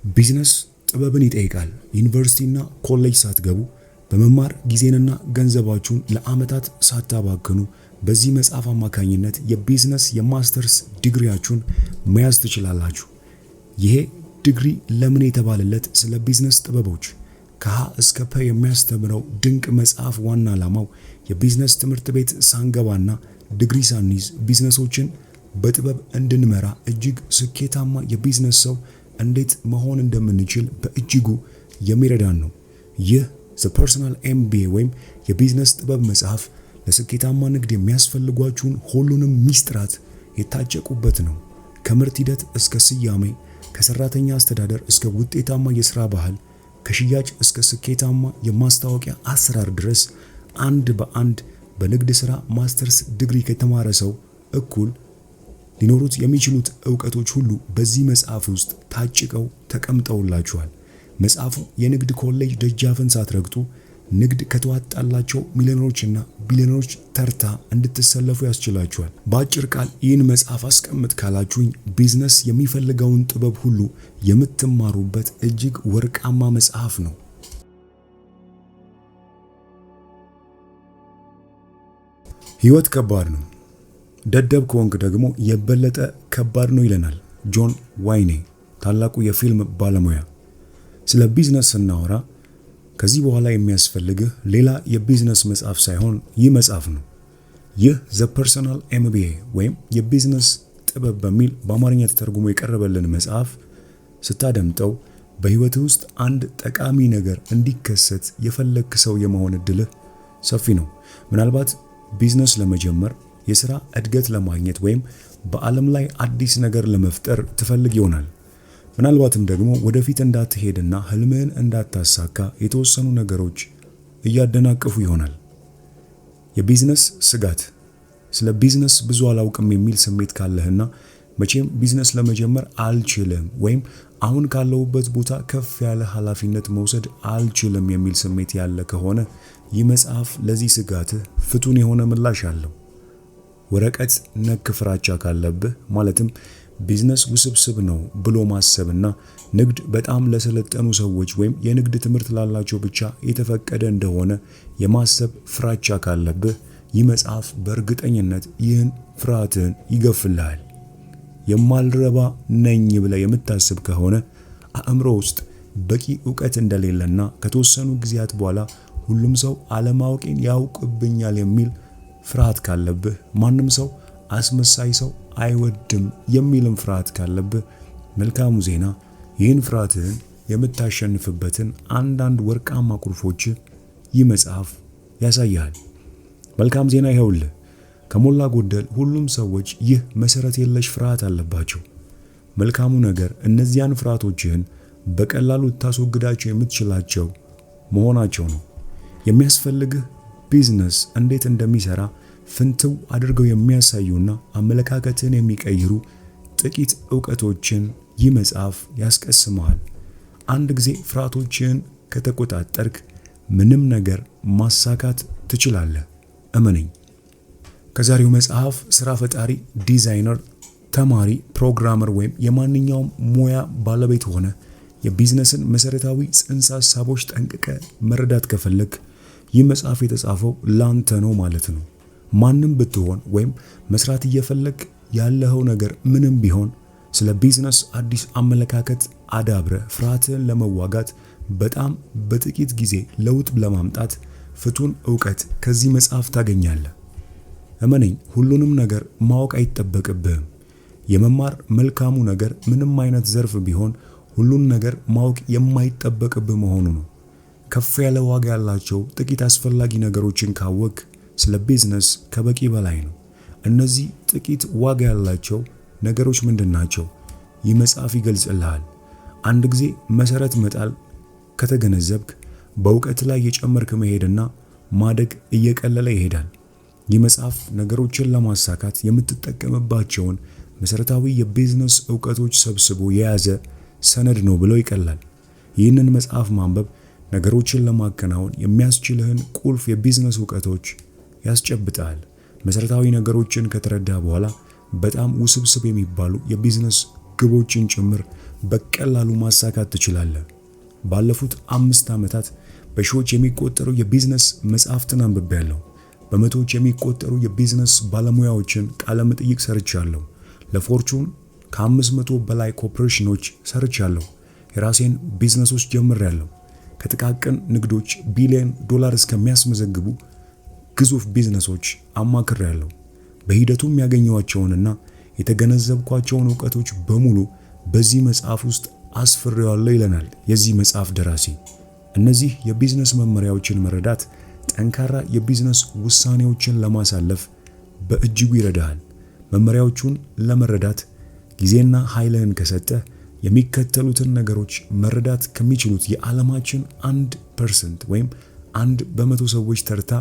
ቢዝነስ ጥበብን ይጠይቃል። ዩኒቨርሲቲና ኮሌጅ ሳትገቡ በመማር ጊዜንና ገንዘባችሁን ለዓመታት ሳታባክኑ በዚህ መጽሐፍ አማካኝነት የቢዝነስ የማስተርስ ዲግሪያችሁን መያዝ ትችላላችሁ። ይሄ ዲግሪ ለምን የተባለለት ስለ ቢዝነስ ጥበቦች ከሀ እስከ ፐ የሚያስተምረው ድንቅ መጽሐፍ ዋና ዓላማው የቢዝነስ ትምህርት ቤት ሳንገባና ዲግሪ ሳንይዝ ቢዝነሶችን በጥበብ እንድንመራ እጅግ ስኬታማ የቢዝነስ ሰው እንዴት መሆን እንደምንችል በእጅጉ የሚረዳን ነው። ይህ ዘ ፐርሰናል ኤምቢኤ ወይም የቢዝነስ ጥበብ መጽሐፍ ለስኬታማ ንግድ የሚያስፈልጓችሁን ሁሉንም ሚስጥራት የታጨቁበት ነው። ከምርት ሂደት እስከ ስያሜ፣ ከሰራተኛ አስተዳደር እስከ ውጤታማ የሥራ ባህል፣ ከሽያጭ እስከ ስኬታማ የማስታወቂያ አሰራር ድረስ አንድ በአንድ በንግድ ሥራ ማስተርስ ዲግሪ ከተማረ ሰው እኩል ሊኖሩት የሚችሉት ዕውቀቶች ሁሉ በዚህ መጽሐፍ ውስጥ ታጭቀው ተቀምጠውላችኋል። መጽሐፉ የንግድ ኮሌጅ ደጃፍን ሳትረግጡ ንግድ ከተዋጣላቸው ሚሊዮነሮችና ቢሊዮነሮች ተርታ እንድትሰለፉ ያስችላችኋል። በአጭር ቃል ይህን መጽሐፍ አስቀምጥ ካላችሁኝ ቢዝነስ የሚፈልገውን ጥበብ ሁሉ የምትማሩበት እጅግ ወርቃማ መጽሐፍ ነው። ሕይወት ከባድ ነው፣ ደደብ ከሆንክ ደግሞ የበለጠ ከባድ ነው ይለናል ጆን ዋይኔ ታላቁ የፊልም ባለሙያ። ስለ ቢዝነስ ስናወራ ከዚህ በኋላ የሚያስፈልግህ ሌላ የቢዝነስ መጽሐፍ ሳይሆን ይህ መጽሐፍ ነው። ይህ ዘ ፐርሰናል ኤምቢኤ ወይም የቢዝነስ ጥበብ በሚል በአማርኛ ተተርጉሞ የቀረበልን መጽሐፍ ስታደምጠው በሕይወት ውስጥ አንድ ጠቃሚ ነገር እንዲከሰት የፈለግክ ሰው የመሆን እድልህ ሰፊ ነው። ምናልባት ቢዝነስ ለመጀመር፣ የሥራ እድገት ለማግኘት ወይም በዓለም ላይ አዲስ ነገር ለመፍጠር ትፈልግ ይሆናል። ምናልባትም ደግሞ ወደፊት እንዳትሄድና ህልምህን እንዳታሳካ የተወሰኑ ነገሮች እያደናቀፉ ይሆናል። የቢዝነስ ስጋት፣ ስለ ቢዝነስ ብዙ አላውቅም የሚል ስሜት ካለህና መቼም ቢዝነስ ለመጀመር አልችልም ወይም አሁን ካለሁበት ቦታ ከፍ ያለ ኃላፊነት መውሰድ አልችልም የሚል ስሜት ያለ ከሆነ ይህ መጽሐፍ ለዚህ ስጋትህ ፍቱን የሆነ ምላሽ አለው። ወረቀት ነክ ፍራቻ ካለብህ ማለትም ቢዝነስ ውስብስብ ነው ብሎ ማሰብና ንግድ በጣም ለሰለጠኑ ሰዎች ወይም የንግድ ትምህርት ላላቸው ብቻ የተፈቀደ እንደሆነ የማሰብ ፍራቻ ካለብህ ይህ መጽሐፍ በእርግጠኝነት ይህን ፍርሃትህን ይገፍልሃል። የማልረባ ነኝ ብለህ የምታስብ ከሆነ አእምሮ ውስጥ በቂ ዕውቀት እንደሌለና ከተወሰኑ ጊዜያት በኋላ ሁሉም ሰው አለማወቄን ያውቅብኛል የሚል ፍርሃት ካለብህ፣ ማንም ሰው አስመሳይ ሰው አይወድም የሚልም ፍርሃት ካለብህ መልካሙ ዜና ይህን ፍርሃትህን የምታሸንፍበትን አንዳንድ ወርቃማ ቁልፎች ይህ መጽሐፍ ያሳያል። መልካም ዜና ይኸውልህ፣ ከሞላ ጎደል ሁሉም ሰዎች ይህ መሰረት የለሽ ፍርሃት አለባቸው። መልካሙ ነገር እነዚያን ፍርሃቶችህን በቀላሉ ልታስወግዳቸው የምትችላቸው መሆናቸው ነው። የሚያስፈልግህ ቢዝነስ እንዴት እንደሚሰራ ፍንትው አድርገው የሚያሳዩና አመለካከትን የሚቀይሩ ጥቂት ዕውቀቶችን ይህ መጽሐፍ ያስቀስመሃል። አንድ ጊዜ ፍርሃቶችን ከተቆጣጠርክ ምንም ነገር ማሳካት ትችላለህ። እመነኝ። ከዛሬው መጽሐፍ ስራ ፈጣሪ፣ ዲዛይነር፣ ተማሪ፣ ፕሮግራመር ወይም የማንኛውም ሙያ ባለቤት ሆነ የቢዝነስን መሰረታዊ ጽንሰ ሐሳቦች ጠንቅቀ መረዳት ከፈለግ ይህ መጽሐፍ የተጻፈው ላንተ ነው ማለት ነው። ማንም ብትሆን ወይም መስራት እየፈለግ ያለኸው ነገር ምንም ቢሆን ስለ ቢዝነስ አዲስ አመለካከት አዳብረ ፍርሃትን ለመዋጋት በጣም በጥቂት ጊዜ ለውጥ ለማምጣት ፍቱን ዕውቀት ከዚህ መጽሐፍ ታገኛለህ። እመነኝ፣ ሁሉንም ነገር ማወቅ አይጠበቅብህም። የመማር መልካሙ ነገር ምንም አይነት ዘርፍ ቢሆን ሁሉን ነገር ማወቅ የማይጠበቅብህ መሆኑ ነው። ከፍ ያለ ዋጋ ያላቸው ጥቂት አስፈላጊ ነገሮችን ካወቅ ስለ ቢዝነስ ከበቂ በላይ ነው። እነዚህ ጥቂት ዋጋ ያላቸው ነገሮች ምንድናቸው? ይህ መጽሐፍ ይገልጽልሃል። አንድ ጊዜ መሰረት መጣል ከተገነዘብክ በእውቀት ላይ የጨመርክ መሄድና ማደግ እየቀለለ ይሄዳል። ይህ መጽሐፍ ነገሮችን ለማሳካት የምትጠቀምባቸውን መሰረታዊ የቢዝነስ ዕውቀቶች ሰብስቦ የያዘ ሰነድ ነው ብለው ይቀላል። ይህንን መጽሐፍ ማንበብ ነገሮችን ለማከናወን የሚያስችልህን ቁልፍ የቢዝነስ ዕውቀቶች ያስጨብጣል። መሰረታዊ ነገሮችን ከተረዳ በኋላ በጣም ውስብስብ የሚባሉ የቢዝነስ ግቦችን ጭምር በቀላሉ ማሳካት ትችላለህ። ባለፉት 5 ዓመታት በሺዎች የሚቆጠሩ የቢዝነስ መጽሐፍትን አንብቤያለሁ። በመቶዎች የሚቆጠሩ የቢዝነስ ባለሙያዎችን ቃለ መጠይቅ ሰርቻለሁ። ለፎርቹን ከ500 በላይ ኮርፖሬሽኖች ሰርቻለሁ። የራሴን ቢዝነሶች ጀምሬያለሁ። ከጥቃቅን ንግዶች ቢሊዮን ዶላር እስከሚያስመዘግቡ ግዙፍ ቢዝነሶች አማክሬያለሁ። በሂደቱም ያገኘኋቸውንና የተገነዘብኳቸውን ዕውቀቶች በሙሉ በዚህ መጽሐፍ ውስጥ አስፍሬዋለሁ ይለናል የዚህ መጽሐፍ ደራሲ። እነዚህ የቢዝነስ መመሪያዎችን መረዳት ጠንካራ የቢዝነስ ውሳኔዎችን ለማሳለፍ በእጅጉ ይረዳሃል። መመሪያዎቹን ለመረዳት ጊዜና ኃይልህን ከሰጠህ የሚከተሉትን ነገሮች መረዳት ከሚችሉት የዓለማችን 1% ወይም 1% ሰዎች ተርታ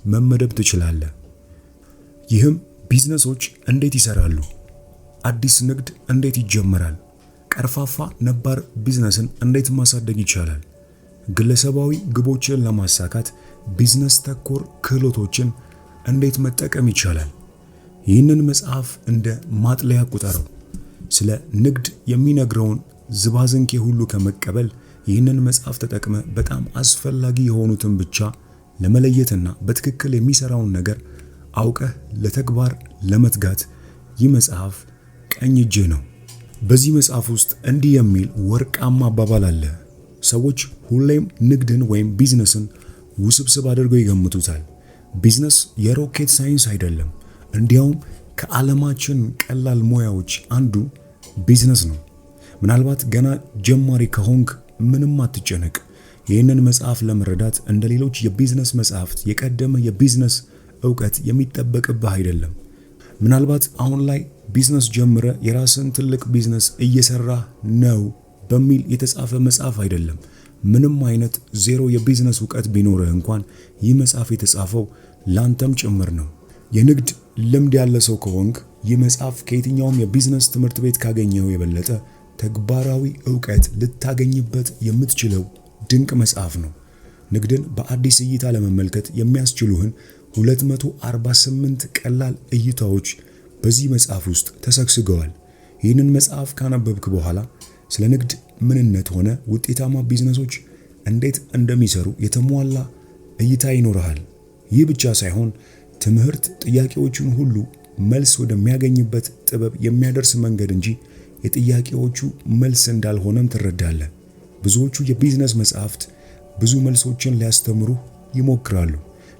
መመደብ ትችላለህ። ይህም ቢዝነሶች እንዴት ይሰራሉ? አዲስ ንግድ እንዴት ይጀመራል? ቀርፋፋ ነባር ቢዝነስን እንዴት ማሳደግ ይቻላል? ግለሰባዊ ግቦችን ለማሳካት ቢዝነስ ተኮር ክህሎቶችን እንዴት መጠቀም ይቻላል? ይህንን መጽሐፍ እንደ ማጥለያ ቁጠረው። ስለ ንግድ የሚነግረውን ዝባዝንኬ ሁሉ ከመቀበል ይህንን መጽሐፍ ተጠቅመ በጣም አስፈላጊ የሆኑትን ብቻ ለመለየትና በትክክል የሚሰራውን ነገር አውቀህ ለተግባር ለመትጋት ይህ መጽሐፍ ቀኝ እጅህ ነው። በዚህ መጽሐፍ ውስጥ እንዲህ የሚል ወርቃማ አባባል አለ። ሰዎች ሁሌም ንግድን ወይም ቢዝነስን ውስብስብ አድርገው ይገምቱታል። ቢዝነስ የሮኬት ሳይንስ አይደለም። እንዲያውም ከዓለማችን ቀላል ሙያዎች አንዱ ቢዝነስ ነው። ምናልባት ገና ጀማሪ ከሆንክ ምንም አትጨነቅ። ይህንን መጽሐፍ ለመረዳት እንደ ሌሎች የቢዝነስ መጽሐፍት የቀደመ የቢዝነስ ዕውቀት የሚጠበቅብህ አይደለም። ምናልባት አሁን ላይ ቢዝነስ ጀምረ የራስን ትልቅ ቢዝነስ እየሰራ ነው በሚል የተጻፈ መጽሐፍ አይደለም። ምንም አይነት ዜሮ የቢዝነስ ዕውቀት ቢኖርህ እንኳን ይህ መጽሐፍ የተጻፈው ላንተም ጭምር ነው። የንግድ ልምድ ያለ ሰው ከሆንክ ይህ መጽሐፍ ከየትኛውም የቢዝነስ ትምህርት ቤት ካገኘው የበለጠ ተግባራዊ ዕውቀት ልታገኝበት የምትችለው ድንቅ መጽሐፍ ነው። ንግድን በአዲስ እይታ ለመመልከት የሚያስችሉህን 248 ቀላል እይታዎች በዚህ መጽሐፍ ውስጥ ተሰግስገዋል። ይህንን መጽሐፍ ካነበብክ በኋላ ስለ ንግድ ምንነት ሆነ ውጤታማ ቢዝነሶች እንዴት እንደሚሰሩ የተሟላ እይታ ይኖርሃል። ይህ ብቻ ሳይሆን ትምህርት ጥያቄዎቹን ሁሉ መልስ ወደሚያገኝበት ጥበብ የሚያደርስ መንገድ እንጂ የጥያቄዎቹ መልስ እንዳልሆነም ትረዳለህ። ብዙዎቹ የቢዝነስ መጽሐፍት ብዙ መልሶችን ሊያስተምሩ ይሞክራሉ።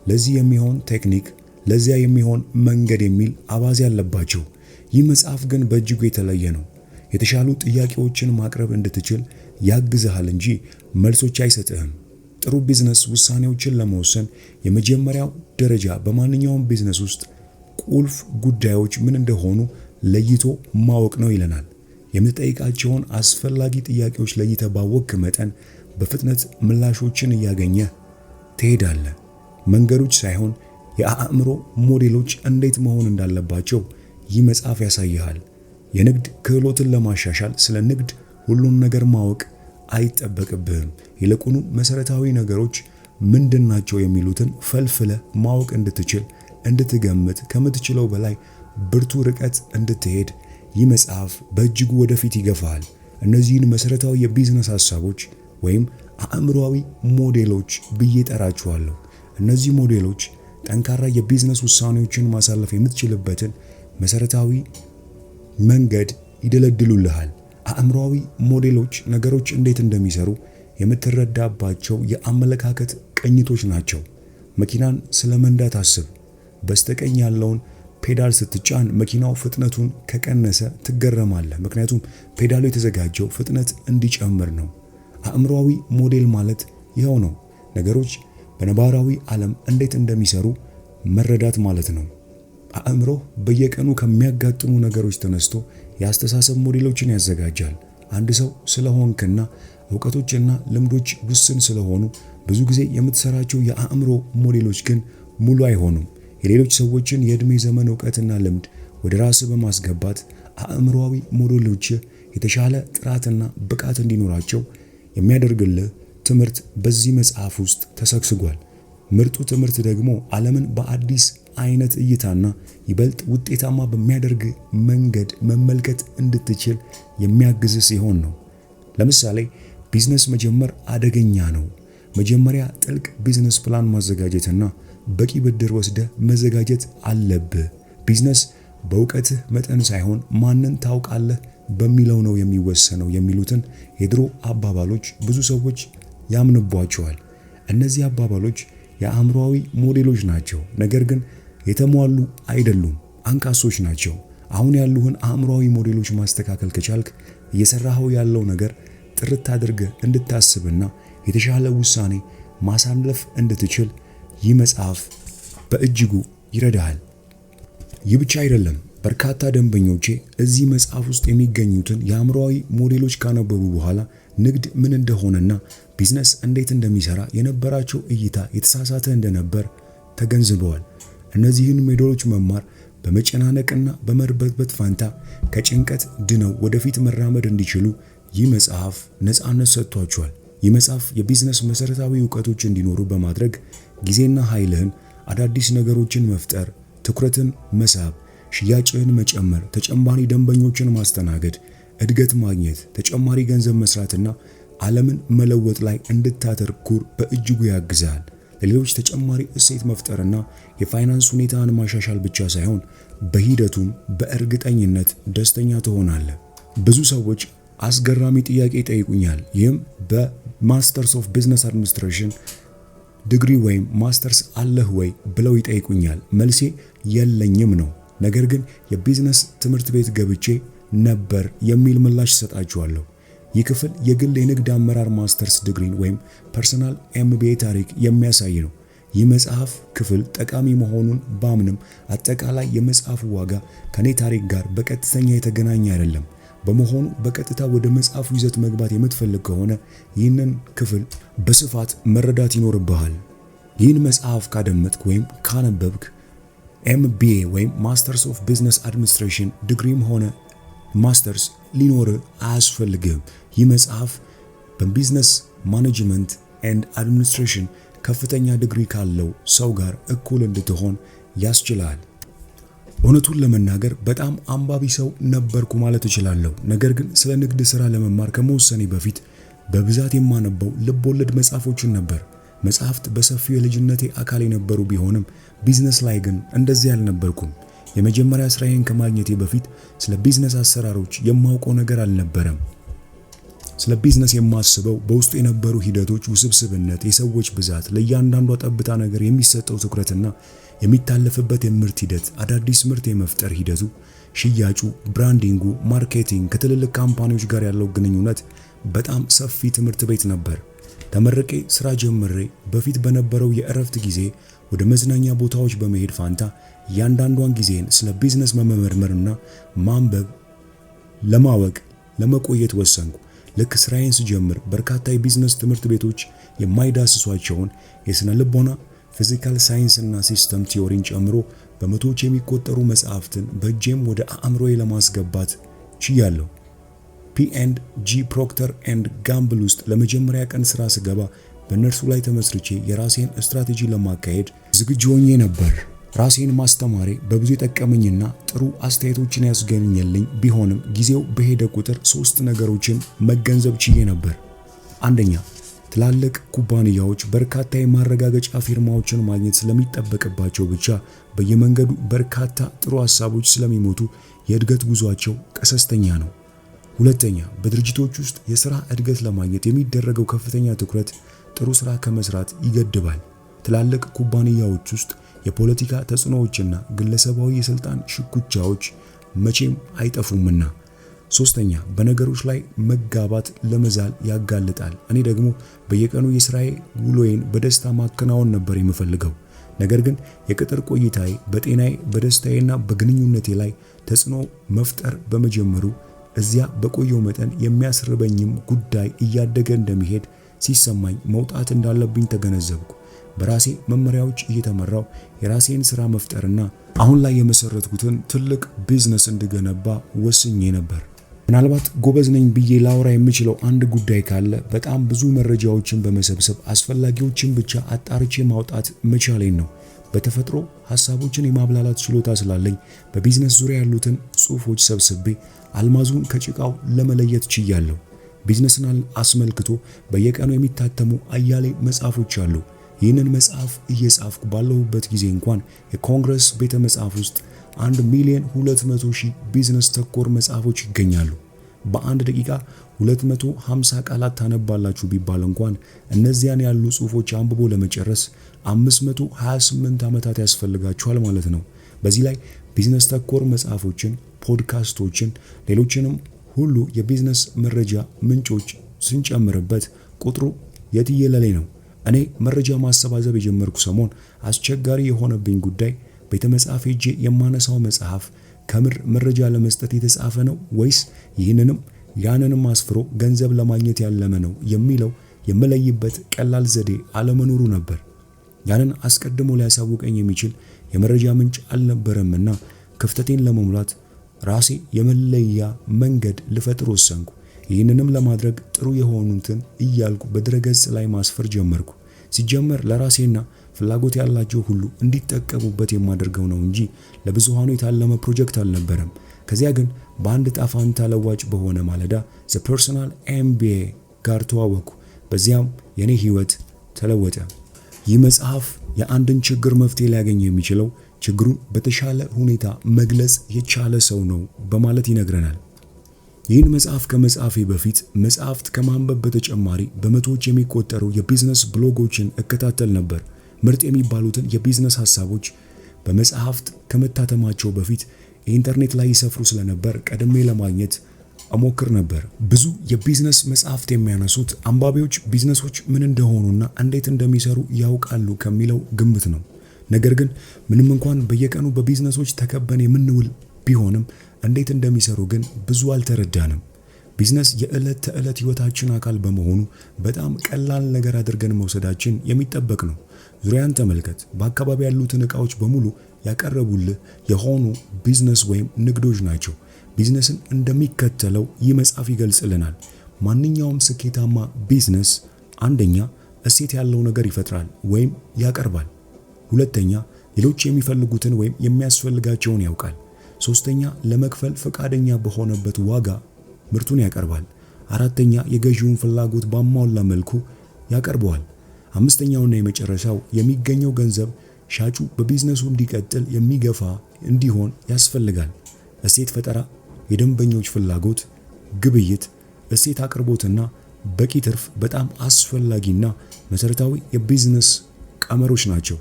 ለዚህ የሚሆን ቴክኒክ፣ ለዚያ የሚሆን መንገድ የሚል አባዜ አለባቸው። ይህ መጽሐፍ ግን በእጅጉ የተለየ ነው። የተሻሉ ጥያቄዎችን ማቅረብ እንድትችል ያግዝሃል እንጂ መልሶች አይሰጥህም። ጥሩ ቢዝነስ ውሳኔዎችን ለመወሰን የመጀመሪያው ደረጃ በማንኛውም ቢዝነስ ውስጥ ቁልፍ ጉዳዮች ምን እንደሆኑ ለይቶ ማወቅ ነው ይለናል። የምትጠይቃቸውን አስፈላጊ ጥያቄዎች ለይተህ ባወቅክ መጠን በፍጥነት ምላሾችን እያገኘህ ትሄዳለህ። መንገዶች ሳይሆን የአእምሮ ሞዴሎች እንዴት መሆን እንዳለባቸው ይህ መጽሐፍ ያሳይሃል። የንግድ ክህሎትን ለማሻሻል ስለ ንግድ ሁሉን ነገር ማወቅ አይጠበቅብህም። ይልቁኑ መሰረታዊ ነገሮች ምንድናቸው የሚሉትን ፈልፍለህ ማወቅ እንድትችል፣ እንድትገምት፣ ከምትችለው በላይ ብርቱ ርቀት እንድትሄድ ይህ መጽሐፍ በእጅጉ ወደፊት ይገፋሃል። እነዚህን መሰረታዊ የቢዝነስ ሐሳቦች ወይም አእምሮአዊ ሞዴሎች ብዬ ጠራቸዋለሁ። እነዚህ ሞዴሎች ጠንካራ የቢዝነስ ውሳኔዎችን ማሳለፍ የምትችልበትን መሰረታዊ መንገድ ይደለድሉልሃል። አእምሮአዊ ሞዴሎች ነገሮች እንዴት እንደሚሰሩ የምትረዳባቸው የአመለካከት ቅኝቶች ናቸው። መኪናን ስለ መንዳት አስብ። በስተቀኝ ያለውን ፔዳል ስትጫን መኪናው ፍጥነቱን ከቀነሰ ትገረማለህ። ምክንያቱም ፔዳሉ የተዘጋጀው ፍጥነት እንዲጨምር ነው። አእምሮአዊ ሞዴል ማለት ይኸው ነው። ነገሮች በነባራዊ ዓለም እንዴት እንደሚሰሩ መረዳት ማለት ነው። አእምሮ በየቀኑ ከሚያጋጥሙ ነገሮች ተነስቶ የአስተሳሰብ ሞዴሎችን ያዘጋጃል። አንድ ሰው ስለሆንክና ዕውቀቶችና ልምዶች ውስን ስለሆኑ ብዙ ጊዜ የምትሰራቸው የአእምሮ ሞዴሎች ግን ሙሉ አይሆኑም። የሌሎች ሰዎችን የዕድሜ ዘመን ዕውቀትና ልምድ ወደ ራስህ በማስገባት አእምሮአዊ ሞዴሎች የተሻለ ጥራትና ብቃት እንዲኖራቸው የሚያደርግልህ ትምህርት በዚህ መጽሐፍ ውስጥ ተሰግስጓል። ምርጡ ትምህርት ደግሞ ዓለምን በአዲስ አይነት እይታና ይበልጥ ውጤታማ በሚያደርግ መንገድ መመልከት እንድትችል የሚያግዝ ሲሆን ነው። ለምሳሌ ቢዝነስ መጀመር አደገኛ ነው። መጀመሪያ ጥልቅ ቢዝነስ ፕላን ማዘጋጀትና በቂ ብድር ወስደህ መዘጋጀት አለብህ። ቢዝነስ በእውቀትህ መጠን ሳይሆን ማንን ታውቃለህ በሚለው ነው የሚወሰነው የሚሉትን የድሮ አባባሎች ብዙ ሰዎች ያምንቧቸዋል። እነዚህ አባባሎች የአእምሮአዊ ሞዴሎች ናቸው፣ ነገር ግን የተሟሉ አይደሉም፣ አንካሶች ናቸው። አሁን ያሉህን አእምሮአዊ ሞዴሎች ማስተካከል ከቻልክ እየሰራኸው ያለው ነገር ጥርት አድርገህ እንድታስብና የተሻለ ውሳኔ ማሳለፍ እንድትችል ይህ መጽሐፍ በእጅጉ ይረዳሃል። ይህ ብቻ አይደለም። በርካታ ደንበኞቼ እዚህ መጽሐፍ ውስጥ የሚገኙትን የአእምሮአዊ ሞዴሎች ካነበቡ በኋላ ንግድ ምን እንደሆነና ቢዝነስ እንዴት እንደሚሰራ የነበራቸው እይታ የተሳሳተ እንደነበር ተገንዝበዋል። እነዚህን ሞዴሎች መማር በመጨናነቅና በመርበትበት ፋንታ ከጭንቀት ድነው ወደፊት መራመድ እንዲችሉ ይህ መጽሐፍ ነፃነት ሰጥቷቸዋል። ይህ መጽሐፍ የቢዝነስ መሰረታዊ ዕውቀቶች እንዲኖሩ በማድረግ ጊዜና ኃይልህን አዳዲስ ነገሮችን መፍጠር፣ ትኩረትን መሳብ፣ ሽያጭህን መጨመር፣ ተጨማሪ ደንበኞችን ማስተናገድ፣ እድገት ማግኘት፣ ተጨማሪ ገንዘብ መስራትና ዓለምን መለወጥ ላይ እንድታተኩር በእጅጉ ያግዛል። ለሌሎች ተጨማሪ እሴት መፍጠርና የፋይናንስ ሁኔታን ማሻሻል ብቻ ሳይሆን በሂደቱም በእርግጠኝነት ደስተኛ ትሆናለህ። ብዙ ሰዎች አስገራሚ ጥያቄ ይጠይቁኛል። ይህም በማስተርስ ኦፍ ቢዝነስ አድሚኒስትሬሽን ዲግሪ ወይም ማስተርስ አለህ ወይ ብለው ይጠይቁኛል። መልሴ የለኝም ነው። ነገር ግን የቢዝነስ ትምህርት ቤት ገብቼ ነበር የሚል ምላሽ እሰጣችኋለሁ። ይህ ክፍል የግል የንግድ አመራር ማስተርስ ዲግሪን ወይም ፐርሰናል ኤምቢኤ ታሪክ የሚያሳይ ነው። ይህ መጽሐፍ ክፍል ጠቃሚ መሆኑን ባምንም አጠቃላይ የመጽሐፉ ዋጋ ከኔ ታሪክ ጋር በቀጥተኛ የተገናኘ አይደለም። በመሆኑ በቀጥታ ወደ መጽሐፉ ይዘት መግባት የምትፈልግ ከሆነ ይህንን ክፍል በስፋት መረዳት ይኖርብሃል። ይህን መጽሐፍ ካደመጥክ ወይም ካነበብክ ኤምቢኤ ወይም ማስተርስ ኦፍ ቢዝነስ አድሚኒስትሬሽን ዲግሪም ሆነ ማስተርስ ሊኖር አያስፈልግም። ይህ መጽሐፍ በቢዝነስ ማኔጅመንት ኤንድ አድሚኒስትሬሽን ከፍተኛ ዲግሪ ካለው ሰው ጋር እኩል እንድትሆን ያስችላል። እውነቱን ለመናገር በጣም አንባቢ ሰው ነበርኩ ማለት እችላለሁ። ነገር ግን ስለ ንግድ ሥራ ለመማር ከመወሰኔ በፊት በብዛት የማነበው ልብ ወለድ መጽሐፎችን ነበር። መጽሐፍት በሰፊው የልጅነቴ አካል የነበሩ ቢሆንም ቢዝነስ ላይ ግን እንደዚህ አልነበርኩም። የመጀመሪያ ስራዬን ከማግኘቴ በፊት ስለ ቢዝነስ አሰራሮች የማውቀው ነገር አልነበረም። ስለ ቢዝነስ የማስበው በውስጡ የነበሩ ሂደቶች ውስብስብነት፣ የሰዎች ብዛት፣ ለእያንዳንዷ ጠብታ ነገር የሚሰጠው ትኩረትና የሚታለፍበት የምርት ሂደት፣ አዳዲስ ምርት የመፍጠር ሂደቱ፣ ሽያጩ፣ ብራንዲንጉ፣ ማርኬቲንግ፣ ከትልልቅ ካምፓኒዎች ጋር ያለው ግንኙነት በጣም ሰፊ ትምህርት ቤት ነበር። ተመርቄ ስራ ጀምሬ በፊት በነበረው የእረፍት ጊዜ ወደ መዝናኛ ቦታዎች በመሄድ ፋንታ እያንዳንዷን ጊዜን ስለ ቢዝነስ መመርመርና ማንበብ ለማወቅ ለመቆየት ወሰንኩ። ልክ ስራዬን ስጀምር በርካታ የቢዝነስ ትምህርት ቤቶች የማይዳስሷቸውን የስነ ልቦና፣ ፊዚካል ሳይንስና ሲስተም ቲዮሪን ጨምሮ በመቶዎች የሚቆጠሩ መጽሐፍትን በእጄም ወደ አእምሮዬ ለማስገባት ችያለሁ። ፒ&ጂ ፕሮክተር ኤንድ ጋምብል ውስጥ ለመጀመሪያ ቀን ስራ ስገባ በእነርሱ ላይ ተመስርቼ የራሴን ስትራቴጂ ለማካሄድ ዝግጁ ሆኜ ነበር። ራሴን ማስተማሬ በብዙ የጠቀመኝና ጥሩ አስተያየቶችን ያስገኘልኝ ቢሆንም ጊዜው በሄደ ቁጥር 3 ነገሮችን መገንዘብ ችዬ ነበር። አንደኛ፣ ትላልቅ ኩባንያዎች በርካታ የማረጋገጫ ፊርማዎችን ማግኘት ስለሚጠበቅባቸው ብቻ በየመንገዱ በርካታ ጥሩ ሐሳቦች ስለሚሞቱ የእድገት ጉዟቸው ቀሰስተኛ ነው። ሁለተኛ፣ በድርጅቶች ውስጥ የሥራ እድገት ለማግኘት የሚደረገው ከፍተኛ ትኩረት ጥሩ ሥራ ከመስራት ይገድባል። ትላልቅ ኩባንያዎች ውስጥ የፖለቲካ ተጽዕኖዎችና ግለሰባዊ የስልጣን ሽኩቻዎች መቼም አይጠፉምና። ሶስተኛ፣ በነገሮች ላይ መጋባት ለመዛል ያጋልጣል። እኔ ደግሞ በየቀኑ የሥራዬ ውሎዬን በደስታ ማከናወን ነበር የምፈልገው። ነገር ግን የቅጥር ቆይታዬ በጤናዬ በደስታዬና በግንኙነቴ ላይ ተጽዕኖ መፍጠር በመጀመሩ እዚያ በቆየው መጠን የሚያስርበኝም ጉዳይ እያደገ እንደሚሄድ ሲሰማኝ መውጣት እንዳለብኝ ተገነዘብኩ። በራሴ መመሪያዎች እየተመራው የራሴን ሥራ መፍጠርና አሁን ላይ የመሰረትኩትን ትልቅ ቢዝነስ እንድገነባ ወስኜ ነበር። ምናልባት ጎበዝ ነኝ ብዬ ላወራ የምችለው አንድ ጉዳይ ካለ በጣም ብዙ መረጃዎችን በመሰብሰብ አስፈላጊዎችን ብቻ አጣርቼ ማውጣት መቻሌን ነው። በተፈጥሮ ሐሳቦችን የማብላላት ችሎታ ስላለኝ በቢዝነስ ዙሪያ ያሉትን ጽሑፎች ሰብስቤ አልማዙን ከጭቃው ለመለየት ችያለሁ። ቢዝነስን አስመልክቶ በየቀኑ የሚታተሙ አያሌ መጽሐፎች አሉ። ይህንን መጽሐፍ እየጻፍኩ ባለሁበት ጊዜ እንኳን የኮንግረስ ቤተ መጽሐፍ ውስጥ 1,200,000 ቢዝነስ ተኮር መጽሐፎች ይገኛሉ። በአንድ ደቂቃ 250 ቃላት ታነባላችሁ ቢባል እንኳን እነዚያን ያሉ ጽሑፎች አንብቦ ለመጨረስ 528 ዓመታት ያስፈልጋችኋል ማለት ነው። በዚህ ላይ ቢዝነስ ተኮር መጽሐፎችን፣ ፖድካስቶችን፣ ሌሎችንም ሁሉ የቢዝነስ መረጃ ምንጮች ስንጨምርበት ቁጥሩ የትየለሌ ነው። እኔ መረጃ ማሰባሰብ የጀመርኩ ሰሞን አስቸጋሪ የሆነብኝ ጉዳይ ቤተ መጽሐፍ ሄጄ የማነሳው መጽሐፍ ከምር መረጃ ለመስጠት የተጻፈ ነው ወይስ ይህንንም ያንንም አስፍሮ ገንዘብ ለማግኘት ያለመ ነው የሚለው የመለይበት ቀላል ዘዴ አለመኖሩ ነበር። ያንን አስቀድሞ ሊያሳውቀኝ የሚችል የመረጃ ምንጭ አልነበረምና ክፍተቴን ለመሙላት ራሴ የመለያ መንገድ ልፈጥር ወሰንኩ። ይህንንም ለማድረግ ጥሩ የሆኑትን እያልኩ በድረገጽ ላይ ማስፈር ጀመርኩ። ሲጀመር ለራሴና ፍላጎት ያላቸው ሁሉ እንዲጠቀሙበት የማደርገው ነው እንጂ ለብዙሃኑ የታለመ ፕሮጀክት አልነበረም። ከዚያ ግን በአንድ ጣፋንታ ለዋጭ በሆነ ማለዳ ዘ ፐርሰናል MBA ጋር ተዋወቅኩ። በዚያም የኔ ህይወት ተለወጠ። ይህ መጽሐፍ የአንድን ችግር መፍትሄ ሊያገኝ የሚችለው ችግሩን በተሻለ ሁኔታ መግለጽ የቻለ ሰው ነው በማለት ይነግረናል። ይህን መጽሐፍ ከመጻፌ በፊት መጽሐፍት ከማንበብ በተጨማሪ በመቶዎች የሚቆጠሩ የቢዝነስ ብሎጎችን እከታተል ነበር። ምርጥ የሚባሉትን የቢዝነስ ሐሳቦች በመጽሐፍት ከመታተማቸው በፊት ኢንተርኔት ላይ ይሰፍሩ ስለነበር ቀድሜ ለማግኘት እሞክር ነበር። ብዙ የቢዝነስ መጽሐፍት የሚያነሱት አንባቢዎች ቢዝነሶች ምን እንደሆኑና እንዴት እንደሚሰሩ ያውቃሉ ከሚለው ግምት ነው። ነገር ግን ምንም እንኳን በየቀኑ በቢዝነሶች ተከበን የምንውል ቢሆንም እንዴት እንደሚሰሩ ግን ብዙ አልተረዳንም። ቢዝነስ የዕለት ተዕለት ህይወታችን አካል በመሆኑ በጣም ቀላል ነገር አድርገን መውሰዳችን የሚጠበቅ ነው። ዙሪያን ተመልከት። በአካባቢ ያሉትን ዕቃዎች በሙሉ ያቀረቡልህ የሆኑ ቢዝነስ ወይም ንግዶች ናቸው። ቢዝነስን እንደሚከተለው ይህ መጽሐፍ ይገልጽልናል። ማንኛውም ስኬታማ ቢዝነስ አንደኛ እሴት ያለው ነገር ይፈጥራል ወይም ያቀርባል። ሁለተኛ ሌሎች የሚፈልጉትን ወይም የሚያስፈልጋቸውን ያውቃል። ሶስተኛ ለመክፈል ፈቃደኛ በሆነበት ዋጋ ምርቱን ያቀርባል። አራተኛ የገዢውን ፍላጎት ባሟላ መልኩ ያቀርበዋል። አምስተኛውና የመጨረሻው የሚገኘው ገንዘብ ሻጩ በቢዝነሱ እንዲቀጥል የሚገፋ እንዲሆን ያስፈልጋል። እሴት ፈጠራ፣ የደንበኞች ፍላጎት፣ ግብይት፣ እሴት አቅርቦትና በቂ ትርፍ በጣም አስፈላጊና መሰረታዊ የቢዝነስ ቀመሮች ናቸው።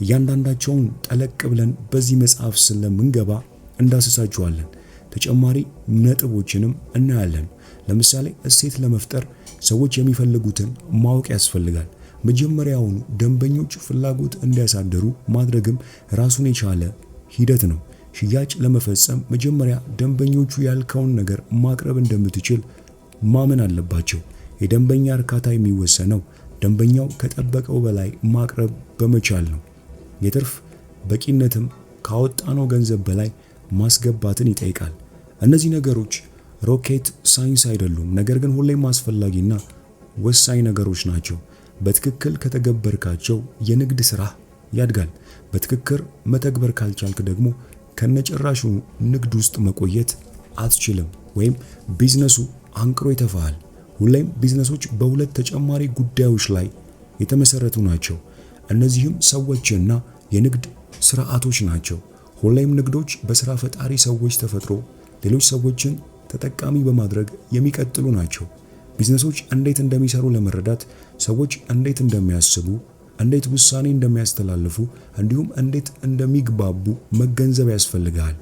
እያንዳንዳቸውን ጠለቅ ብለን በዚህ መጽሐፍ ስለምንገባ እንዳስሳቸዋለን። ተጨማሪ ነጥቦችንም እናያለን። ለምሳሌ እሴት ለመፍጠር ሰዎች የሚፈልጉትን ማወቅ ያስፈልጋል። መጀመሪያውኑ ደንበኞች ፍላጎት እንዲያሳድሩ ማድረግም ራሱን የቻለ ሂደት ነው። ሽያጭ ለመፈጸም መጀመሪያ ደንበኞቹ ያልከውን ነገር ማቅረብ እንደምትችል ማመን አለባቸው። የደንበኛ እርካታ የሚወሰነው ደንበኛው ከጠበቀው በላይ ማቅረብ በመቻል ነው። የትርፍ በቂነትም ካወጣነው ገንዘብ በላይ ማስገባትን ይጠይቃል። እነዚህ ነገሮች ሮኬት ሳይንስ አይደሉም፣ ነገር ግን ሁሌም አስፈላጊና ወሳኝ ነገሮች ናቸው። በትክክል ከተገበርካቸው የንግድ ስራ ያድጋል። በትክክል መተግበር ካልቻልክ ደግሞ ከነጭራሹ ንግድ ውስጥ መቆየት አትችልም፣ ወይም ቢዝነሱ አንቅሮ ይተፋሃል። ሁሌም ቢዝነሶች በሁለት ተጨማሪ ጉዳዮች ላይ የተመሰረቱ ናቸው። እነዚህም ሰዎችና የንግድ ስርዓቶች ናቸው። ሁሌም ንግዶች በስራ ፈጣሪ ሰዎች ተፈጥሮ ሌሎች ሰዎችን ተጠቃሚ በማድረግ የሚቀጥሉ ናቸው። ቢዝነሶች እንዴት እንደሚሰሩ ለመረዳት ሰዎች እንዴት እንደሚያስቡ፣ እንዴት ውሳኔ እንደሚያስተላልፉ እንዲሁም እንዴት እንደሚግባቡ መገንዘብ ያስፈልጋል።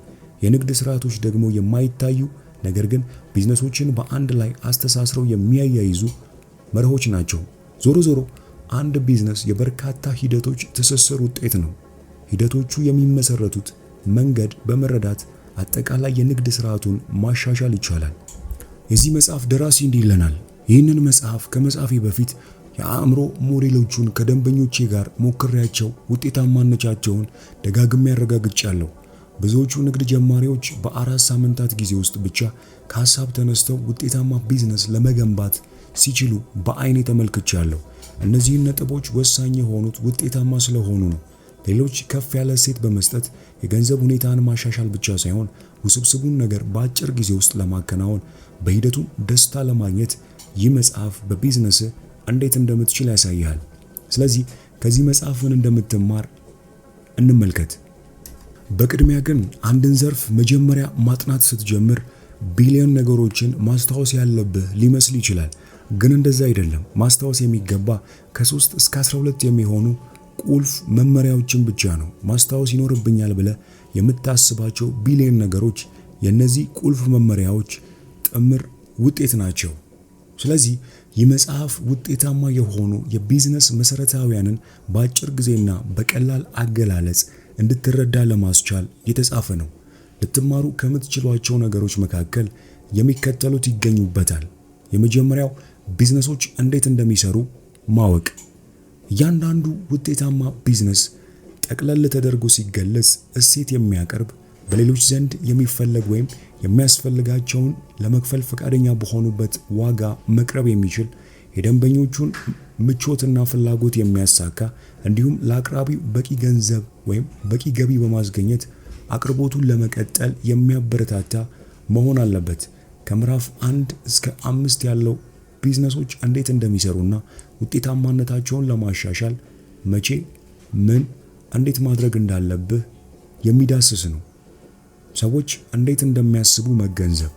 የንግድ ስርዓቶች ደግሞ የማይታዩ ነገር ግን ቢዝነሶችን በአንድ ላይ አስተሳስረው የሚያያይዙ መርሆች ናቸው። ዞሮ ዞሮ አንድ ቢዝነስ የበርካታ ሂደቶች ትስስር ውጤት ነው። ሂደቶቹ የሚመሰረቱት መንገድ በመረዳት አጠቃላይ የንግድ ስርዓቱን ማሻሻል ይቻላል። የዚህ መጽሐፍ ደራሲ እንዲህ ይለናል። ይህንን መጽሐፍ ከመጻፌ በፊት የአእምሮ ሞዴሎቹን ከደንበኞቼ ጋር ሞክሬያቸው ውጤታማነታቸውን ደጋግሜ አረጋግጫለሁ። ብዙዎቹ ንግድ ጀማሪዎች በ4 ሳምንታት ጊዜ ውስጥ ብቻ ከሐሳብ ተነስተው ውጤታማ ቢዝነስ ለመገንባት ሲችሉ በአይኔ ተመልክቻለሁ። እነዚህን ነጥቦች ወሳኝ የሆኑት ውጤታማ ስለሆኑ ነው። ሌሎች ከፍ ያለ እሴት በመስጠት የገንዘብ ሁኔታን ማሻሻል ብቻ ሳይሆን ውስብስቡን ነገር በአጭር ጊዜ ውስጥ ለማከናወን በሂደቱም ደስታ ለማግኘት ይህ መጽሐፍ በቢዝነስ እንዴት እንደምትችል ያሳያል። ስለዚህ ከዚህ መጽሐፍ ምን እንደምትማር እንመልከት። በቅድሚያ ግን አንድን ዘርፍ መጀመሪያ ማጥናት ስትጀምር ቢሊዮን ነገሮችን ማስታወስ ያለብህ ሊመስል ይችላል። ግን እንደዛ አይደለም። ማስታወስ የሚገባ ከ3 እስከ 12 የሚሆኑ ቁልፍ መመሪያዎችን ብቻ ነው። ማስታወስ ይኖርብኛል ብለህ የምታስባቸው ቢሊዮን ነገሮች የነዚህ ቁልፍ መመሪያዎች ጥምር ውጤት ናቸው። ስለዚህ ይህ መጽሐፍ ውጤታማ የሆኑ የቢዝነስ መሰረታዊያንን በአጭር ጊዜና በቀላል አገላለጽ እንድትረዳ ለማስቻል የተጻፈ ነው። ልትማሩ ከምትችሏቸው ነገሮች መካከል የሚከተሉት ይገኙበታል። የመጀመሪያው ቢዝነሶች እንዴት እንደሚሰሩ ማወቅ። እያንዳንዱ ውጤታማ ቢዝነስ ጠቅለል ተደርጎ ሲገለጽ እሴት የሚያቀርብ በሌሎች ዘንድ የሚፈለግ ወይም የሚያስፈልጋቸውን ለመክፈል ፈቃደኛ በሆኑበት ዋጋ መቅረብ የሚችል የደንበኞቹን ምቾትና ፍላጎት የሚያሳካ እንዲሁም ለአቅራቢው በቂ ገንዘብ ወይም በቂ ገቢ በማስገኘት አቅርቦቱን ለመቀጠል የሚያበረታታ መሆን አለበት። ከምዕራፍ 1 እስከ 5 ያለው ቢዝነሶች እንዴት እንደሚሰሩና ውጤታማነታቸውን ለማሻሻል መቼ፣ ምን፣ እንዴት ማድረግ እንዳለብህ የሚዳስስ ነው። ሰዎች እንዴት እንደሚያስቡ መገንዘብ።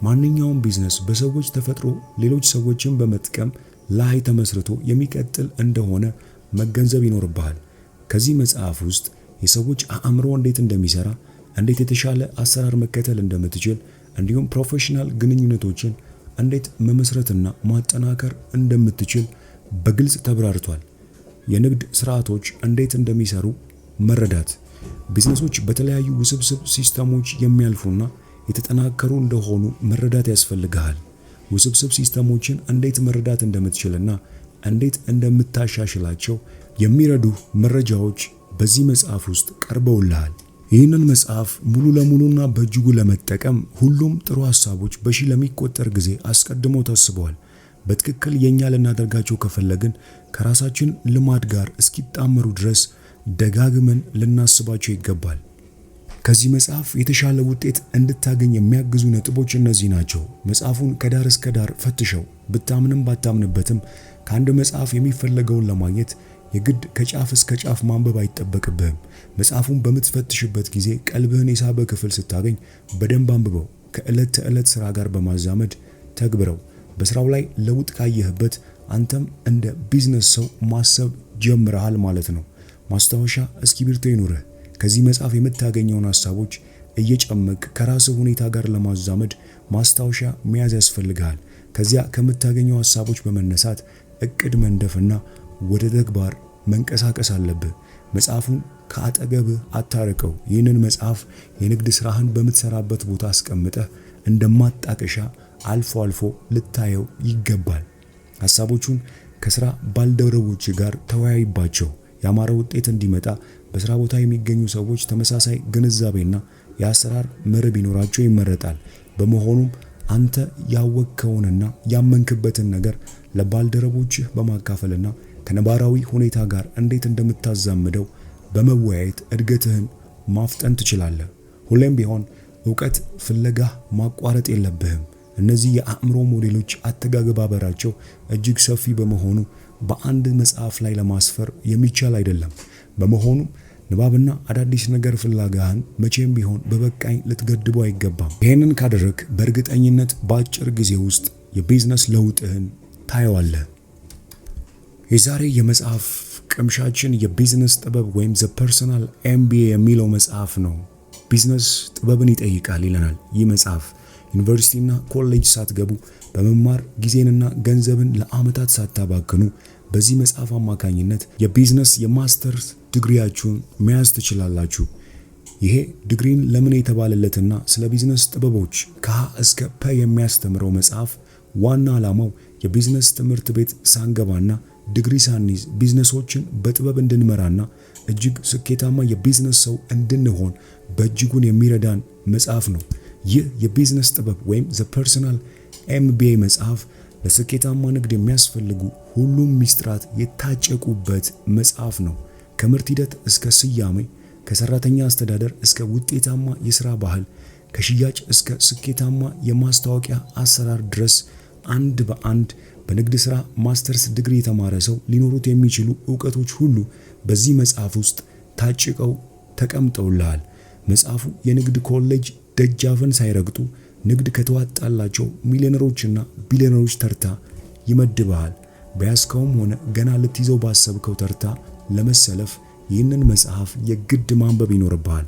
ማንኛውም ቢዝነስ በሰዎች ተፈጥሮ ሌሎች ሰዎችን በመጥቀም ላይ ተመስርቶ የሚቀጥል እንደሆነ መገንዘብ ይኖርብሃል። ከዚህ መጽሐፍ ውስጥ የሰዎች አእምሮ እንዴት እንደሚሰራ፣ እንዴት የተሻለ አሰራር መከተል እንደምትችል እንዲሁም ፕሮፌሽናል ግንኙነቶችን እንዴት መመስረትና ማጠናከር እንደምትችል በግልጽ ተብራርቷል። የንግድ ስርዓቶች እንዴት እንደሚሰሩ መረዳት። ቢዝነሶች በተለያዩ ውስብስብ ሲስተሞች የሚያልፉና የተጠናከሩ እንደሆኑ መረዳት ያስፈልጋል። ውስብስብ ሲስተሞችን እንዴት መረዳት እንደምትችልና እንዴት እንደምታሻሽላቸው የሚረዱ መረጃዎች በዚህ መጽሐፍ ውስጥ ቀርበውልሃል። ይህንን መጽሐፍ ሙሉ ለሙሉና በእጅጉ ለመጠቀም ሁሉም ጥሩ ሐሳቦች በሺህ ለሚቆጠር ጊዜ አስቀድመው ታስበዋል። በትክክል የኛ ልናደርጋቸው ከፈለግን ከራሳችን ልማድ ጋር እስኪጣመሩ ድረስ ደጋግመን ልናስባቸው ይገባል። ከዚህ መጽሐፍ የተሻለ ውጤት እንድታገኝ የሚያግዙ ነጥቦች እነዚህ ናቸው። መጽሐፉን ከዳር እስከ ዳር ፈትሸው። ብታምንም ባታምንበትም ከአንድ መጽሐፍ የሚፈለገውን ለማግኘት የግድ ከጫፍ እስከ ጫፍ ማንበብ አይጠበቅብህም። መጽሐፉን በምትፈትሽበት ጊዜ ቀልብህን የሳበ ክፍል ስታገኝ በደንብ አንብበው። ከዕለት ተዕለት ሥራ ጋር በማዛመድ ተግብረው። በሥራው ላይ ለውጥ ካየህበት አንተም እንደ ቢዝነስ ሰው ማሰብ ጀምረሃል ማለት ነው። ማስታወሻ እስክሪብቶ ይኑርህ። ከዚህ መጽሐፍ የምታገኘውን ሐሳቦች እየጨመቅ ከራስህ ሁኔታ ጋር ለማዛመድ ማስታወሻ መያዝ ያስፈልጋል። ከዚያ ከምታገኘው ሐሳቦች በመነሳት እቅድ መንደፍና ወደ ተግባር መንቀሳቀስ አለብህ። መጽሐፉን ከአጠገብህ አታርቀው። ይህንን መጽሐፍ የንግድ ስራህን በምትሰራበት ቦታ አስቀምጠህ እንደማጣቀሻ አልፎ አልፎ ልታየው ይገባል። ሐሳቦቹን ከስራ ባልደረቦች ጋር ተወያይባቸው። ያማረ ውጤት እንዲመጣ በስራ ቦታ የሚገኙ ሰዎች ተመሳሳይ ግንዛቤና የአሰራር መርህ ቢኖራቸው ይመረጣል። በመሆኑም አንተ ያወቅከውንና ያመንክበትን ነገር ለባልደረቦችህ በማካፈልና ከነባራዊ ሁኔታ ጋር እንዴት እንደምታዛምደው በመወያየት እድገትህን ማፍጠን ትችላለህ። ሁሌም ቢሆን ዕውቀት ፍለጋ ማቋረጥ የለብህም። እነዚህ የአእምሮ ሞዴሎች አተገባበራቸው እጅግ ሰፊ በመሆኑ በአንድ መጽሐፍ ላይ ለማስፈር የሚቻል አይደለም። በመሆኑም ንባብና አዳዲስ ነገር ፍለጋህን መቼም ቢሆን በበቃኝ ልትገድቡ አይገባም። ይህንን ካደረግ በእርግጠኝነት በአጭር ጊዜ ውስጥ የቢዝነስ ለውጥህን ታየዋለህ። የዛሬ የመጽሐፍ ቅምሻችን የቢዝነስ ጥበብ ወይም ዘ ፐርሰናል ኤምቢኤ የሚለው መጽሐፍ ነው። ቢዝነስ ጥበብን ይጠይቃል ይለናል ይህ መጽሐፍ። ዩኒቨርሲቲና ኮሌጅ ሳትገቡ በመማር ጊዜንና ገንዘብን ለዓመታት ሳታባክኑ በዚህ መጽሐፍ አማካኝነት የቢዝነስ የማስተርስ ዲግሪያችሁን መያዝ ትችላላችሁ። ይሄ ዲግሪን ለምን የተባለለትና ስለ ቢዝነስ ጥበቦች ከሀ እስከ ፐ የሚያስተምረው መጽሐፍ ዋና ዓላማው የቢዝነስ ትምህርት ቤት ሳንገባና ዲግሪ ሳንይዝ ቢዝነሶችን በጥበብ እንድንመራና እጅግ ስኬታማ የቢዝነስ ሰው እንድንሆን በእጅጉን የሚረዳን መጽሐፍ ነው። ይህ የቢዝነስ ጥበብ ወይም ዘ ፐርሰናል ኤምቢኤ መጽሐፍ ለስኬታማ ንግድ የሚያስፈልጉ ሁሉም ሚስጥራት የታጨቁበት መጽሐፍ ነው። ከምርት ሂደት እስከ ስያሜ፣ ከሰራተኛ አስተዳደር እስከ ውጤታማ የሥራ ባህል፣ ከሽያጭ እስከ ስኬታማ የማስታወቂያ አሰራር ድረስ አንድ በአንድ በንግድ ሥራ ማስተርስ ዲግሪ የተማረ ሰው ሊኖሩት የሚችሉ ዕውቀቶች ሁሉ በዚህ መጽሐፍ ውስጥ ታጭቀው ተቀምጠውልሃል። መጽሐፉ የንግድ ኮሌጅ ደጃፍን ሳይረግጡ ንግድ ከተዋጣላቸው ሚሊዮነሮችና ቢሊዮነሮች ተርታ ይመድብሃል። በያዝከውም ሆነ ገና ልትይዘው ባሰብከው ተርታ ለመሰለፍ ይህንን መጽሐፍ የግድ ማንበብ ይኖርብሃል።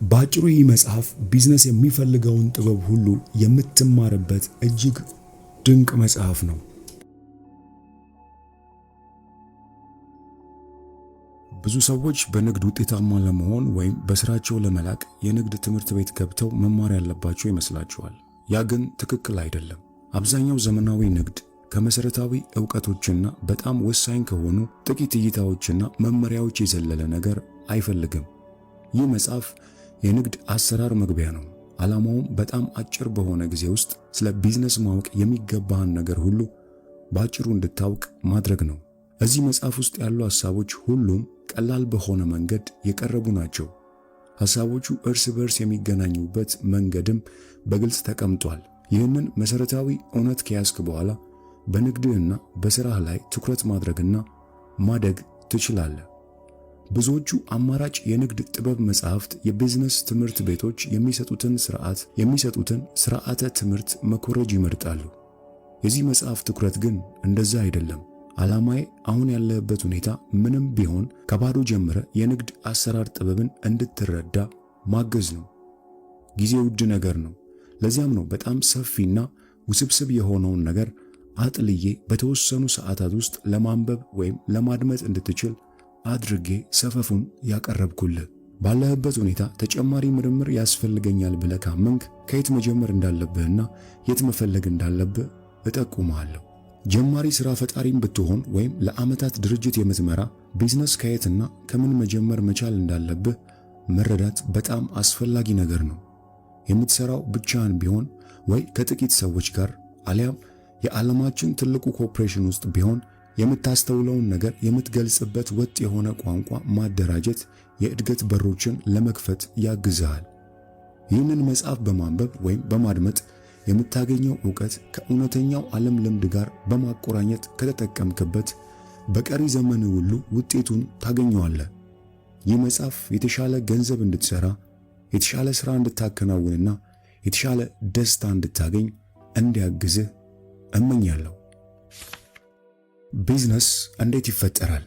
በአጭሩ ይህ መጽሐፍ ቢዝነስ የሚፈልገውን ጥበብ ሁሉ የምትማርበት እጅግ ድንቅ መጽሐፍ ነው። ብዙ ሰዎች በንግድ ውጤታማ ለመሆን ወይም በስራቸው ለመላቅ የንግድ ትምህርት ቤት ገብተው መማር ያለባቸው ይመስላቸዋል። ያ ግን ትክክል አይደለም። አብዛኛው ዘመናዊ ንግድ ከመሰረታዊ ዕውቀቶችና በጣም ወሳኝ ከሆኑ ጥቂት እይታዎችና መመሪያዎች የዘለለ ነገር አይፈልግም። ይህ መጽሐፍ የንግድ አሰራር መግቢያ ነው። ዓላማውም በጣም አጭር በሆነ ጊዜ ውስጥ ስለ ቢዝነስ ማወቅ የሚገባህን ነገር ሁሉ በአጭሩ እንድታውቅ ማድረግ ነው። እዚህ መጽሐፍ ውስጥ ያሉ ሐሳቦች ሁሉም ቀላል በሆነ መንገድ የቀረቡ ናቸው። ሐሳቦቹ እርስ በርስ የሚገናኙበት መንገድም በግልጽ ተቀምጧል። ይህንን መሰረታዊ እውነት ከያዝክ በኋላ በንግድህና በሥራህ ላይ ትኩረት ማድረግና ማደግ ትችላለህ። ብዙዎቹ አማራጭ የንግድ ጥበብ መጻሕፍት የቢዝነስ ትምህርት ቤቶች የሚሰጡትን ስርዓተ ትምህርት መኮረጅ ይመርጣሉ። የዚህ መጽሐፍ ትኩረት ግን እንደዛ አይደለም። ዓላማዬ አሁን ያለህበት ሁኔታ ምንም ቢሆን ከባዶ ጀምረ የንግድ አሰራር ጥበብን እንድትረዳ ማገዝ ነው። ጊዜ ውድ ነገር ነው። ለዚያም ነው በጣም ሰፊና ውስብስብ የሆነውን ነገር አጥልዬ በተወሰኑ ሰዓታት ውስጥ ለማንበብ ወይም ለማድመጥ እንድትችል አድርጌ ሰፈፉን ያቀረብኩልህ። ባለህበት ሁኔታ ተጨማሪ ምርምር ያስፈልገኛል ብለህ ካመንክ ከየት መጀመር እንዳለብህና የት መፈለግ እንዳለብህ እጠቁምሃለሁ። ጀማሪ ሥራ ፈጣሪም ብትሆን ወይም ለዓመታት ድርጅት የምትመራ ቢዝነስ ከየትና ከምን መጀመር መቻል እንዳለብህ መረዳት በጣም አስፈላጊ ነገር ነው። የምትሰራው ብቻህን ቢሆን ወይ ከጥቂት ሰዎች ጋር አሊያም የዓለማችን ትልቁ ኮርፖሬሽን ውስጥ ቢሆን የምታስተውለውን ነገር የምትገልጽበት ወጥ የሆነ ቋንቋ ማደራጀት የእድገት በሮችን ለመክፈት ያግዝሃል። ይህንን መጽሐፍ በማንበብ ወይም በማድመጥ የምታገኘው ዕውቀት ከእውነተኛው ዓለም ልምድ ጋር በማቆራኘት ከተጠቀምክበት በቀሪ ዘመን ሁሉ ውጤቱን ታገኘዋለህ። ይህ መጽሐፍ የተሻለ ገንዘብ እንድትሰራ፣ የተሻለ ሥራ እንድታከናውንና የተሻለ ደስታ እንድታገኝ እንዲያግዝህ እመኛለሁ። ቢዝነስ እንዴት ይፈጠራል?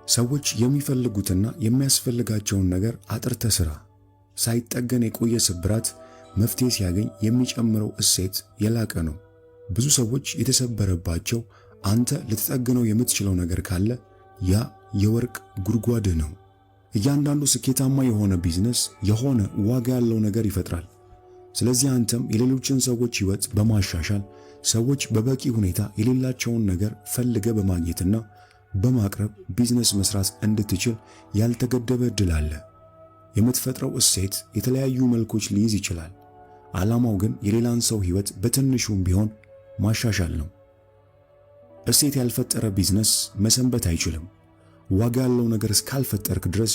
ሰዎች የሚፈልጉትና የሚያስፈልጋቸውን ነገር አጥርተህ ስራ። ሳይጠገን የቆየ ስብራት መፍትሄ ሲያገኝ የሚጨምረው እሴት የላቀ ነው። ብዙ ሰዎች የተሰበረባቸው አንተ ልትጠግነው የምትችለው ነገር ካለ ያ የወርቅ ጉድጓድህ ነው። እያንዳንዱ ስኬታማ የሆነ ቢዝነስ የሆነ ዋጋ ያለው ነገር ይፈጥራል። ስለዚህ አንተም የሌሎችን ሰዎች ሕይወት በማሻሻል ሰዎች በበቂ ሁኔታ የሌላቸውን ነገር ፈልገ በማግኘትና በማቅረብ ቢዝነስ መስራት እንድትችል ያልተገደበ ዕድል አለ። የምትፈጥረው እሴት የተለያዩ መልኮች ሊይዝ ይችላል። ዓላማው ግን የሌላን ሰው ሕይወት በትንሹም ቢሆን ማሻሻል ነው። እሴት ያልፈጠረ ቢዝነስ መሰንበት አይችልም። ዋጋ ያለው ነገር እስካልፈጠርክ ድረስ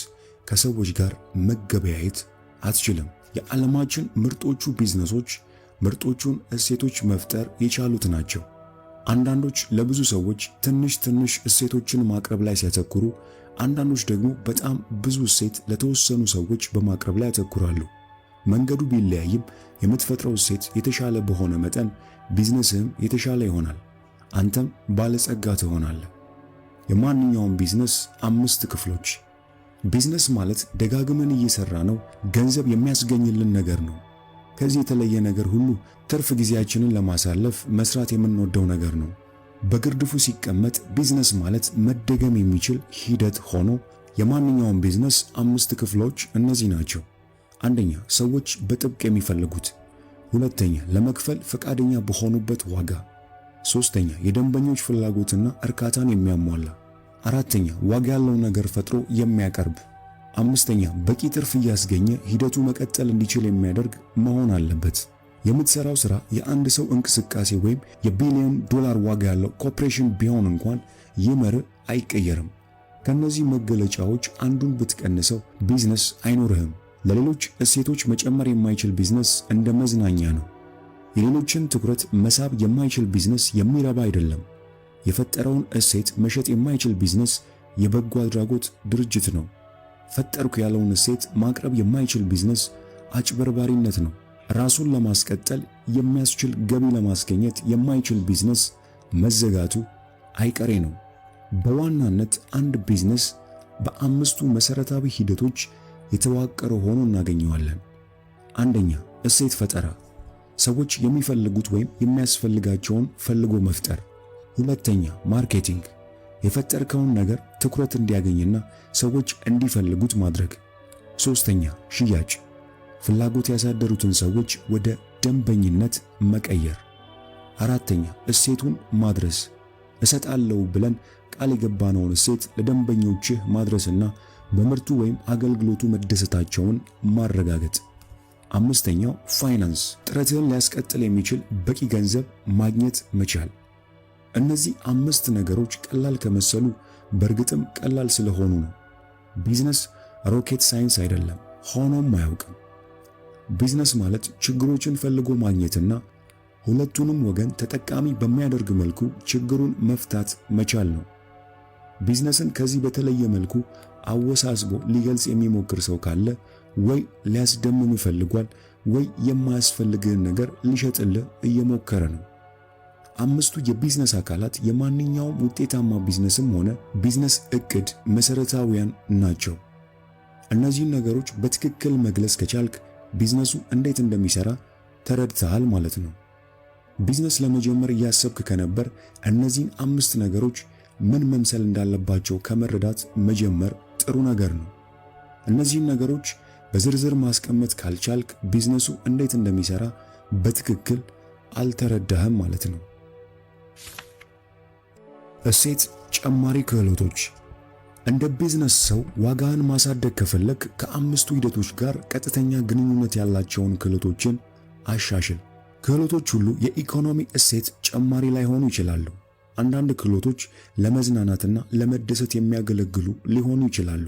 ከሰዎች ጋር መገበያየት አትችልም። የዓለማችን ምርጦቹ ቢዝነሶች ምርጦቹን እሴቶች መፍጠር የቻሉት ናቸው። አንዳንዶች ለብዙ ሰዎች ትንሽ እሴቶችን ማቅረብ ላይ ሲያተኩሩ፣ አንዳንዶች ደግሞ በጣም ብዙ እሴት ለተወሰኑ ሰዎች በማቅረብ ላይ ያተኩራሉ። መንገዱ ቢለያይም የምትፈጥረው እሴት የተሻለ በሆነ መጠን ቢዝነስህም የተሻለ ይሆናል። አንተም ባለጸጋ ትሆናለህ። የማንኛውም ቢዝነስ 5 ክፍሎች። ቢዝነስ ማለት ደጋግመን እየሰራ ነው ገንዘብ የሚያስገኝልን ነገር ነው። ከዚህ የተለየ ነገር ሁሉ ትርፍ ጊዜያችንን ለማሳለፍ መስራት የምንወደው ነገር ነው። በግርድፉ ሲቀመጥ ቢዝነስ ማለት መደገም የሚችል ሂደት ሆኖ የማንኛውም ቢዝነስ 5 ክፍሎች እነዚህ ናቸው። አንደኛ፣ ሰዎች በጥብቅ የሚፈልጉት። ሁለተኛ፣ ለመክፈል ፈቃደኛ በሆኑበት ዋጋ። ሶስተኛ፣ የደንበኞች ፍላጎትና እርካታን የሚያሟላ። አራተኛ፣ ዋጋ ያለው ነገር ፈጥሮ የሚያቀርብ። አምስተኛ፣ በቂ ትርፍ እያስገኘ ሂደቱ መቀጠል እንዲችል የሚያደርግ መሆን አለበት። የምትሰራው ሥራ የአንድ ሰው እንቅስቃሴ ወይም የቢሊዮን ዶላር ዋጋ ያለው ኮርፖሬሽን ቢሆን እንኳን ይህ መርህ አይቀየርም። ከነዚህ መገለጫዎች አንዱን ብትቀንሰው ቢዝነስ አይኖርህም። ለሌሎች እሴቶች መጨመር የማይችል ቢዝነስ እንደ መዝናኛ ነው። የሌሎችን ትኩረት መሳብ የማይችል ቢዝነስ የሚረባ አይደለም። የፈጠረውን እሴት መሸጥ የማይችል ቢዝነስ የበጎ አድራጎት ድርጅት ነው። ፈጠርኩ ያለውን እሴት ማቅረብ የማይችል ቢዝነስ አጭበርባሪነት ነው። ራሱን ለማስቀጠል የሚያስችል ገቢ ለማስገኘት የማይችል ቢዝነስ መዘጋቱ አይቀሬ ነው። በዋናነት አንድ ቢዝነስ በአምስቱ መሰረታዊ ሂደቶች የተዋቀረ ሆኖ እናገኘዋለን። አንደኛ፣ እሴት ፈጠራ፣ ሰዎች የሚፈልጉት ወይም የሚያስፈልጋቸውን ፈልጎ መፍጠር። ሁለተኛ፣ ማርኬቲንግ፣ የፈጠርከውን ነገር ትኩረት እንዲያገኝና ሰዎች እንዲፈልጉት ማድረግ። ሶስተኛ፣ ሽያጭ፣ ፍላጎት ያሳደሩትን ሰዎች ወደ ደንበኝነት መቀየር። አራተኛ፣ እሴቱን ማድረስ፣ እሰጣለሁ ብለን ቃል የገባነውን እሴት ለደንበኞችህ ማድረስና በምርቱ ወይም አገልግሎቱ መደሰታቸውን ማረጋገጥ። አምስተኛው ፋይናንስ፣ ጥረትህን ሊያስቀጥል የሚችል በቂ ገንዘብ ማግኘት መቻል። እነዚህ 5 ነገሮች ቀላል ከመሰሉ በእርግጥም ቀላል ስለሆኑ ነው። ቢዝነስ ሮኬት ሳይንስ አይደለም፣ ሆኖም አያውቅም። ቢዝነስ ማለት ችግሮችን ፈልጎ ማግኘትና ሁለቱንም ወገን ተጠቃሚ በሚያደርግ መልኩ ችግሩን መፍታት መቻል ነው። ቢዝነስን ከዚህ በተለየ መልኩ አወሳስቦ ሊገልጽ የሚሞክር ሰው ካለ ወይ ሊያስደምም ፈልጓል ወይ የማያስፈልግህን ነገር ሊሸጥልህ እየሞከረ ነው። 5ቱ የቢዝነስ አካላት የማንኛውም ውጤታማ ቢዝነስም ሆነ ቢዝነስ እቅድ መሰረታዊያን ናቸው። እነዚህን ነገሮች በትክክል መግለጽ ከቻልክ ቢዝነሱ እንዴት እንደሚሰራ ተረድተሃል ማለት ነው። ቢዝነስ ለመጀመር እያሰብክ ከነበር እነዚህን 5 ነገሮች ምን መምሰል እንዳለባቸው ከመረዳት መጀመር ጥሩ ነገር ነው። እነዚህን ነገሮች በዝርዝር ማስቀመጥ ካልቻልክ ቢዝነሱ እንዴት እንደሚሰራ በትክክል አልተረዳህም ማለት ነው። እሴት ጨማሪ ክህሎቶች። እንደ ቢዝነስ ሰው ዋጋህን ማሳደግ ከፈለክ ከ5ቱ ሂደቶች ጋር ቀጥተኛ ግንኙነት ያላቸውን ክህሎቶችን አሻሽል። ክህሎቶች ሁሉ የኢኮኖሚ እሴት ጨማሪ ላይሆኑ ይችላሉ። አንዳንድ ክህሎቶች ለመዝናናትና ለመደሰት የሚያገለግሉ ሊሆኑ ይችላሉ።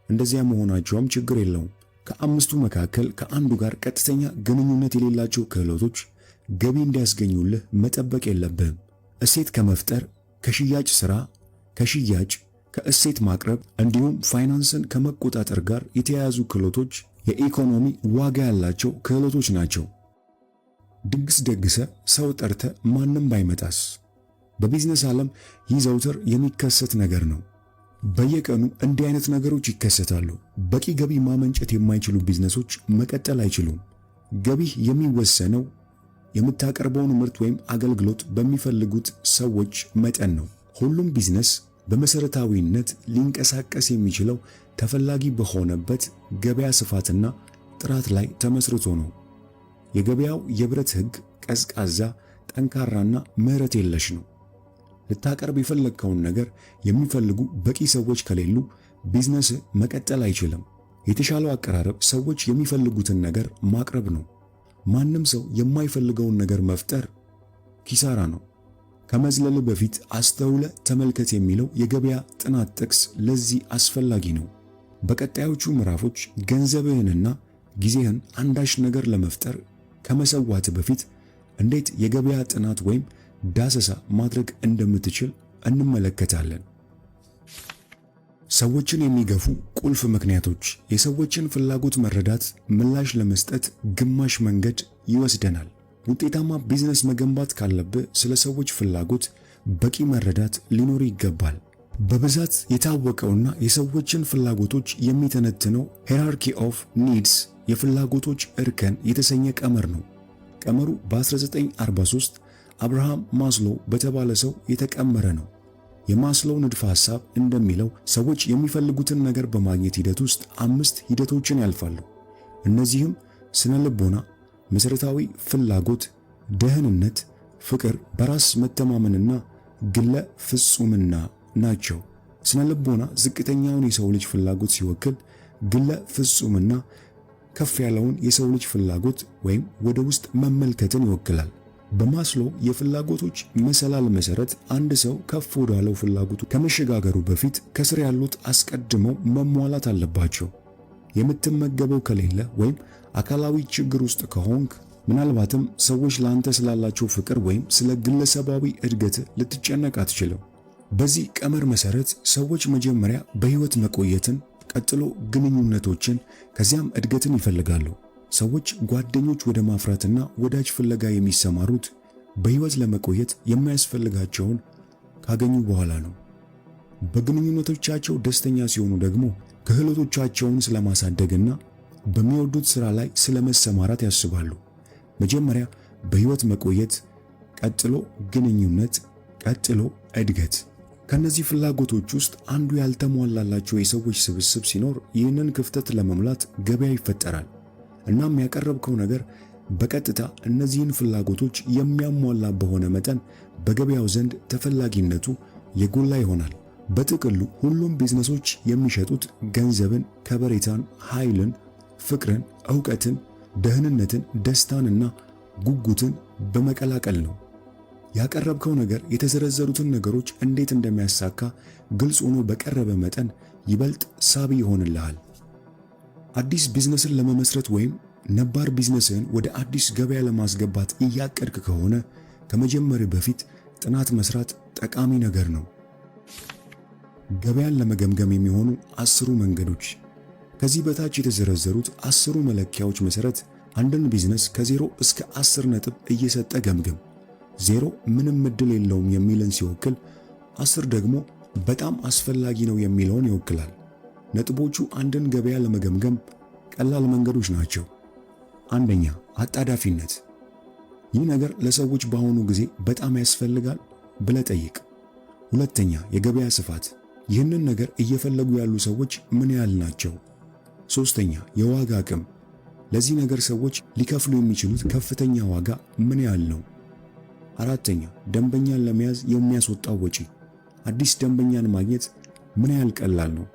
እንደዚያ መሆናቸውም ችግር የለውም። ከ5ቱ መካከል ከአንዱ ጋር ቀጥተኛ ግንኙነት የሌላቸው ክህሎቶች ገቢ እንዲያስገኙልህ መጠበቅ የለብህም። እሴት ከመፍጠር፣ ከሽያጭ ሥራ፣ ከሽያጭ፣ ከእሴት ማቅረብ እንዲሁም ፋይናንስን ከመቆጣጠር ጋር የተያያዙ ክህሎቶች የኢኮኖሚ ዋጋ ያላቸው ክህሎቶች ናቸው። ድግስ ደግሰ ሰው ጠርተ ማንም ባይመጣስ? በቢዝነስ ዓለም ይህ ዘውትር የሚከሰት ነገር ነው። በየቀኑ እንዲህ አይነት ነገሮች ይከሰታሉ። በቂ ገቢ ማመንጨት የማይችሉ ቢዝነሶች መቀጠል አይችሉም። ገቢህ የሚወሰነው የምታቀርበውን ምርት ወይም አገልግሎት በሚፈልጉት ሰዎች መጠን ነው። ሁሉም ቢዝነስ በመሰረታዊነት ሊንቀሳቀስ የሚችለው ተፈላጊ በሆነበት ገበያ ስፋትና ጥራት ላይ ተመስርቶ ነው። የገበያው የብረት ሕግ ቀዝቃዛ፣ ጠንካራና ምህረት የለሽ ነው። ልታቀርብ የፈለግከውን ነገር የሚፈልጉ በቂ ሰዎች ከሌሉ ቢዝነስ መቀጠል አይችልም። የተሻለው አቀራረብ ሰዎች የሚፈልጉትን ነገር ማቅረብ ነው። ማንም ሰው የማይፈልገውን ነገር መፍጠር ኪሳራ ነው። ከመዝለል በፊት አስተውለ ተመልከት የሚለው የገበያ ጥናት ጥቅስ ለዚህ አስፈላጊ ነው። በቀጣዮቹ ምዕራፎች ገንዘብህንና ጊዜህን አንዳች ነገር ለመፍጠር ከመሰዋት በፊት እንዴት የገበያ ጥናት ወይም ዳሰሳ ማድረግ እንደምትችል እንመለከታለን። ሰዎችን የሚገፉ ቁልፍ ምክንያቶች። የሰዎችን ፍላጎት መረዳት ምላሽ ለመስጠት ግማሽ መንገድ ይወስደናል። ውጤታማ ቢዝነስ መገንባት ካለብህ ስለ ሰዎች ፍላጎት በቂ መረዳት ሊኖር ይገባል። በብዛት የታወቀውና የሰዎችን ፍላጎቶች የሚተነትነው ሄራርኪ ኦፍ ኒድስ የፍላጎቶች እርከን የተሰኘ ቀመር ነው። ቀመሩ በ1943 አብርሃም ማስሎ በተባለ ሰው የተቀመረ ነው። የማስሎው ንድፈ ሐሳብ እንደሚለው ሰዎች የሚፈልጉትን ነገር በማግኘት ሂደት ውስጥ 5 ሂደቶችን ያልፋሉ። እነዚህም ስነ ልቦና፣ መሰረታዊ ፍላጎት፣ ደህንነት፣ ፍቅር፣ በራስ መተማመንና ግለ ፍጹምና ናቸው። ስነ ልቦና ዝቅተኛውን የሰው ልጅ ፍላጎት ሲወክል፣ ግለ ፍጹምና ከፍ ያለውን የሰው ልጅ ፍላጎት ወይም ወደ ውስጥ መመልከትን ይወክላል። በማስሎ የፍላጎቶች መሰላል መሰረት አንድ ሰው ከፍ ወዳለው ፍላጎቱ ከመሸጋገሩ በፊት ከስር ያሉት አስቀድመው መሟላት አለባቸው። የምትመገበው ከሌለ ወይም አካላዊ ችግር ውስጥ ከሆንክ ምናልባትም ሰዎች ላንተ ስላላቸው ፍቅር ወይም ስለ ግለሰባዊ እድገት ልትጨነቅ አትችልም። በዚህ ቀመር መሰረት ሰዎች መጀመሪያ በህይወት መቆየትን፣ ቀጥሎ ግንኙነቶችን፣ ከዚያም እድገትን ይፈልጋሉ። ሰዎች ጓደኞች ወደ ማፍራትና ወዳጅ ፍለጋ የሚሰማሩት በህይወት ለመቆየት የሚያስፈልጋቸውን ካገኙ በኋላ ነው። በግንኙነቶቻቸው ደስተኛ ሲሆኑ ደግሞ ክህሎቶቻቸውን ስለማሳደግና በሚወዱት ሥራ ላይ ስለመሰማራት ያስባሉ። መጀመሪያ በህይወት መቆየት፣ ቀጥሎ ግንኙነት፣ ቀጥሎ እድገት። ከነዚህ ፍላጎቶች ውስጥ አንዱ ያልተሟላላቸው የሰዎች ስብስብ ሲኖር ይህንን ክፍተት ለመሙላት ገበያ ይፈጠራል። እናም ያቀረብከው ነገር በቀጥታ እነዚህን ፍላጎቶች የሚያሟላ በሆነ መጠን በገበያው ዘንድ ተፈላጊነቱ የጎላ ይሆናል። በጥቅሉ ሁሉም ቢዝነሶች የሚሸጡት ገንዘብን፣ ከበሬታን፣ ኃይልን፣ ፍቅርን፣ ዕውቀትን፣ ደህንነትን፣ ደስታንና ጉጉትን በመቀላቀል ነው። ያቀረብከው ነገር የተዘረዘሩትን ነገሮች እንዴት እንደሚያሳካ ግልጽ ሆኖ በቀረበ መጠን ይበልጥ ሳቢ ይሆንልሃል። አዲስ ቢዝነስን ለመመስረት ወይም ነባር ቢዝነስን ወደ አዲስ ገበያ ለማስገባት እያቀድክ ከሆነ ከመጀመር በፊት ጥናት መስራት ጠቃሚ ነገር ነው። ገበያን ለመገምገም የሚሆኑ 10 መንገዶች። ከዚህ በታች የተዘረዘሩት 10 መለኪያዎች መሰረት አንድን ቢዝነስ ከ0 እስከ 10 ነጥብ እየሰጠ ገምግም። 0 ምንም ዕድል የለውም የሚልን ሲወክል፣ 10 ደግሞ በጣም አስፈላጊ ነው የሚለውን ይወክላል። ነጥቦቹ አንድን ገበያ ለመገምገም ቀላል መንገዶች ናቸው። አንደኛ፣ አጣዳፊነት። ይህ ነገር ለሰዎች በአሁኑ ጊዜ በጣም ያስፈልጋል ብለህ ጠይቅ። ሁለተኛ፣ የገበያ ስፋት። ይህንን ነገር እየፈለጉ ያሉ ሰዎች ምን ያህል ናቸው? ሶስተኛ፣ የዋጋ አቅም። ለዚህ ነገር ሰዎች ሊከፍሉ የሚችሉት ከፍተኛ ዋጋ ምን ያህል ነው? አራተኛ፣ ደንበኛን ለመያዝ የሚያስወጣው ወጪ። አዲስ ደንበኛን ማግኘት ምን ያህል ቀላል ነው?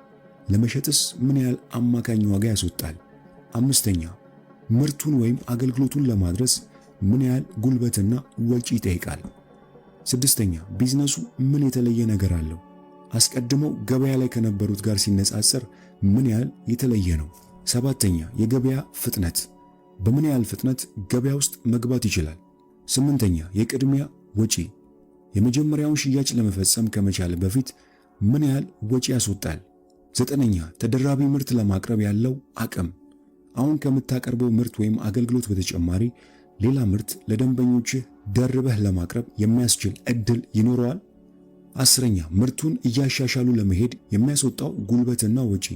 ለመሸጥስ ምን ያህል አማካኝ ዋጋ ያስወጣል? አምስተኛ፣ ምርቱን ወይም አገልግሎቱን ለማድረስ ምን ያህል ጉልበትና ወጪ ይጠይቃል? ስድስተኛ፣ ቢዝነሱ ምን የተለየ ነገር አለው? አስቀድመው ገበያ ላይ ከነበሩት ጋር ሲነጻጸር ምን ያህል የተለየ ነው? ሰባተኛ፣ የገበያ ፍጥነት። በምን ያህል ፍጥነት ገበያ ውስጥ መግባት ይችላል? ስምንተኛ፣ የቅድሚያ ወጪ። የመጀመሪያውን ሽያጭ ለመፈጸም ከመቻል በፊት ምን ያህል ወጪ ያስወጣል? ዘጠነኛ፣ ተደራቢ ምርት ለማቅረብ ያለው አቅም። አሁን ከምታቀርበው ምርት ወይም አገልግሎት በተጨማሪ ሌላ ምርት ለደንበኞችህ ደርበህ ለማቅረብ የሚያስችል እድል ይኖረዋል? አስረኛ፣ ምርቱን እያሻሻሉ ለመሄድ የሚያስወጣው ጉልበትና ወጪ።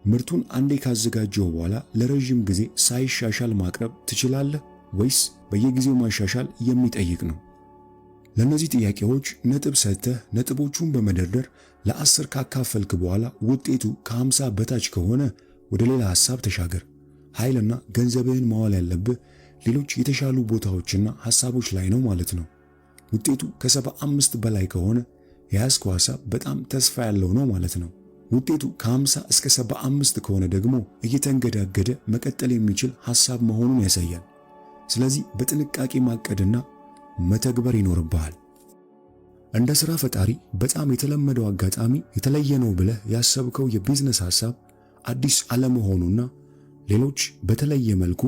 ምርቱን አንዴ ካዘጋጀው በኋላ ለረጅም ጊዜ ሳይሻሻል ማቅረብ ትችላለህ ወይስ በየጊዜው ማሻሻል የሚጠይቅ ነው? ለነዚህ ጥያቄዎች ነጥብ ሰጥተህ ነጥቦቹን በመደርደር ለ10 ካካፈልክ በኋላ ውጤቱ ከ50 በታች ከሆነ ወደ ሌላ ሐሳብ ተሻገር። ኃይልና ገንዘብህን ማዋል ያለብህ ሌሎች የተሻሉ ቦታዎችና ሐሳቦች ላይ ነው ማለት ነው። ውጤቱ ከ75 በላይ ከሆነ የያዝከው ሐሳብ በጣም ተስፋ ያለው ነው ማለት ነው። ውጤቱ ከ50 እስከ 75 ከሆነ ደግሞ እየተንገዳገደ መቀጠል የሚችል ሐሳብ መሆኑን ያሳያል። ስለዚህ በጥንቃቄ ማቀድና መተግበር ይኖርብሃል። እንደ ሥራ ፈጣሪ በጣም የተለመደው አጋጣሚ የተለየ ነው ብለህ ያሰብከው የቢዝነስ ሐሳብ አዲስ አለመሆኑና ሌሎች በተለየ መልኩ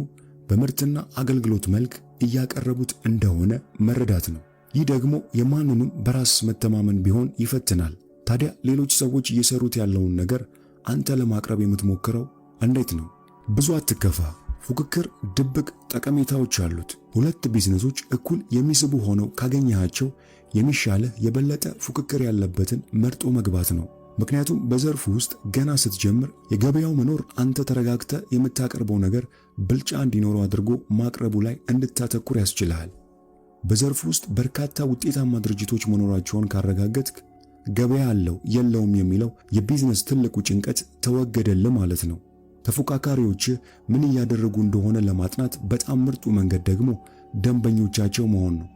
በምርትና አገልግሎት መልክ እያቀረቡት እንደሆነ መረዳት ነው። ይህ ደግሞ የማንንም በራስ መተማመን ቢሆን ይፈትናል። ታዲያ ሌሎች ሰዎች እየሰሩት ያለውን ነገር አንተ ለማቅረብ የምትሞክረው እንዴት ነው? ብዙ አትከፋ። ፉክክር ድብቅ ጠቀሜታዎች አሉት። ሁለት ቢዝነሶች እኩል የሚስቡ ሆነው ካገኘሃቸው የሚሻለህ የበለጠ ፉክክር ያለበትን መርጦ መግባት ነው። ምክንያቱም በዘርፉ ውስጥ ገና ስትጀምር የገበያው መኖር አንተ ተረጋግተህ የምታቀርበው ነገር ብልጫ እንዲኖረው አድርጎ ማቅረቡ ላይ እንድታተኩር ያስችልሃል። በዘርፉ ውስጥ በርካታ ውጤታማ ድርጅቶች መኖራቸውን ካረጋገጥክ ገበያ አለው የለውም የሚለው የቢዝነስ ትልቁ ጭንቀት ተወገደልህ ማለት ነው። ተፎካካሪዎች ምን እያደረጉ እንደሆነ ለማጥናት በጣም ምርጡ መንገድ ደግሞ ደንበኞቻቸው መሆን ነው።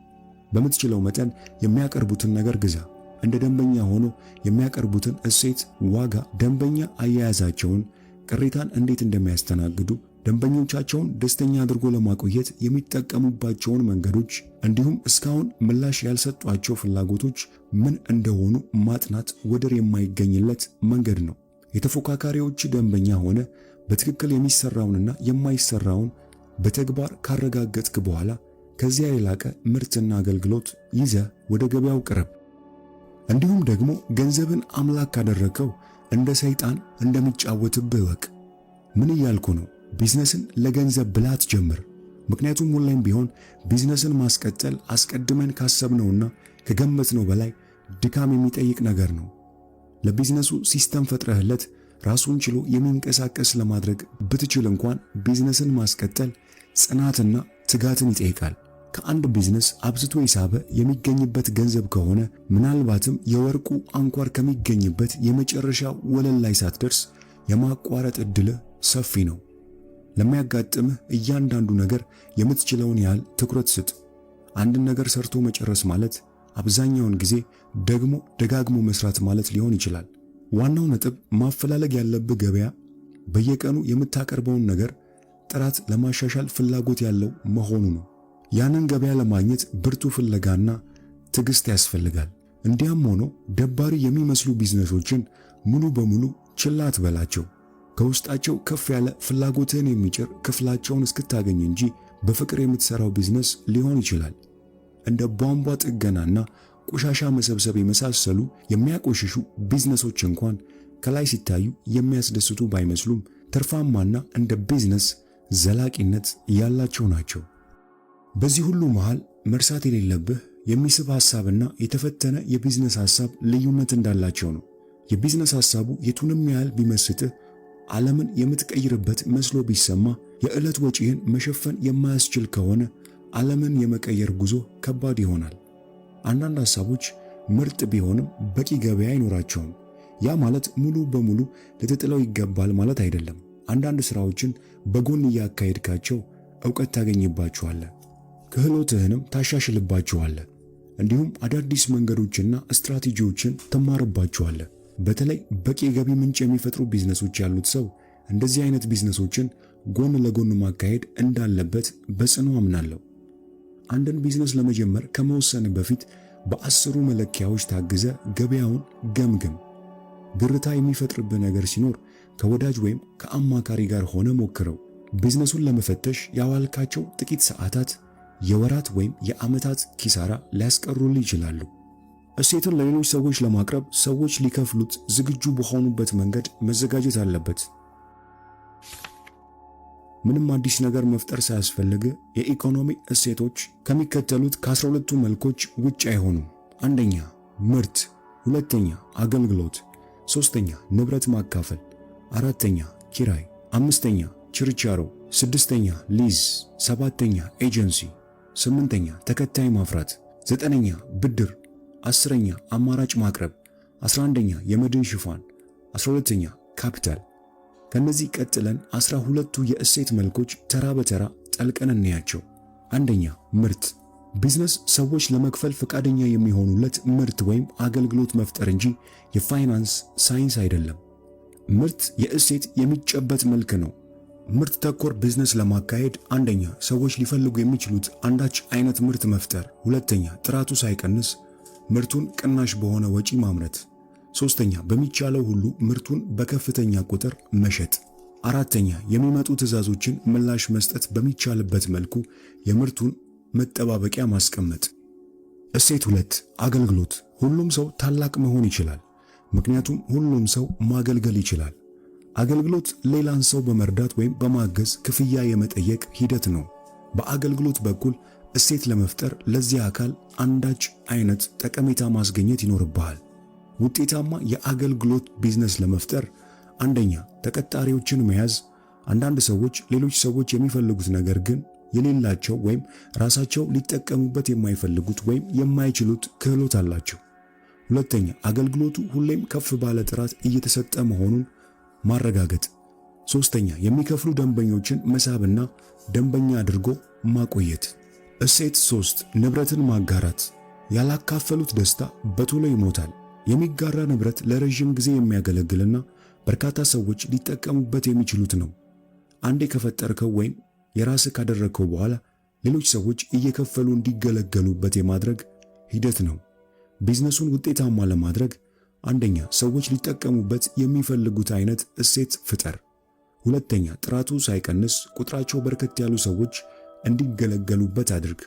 በምትችለው መጠን የሚያቀርቡትን ነገር ግዛ። እንደ ደንበኛ ሆኖ የሚያቀርቡትን እሴት፣ ዋጋ፣ ደንበኛ አያያዛቸውን፣ ቅሬታን እንዴት እንደሚያስተናግዱ፣ ደንበኞቻቸውን ደስተኛ አድርጎ ለማቆየት የሚጠቀሙባቸውን መንገዶች እንዲሁም እስካሁን ምላሽ ያልሰጧቸው ፍላጎቶች ምን እንደሆኑ ማጥናት ወደር የማይገኝለት መንገድ ነው። የተፎካካሪዎች ደንበኛ ሆነ በትክክል የሚሰራውንና የማይሰራውን በተግባር ካረጋገጥክ በኋላ ከዚያ የላቀ ምርትና አገልግሎት ይዘህ ወደ ገበያው ቅረብ። እንዲሁም ደግሞ ገንዘብን አምላክ ካደረከው እንደ ሰይጣን እንደሚጫወትብህ እወቅ። ምን እያልኩ ነው? ቢዝነስን ለገንዘብ ብለህ አትጀምር። ምክንያቱም ሁሌም ቢሆን ቢዝነስን ማስቀጠል አስቀድመን ካሰብነውና ከገመትነው በላይ ድካም የሚጠይቅ ነገር ነው። ለቢዝነሱ ሲስተም ፈጥረህለት ራሱን ችሎ የሚንቀሳቀስ ለማድረግ ብትችል እንኳን ቢዝነስን ማስቀጠል ጽናትና ትጋትን ይጠይቃል። ከአንድ ቢዝነስ አብዝቶ የሳበ የሚገኝበት ገንዘብ ከሆነ ምናልባትም የወርቁ አንኳር ከሚገኝበት የመጨረሻ ወለል ላይ ሳትደርስ የማቋረጥ ዕድልህ ሰፊ ነው። ለሚያጋጥምህ እያንዳንዱ ነገር የምትችለውን ያህል ትኩረት ስጥ። አንድን ነገር ሰርቶ መጨረስ ማለት አብዛኛውን ጊዜ ደግሞ ደጋግሞ መስራት ማለት ሊሆን ይችላል። ዋናው ነጥብ ማፈላለግ ያለብህ ገበያ በየቀኑ የምታቀርበውን ነገር ጥራት ለማሻሻል ፍላጎት ያለው መሆኑ ነው። ያንን ገበያ ለማግኘት ብርቱ ፍለጋና ትዕግስት ያስፈልጋል። እንዲያም ሆኖ ደባሪ የሚመስሉ ቢዝነሶችን ሙሉ በሙሉ ችላ አትበላቸው። ከውስጣቸው ከፍ ያለ ፍላጎትህን የሚጭር ክፍላቸውን እስክታገኝ እንጂ በፍቅር የምትሰራው ቢዝነስ ሊሆን ይችላል። እንደ ቧንቧ ጥገናና ቆሻሻ መሰብሰብ የመሳሰሉ የሚያቆሽሹ ቢዝነሶች እንኳን ከላይ ሲታዩ የሚያስደስቱ ባይመስሉም ትርፋማና እንደ ቢዝነስ ዘላቂነት ያላቸው ናቸው። በዚህ ሁሉ መሃል መርሳት የሌለብህ የሚስብ ሐሳብና የተፈተነ የቢዝነስ ሐሳብ ልዩነት እንዳላቸው ነው። የቢዝነስ ሐሳቡ የቱንም ያህል ቢመስጥህ ዓለምን የምትቀይርበት መስሎ ቢሰማ የዕለት ወጪህን መሸፈን የማያስችል ከሆነ ዓለምን የመቀየር ጉዞ ከባድ ይሆናል። አንዳንድ ሐሳቦች ምርጥ ቢሆንም በቂ ገበያ አይኖራቸውም። ያ ማለት ሙሉ በሙሉ ልትጥለው ይገባል ማለት አይደለም። አንዳንድ ሥራዎችን በጎን እያካሄድካቸው ዕውቀት ታገኝባቸዋለህ፣ ክህሎትህንም ታሻሽልባቸዋለህ። እንዲሁም አዳዲስ መንገዶችና ስትራቴጂዎችን ትማርባቸዋለህ። በተለይ በቂ የገቢ ምንጭ የሚፈጥሩ ቢዝነሶች ያሉት ሰው እንደዚህ አይነት ቢዝነሶችን ጎን ለጎን ማካሄድ እንዳለበት በጽኑ አምናለሁ። አንድን ቢዝነስ ለመጀመር ከመወሰን በፊት በ10 መለኪያዎች ታግዘ ገበያውን ገምግም። ግርታ የሚፈጥርብህ ነገር ሲኖር ከወዳጅ ወይም ከአማካሪ ጋር ሆነ ሞክረው። ቢዝነሱን ለመፈተሽ ያዋልካቸው ጥቂት ሰዓታት የወራት ወይም የዓመታት ኪሳራ ሊያስቀሩልህ ይችላሉ። እሴትን ለሌሎች ሰዎች ለማቅረብ ሰዎች ሊከፍሉት ዝግጁ በሆኑበት መንገድ መዘጋጀት አለበት። ምንም አዲስ ነገር መፍጠር ሳያስፈልግ የኢኮኖሚ እሴቶች ከሚከተሉት ከ12ቱ መልኮች ውጭ አይሆኑም። አንደኛ ምርት፣ ሁለተኛ አገልግሎት፣ ሶስተኛ ንብረት ማካፈል፣ አራተኛ ኪራይ፣ አምስተኛ ችርቻሮ፣ ስድስተኛ ሊዝ፣ ሰባተኛ ኤጀንሲ፣ ስምንተኛ ተከታይ ማፍራት፣ ዘጠነኛ ብድር፣ አስረኛ አማራጭ ማቅረብ፣ 11ኛ የመድን ሽፋን፣ 12ኛ ካፒታል። ከነዚህ ቀጥለን 12ቱ የእሴት መልኮች ተራ በተራ ጠልቀን እንያቸው። አንደኛ ምርት። ቢዝነስ ሰዎች ለመክፈል ፈቃደኛ የሚሆኑለት ምርት ወይም አገልግሎት መፍጠር እንጂ የፋይናንስ ሳይንስ አይደለም። ምርት የእሴት የሚጨበት መልክ ነው። ምርት ተኮር ቢዝነስ ለማካሄድ አንደኛ ሰዎች ሊፈልጉ የሚችሉት አንዳች አይነት ምርት መፍጠር፣ ሁለተኛ ጥራቱ ሳይቀንስ ምርቱን ቅናሽ በሆነ ወጪ ማምረት፣ ሶስተኛ በሚቻለው ሁሉ ምርቱን በከፍተኛ ቁጥር መሸጥ፣ አራተኛ የሚመጡ ትዕዛዞችን ምላሽ መስጠት በሚቻልበት መልኩ የምርቱን መጠባበቂያ ማስቀመጥ። እሴት 2 አገልግሎት። ሁሉም ሰው ታላቅ መሆን ይችላል፣ ምክንያቱም ሁሉም ሰው ማገልገል ይችላል። አገልግሎት ሌላን ሰው በመርዳት ወይም በማገዝ ክፍያ የመጠየቅ ሂደት ነው። በአገልግሎት በኩል እሴት ለመፍጠር ለዚህ አካል አንዳች አይነት ጠቀሜታ ማስገኘት ይኖርብሃል። ውጤታማ የአገልግሎት ቢዝነስ ለመፍጠር አንደኛ ተቀጣሪዎችን መያዝ። አንዳንድ ሰዎች ሌሎች ሰዎች የሚፈልጉት ነገር ግን የሌላቸው ወይም ራሳቸው ሊጠቀሙበት የማይፈልጉት ወይም የማይችሉት ክህሎት አላቸው። ሁለተኛ አገልግሎቱ ሁሌም ከፍ ባለ ጥራት እየተሰጠ መሆኑን ማረጋገጥ። ሶስተኛ የሚከፍሉ ደንበኞችን መሳብና ደንበኛ አድርጎ ማቆየት። እሴት 3 ንብረትን ማጋራት። ያላካፈሉት ደስታ በቶሎ ይሞታል። የሚጋራ ንብረት ለረጅም ጊዜ የሚያገለግልና በርካታ ሰዎች ሊጠቀሙበት የሚችሉት ነው። አንዴ ከፈጠርከው ወይም የራስህ ካደረግከው በኋላ ሌሎች ሰዎች እየከፈሉ እንዲገለገሉበት የማድረግ ሂደት ነው። ቢዝነሱን ውጤታማ ለማድረግ አንደኛ ሰዎች ሊጠቀሙበት የሚፈልጉት አይነት እሴት ፍጠር። ሁለተኛ ጥራቱ ሳይቀንስ ቁጥራቸው በርከት ያሉ ሰዎች እንዲገለገሉበት አድርግ።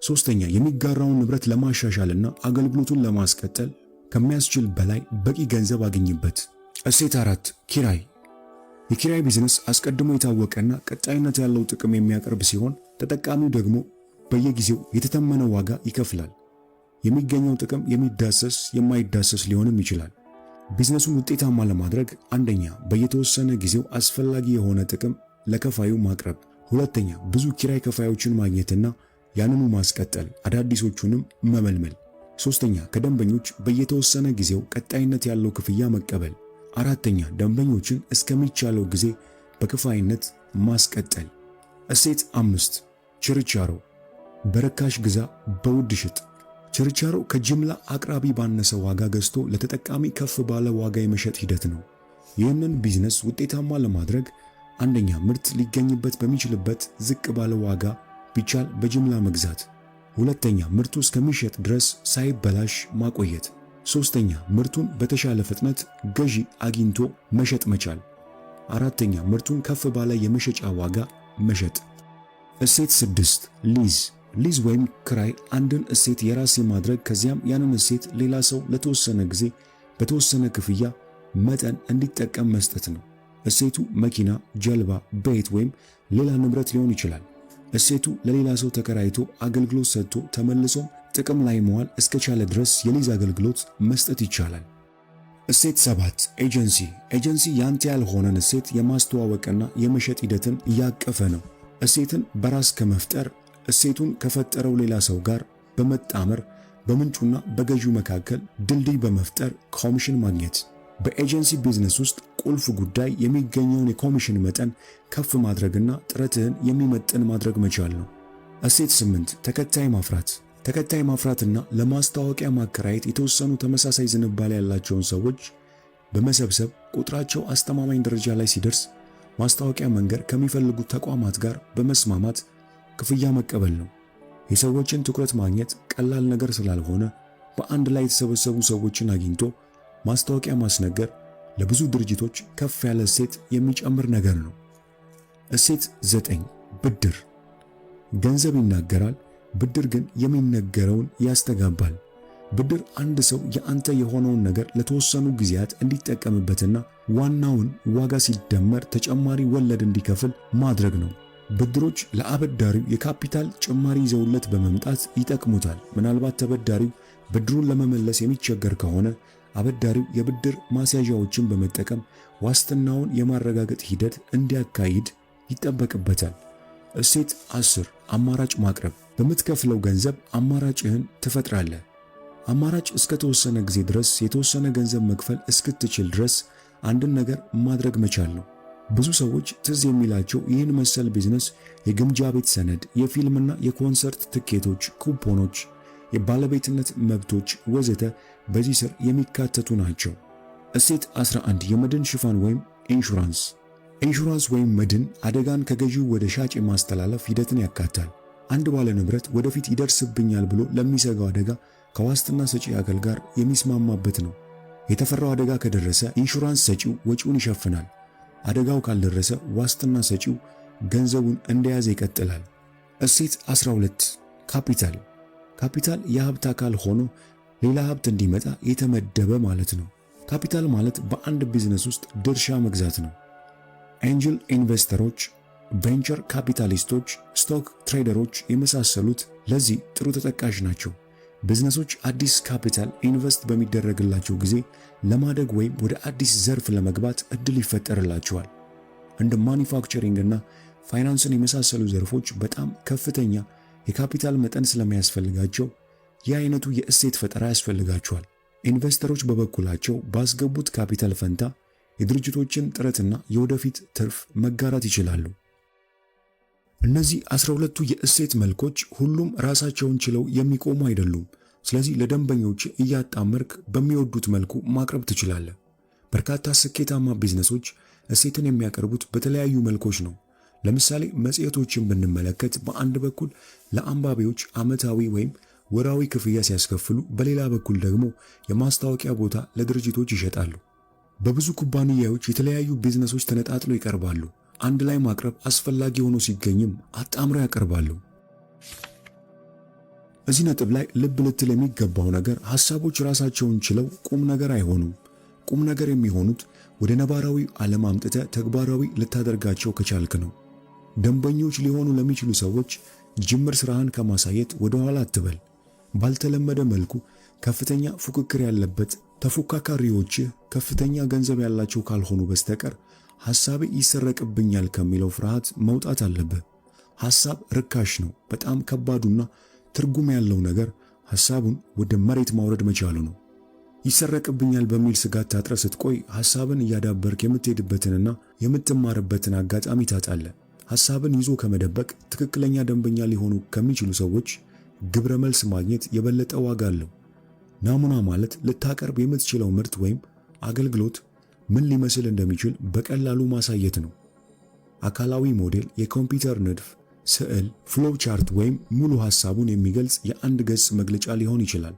ሶስተኛ የሚጋራውን ንብረት ለማሻሻልና አገልግሎቱን ለማስቀጠል ከሚያስችል በላይ በቂ ገንዘብ አግኝበት። እሴት 4 ኪራይ። የኪራይ ቢዝነስ አስቀድሞ የታወቀና ቀጣይነት ያለው ጥቅም የሚያቀርብ ሲሆን ተጠቃሚው ደግሞ በየጊዜው የተተመነ ዋጋ ይከፍላል። የሚገኘው ጥቅም የሚዳሰስ የማይዳሰስ ሊሆንም ይችላል። ቢዝነሱን ውጤታማ ለማድረግ አንደኛ በየተወሰነ ጊዜው አስፈላጊ የሆነ ጥቅም ለከፋዩ ማቅረብ፣ ሁለተኛ ብዙ ኪራይ ከፋዮችን ማግኘትና ያንኑ ማስቀጠል፣ አዳዲሶቹንም መመልመል፣ ሶስተኛ ከደንበኞች በየተወሰነ ጊዜው ቀጣይነት ያለው ክፍያ መቀበል፣ አራተኛ ደንበኞችን እስከሚቻለው ጊዜ በክፋይነት ማስቀጠል። እሴት 5 ችርቻሮ። በርካሽ ግዛ፣ በውድ ሽጥ። ችርቻሮ ከጅምላ አቅራቢ ባነሰ ዋጋ ገዝቶ ለተጠቃሚ ከፍ ባለ ዋጋ የመሸጥ ሂደት ነው። ይህንን ቢዝነስ ውጤታማ ለማድረግ አንደኛ ምርት ሊገኝበት በሚችልበት ዝቅ ባለ ዋጋ ቢቻል በጅምላ መግዛት፣ ሁለተኛ ምርቱ እስከሚሸጥ ድረስ ሳይበላሽ ማቆየት፣ ሶስተኛ ምርቱን በተሻለ ፍጥነት ገዢ አግኝቶ መሸጥ መቻል፣ አራተኛ ምርቱን ከፍ ባለ የመሸጫ ዋጋ መሸጥ። እሴት 6 ሊዝ። ሊዝ ወይም ክራይ አንድን እሴት የራስ ማድረግ ከዚያም ያንን እሴት ሌላ ሰው ለተወሰነ ጊዜ በተወሰነ ክፍያ መጠን እንዲጠቀም መስጠት ነው። እሴቱ መኪና፣ ጀልባ፣ ቤት ወይም ሌላ ንብረት ሊሆን ይችላል። እሴቱ ለሌላ ሰው ተከራይቶ አገልግሎት ሰጥቶ ተመልሶም ጥቅም ላይ መዋል እስከቻለ ድረስ የሊዝ አገልግሎት መስጠት ይቻላል። እሴት 7 ኤጀንሲ። ኤጀንሲ ያንተ ያልሆነን እሴት የማስተዋወቅና የመሸጥ ሂደትን እያቀፈ ነው። እሴትን በራስ ከመፍጠር እሴቱን ከፈጠረው ሌላ ሰው ጋር በመጣመር በምንጩና በገዢው መካከል ድልድይ በመፍጠር ኮሚሽን ማግኘት። በኤጀንሲ ቢዝነስ ውስጥ ቁልፍ ጉዳይ የሚገኘውን የኮሚሽን መጠን ከፍ ማድረግና ጥረትህን የሚመጥን ማድረግ መቻል ነው። እሴት 8 ተከታይ ማፍራት። ተከታይ ማፍራትና ለማስታወቂያ ማከራየት የተወሰኑ ተመሳሳይ ዝንባሌ ያላቸውን ሰዎች በመሰብሰብ ቁጥራቸው አስተማማኝ ደረጃ ላይ ሲደርስ ማስታወቂያ መንገር ከሚፈልጉት ተቋማት ጋር በመስማማት ክፍያ መቀበል ነው። የሰዎችን ትኩረት ማግኘት ቀላል ነገር ስላልሆነ በአንድ ላይ የተሰበሰቡ ሰዎችን አግኝቶ ማስታወቂያ ማስነገር ለብዙ ድርጅቶች ከፍ ያለ እሴት የሚጨምር ነገር ነው። እሴት 9 ብድር። ገንዘብ ይናገራል፣ ብድር ግን የሚነገረውን ያስተጋባል። ብድር አንድ ሰው የአንተ የሆነውን ነገር ለተወሰኑ ጊዜያት እንዲጠቀምበትና ዋናውን ዋጋ ሲደመር ተጨማሪ ወለድ እንዲከፍል ማድረግ ነው። ብድሮች ለአበዳሪው የካፒታል ጭማሪ ይዘውለት በመምጣት ይጠቅሙታል። ምናልባት ተበዳሪው ብድሩን ለመመለስ የሚቸገር ከሆነ አበዳሪው የብድር ማስያዣዎችን በመጠቀም ዋስትናውን የማረጋገጥ ሂደት እንዲያካሂድ ይጠበቅበታል። እሴት 10 አማራጭ ማቅረብ። በምትከፍለው ገንዘብ አማራጭህን ትፈጥራለህ። አማራጭ እስከ ተወሰነ ጊዜ ድረስ የተወሰነ ገንዘብ መክፈል እስክትችል ድረስ አንድን ነገር ማድረግ መቻል ነው። ብዙ ሰዎች ትዝ የሚላቸው ይህን መሰል ቢዝነስ የግምጃ ቤት ሰነድ፣ የፊልምና የኮንሰርት ትኬቶች፣ ኩፖኖች፣ የባለቤትነት መብቶች ወዘተ በዚህ ስር የሚካተቱ ናቸው። እሴት 11 የመድን ሽፋን ወይም ኢንሹራንስ። ኢንሹራንስ ወይም መድን አደጋን ከገዢው ወደ ሻጭ የማስተላለፍ ሂደትን ያካታል። አንድ ባለ ንብረት ወደፊት ይደርስብኛል ብሎ ለሚሰጋው አደጋ ከዋስትና ሰጪ አካል ጋር የሚስማማበት ነው። የተፈራው አደጋ ከደረሰ ኢንሹራንስ ሰጪው ወጪውን ይሸፍናል። አደጋው ካልደረሰ ዋስትና ሰጪው ገንዘቡን እንደያዘ ይቀጥላል። እሴት 12 ካፒታል። ካፒታል የሀብት አካል ሆኖ ሌላ ሀብት እንዲመጣ የተመደበ ማለት ነው። ካፒታል ማለት በአንድ ቢዝነስ ውስጥ ድርሻ መግዛት ነው። ኤንጅል ኢንቨስተሮች፣ ቬንቸር ካፒታሊስቶች፣ ስቶክ ትሬደሮች የመሳሰሉት ለዚህ ጥሩ ተጠቃሽ ናቸው። ቢዝነሶች አዲስ ካፒታል ኢንቨስት በሚደረግላቸው ጊዜ ለማደግ ወይም ወደ አዲስ ዘርፍ ለመግባት እድል ይፈጠርላቸዋል። እንደ ማኒፋክቸሪንግ እና ፋይናንስን የመሳሰሉ ዘርፎች በጣም ከፍተኛ የካፒታል መጠን ስለሚያስፈልጋቸው ይህ አይነቱ የእሴት ፈጠራ ያስፈልጋቸዋል። ኢንቨስተሮች በበኩላቸው ባስገቡት ካፒታል ፈንታ የድርጅቶችን ጥረትና የወደፊት ትርፍ መጋራት ይችላሉ። እነዚህ 12ቱ የእሴት መልኮች ሁሉም ራሳቸውን ችለው የሚቆሙ አይደሉም። ስለዚህ ለደንበኞች እያጣመርክ በሚወዱት መልኩ ማቅረብ ትችላለህ። በርካታ ስኬታማ ቢዝነሶች እሴትን የሚያቀርቡት በተለያዩ መልኮች ነው። ለምሳሌ መጽሔቶችን ብንመለከት በአንድ በኩል ለአንባቢዎች ዓመታዊ ወይም ወራዊ ክፍያ ሲያስከፍሉ፣ በሌላ በኩል ደግሞ የማስታወቂያ ቦታ ለድርጅቶች ይሸጣሉ። በብዙ ኩባንያዎች የተለያዩ ቢዝነሶች ተነጣጥለው ይቀርባሉ። አንድ ላይ ማቅረብ አስፈላጊ ሆኖ ሲገኝም አጣምረው ያቀርባሉ። እዚህ ነጥብ ላይ ልብ ልትል የሚገባው ነገር ሐሳቦች ራሳቸውን ችለው ቁም ነገር አይሆኑም። ቁም ነገር የሚሆኑት ወደ ነባራዊ ዓለም አምጥተህ ተግባራዊ ልታደርጋቸው ከቻልክ ነው። ደንበኞች ሊሆኑ ለሚችሉ ሰዎች ጅምር ስራህን ከማሳየት ወደ ኋላ አትበል። ባልተለመደ መልኩ ከፍተኛ ፉክክር ያለበት ተፎካካሪዎችህ ከፍተኛ ገንዘብ ያላቸው ካልሆኑ በስተቀር ሐሳቤ ይሰረቅብኛል ከሚለው ፍርሃት መውጣት አለብህ። ሐሳብ ርካሽ ነው። በጣም ከባዱና ትርጉም ያለው ነገር ሐሳቡን ወደ መሬት ማውረድ መቻሉ ነው። ይሰረቅብኛል በሚል ስጋት ታጥረ ስትቆይ ሐሳብን እያዳበርክ የምትሄድበትንና የምትማርበትን አጋጣሚ ታጣለህ። ሐሳብን ይዞ ከመደበቅ ትክክለኛ ደንበኛ ሊሆኑ ከሚችሉ ሰዎች ግብረ መልስ ማግኘት የበለጠ ዋጋ አለው። ናሙና ማለት ልታቀርብ የምትችለው ምርት ወይም አገልግሎት ምን ሊመስል እንደሚችል በቀላሉ ማሳየት ነው። አካላዊ ሞዴል፣ የኮምፒውተር ንድፍ፣ ስዕል፣ ፍሎው ቻርት ወይም ሙሉ ሐሳቡን የሚገልጽ የአንድ ገጽ መግለጫ ሊሆን ይችላል።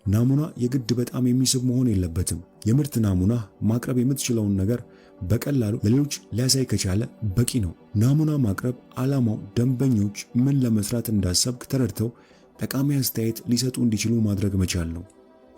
ናሙና የግድ በጣም የሚስብ መሆን የለበትም። የምርት ናሙና ማቅረብ የምትችለውን ነገር በቀላሉ ለሌሎች ሊያሳይ ከቻለ በቂ ነው። ናሙና ማቅረብ ዓላማው ደንበኞች ምን ለመስራት እንዳሰብክ ተረድተው ጠቃሚ አስተያየት ሊሰጡ እንዲችሉ ማድረግ መቻል ነው።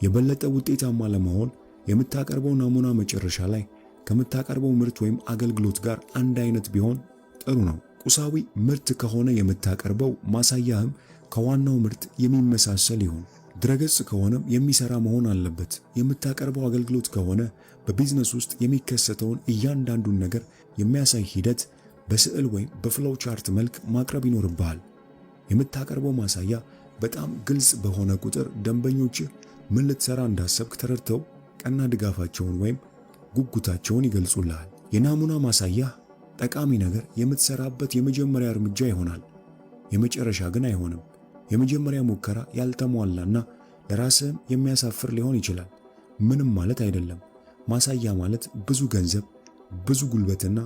የበለጠ ውጤታማ ለመሆን የምታቀርበው ናሙና መጨረሻ ላይ ከምታቀርበው ምርት ወይም አገልግሎት ጋር አንድ አይነት ቢሆን ጥሩ ነው። ቁሳዊ ምርት ከሆነ የምታቀርበው ማሳያህም ከዋናው ምርት የሚመሳሰል ይሁን። ድረገጽ ከሆነም የሚሰራ መሆን አለበት። የምታቀርበው አገልግሎት ከሆነ በቢዝነስ ውስጥ የሚከሰተውን እያንዳንዱን ነገር የሚያሳይ ሂደት በስዕል ወይም በፍሎው ቻርት መልክ ማቅረብ ይኖርብሃል። የምታቀርበው ማሳያ በጣም ግልጽ በሆነ ቁጥር ደንበኞችህ ምን ልትሰራ እንዳሰብክ ተረድተው ቀና ድጋፋቸውን ወይም ጉጉታቸውን ይገልጹልሃል። የናሙና ማሳያ ጠቃሚ ነገር የምትሰራበት የመጀመሪያ እርምጃ ይሆናል። የመጨረሻ ግን አይሆንም። የመጀመሪያ ሙከራ ያልተሟላና ለራስህም የሚያሳፍር ሊሆን ይችላል። ምንም ማለት አይደለም። ማሳያ ማለት ብዙ ገንዘብ፣ ብዙ ጉልበትና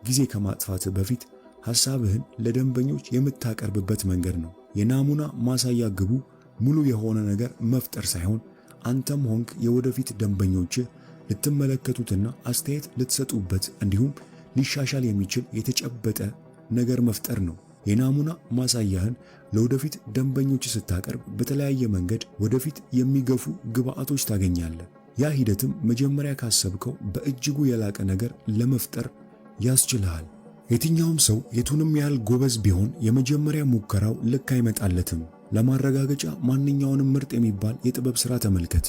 ጊዜ ከማጥፋት በፊት ሐሳብህን ለደንበኞች የምታቀርብበት መንገድ ነው። የናሙና ማሳያ ግቡ ሙሉ የሆነ ነገር መፍጠር ሳይሆን አንተም ሆንክ የወደፊት ደንበኞችህ ልትመለከቱትና አስተያየት ልትሰጡበት እንዲሁም ሊሻሻል የሚችል የተጨበጠ ነገር መፍጠር ነው። የናሙና ማሳያህን ለወደፊት ደንበኞች ስታቀርብ በተለያየ መንገድ ወደፊት የሚገፉ ግብአቶች ታገኛለህ። ያ ሂደትም መጀመሪያ ካሰብከው በእጅጉ የላቀ ነገር ለመፍጠር ያስችልሃል። የትኛውም ሰው የቱንም ያህል ጎበዝ ቢሆን የመጀመሪያ ሙከራው ልክ አይመጣለትም። ለማረጋገጫ ማንኛውንም ምርጥ የሚባል የጥበብ ሥራ ተመልከት።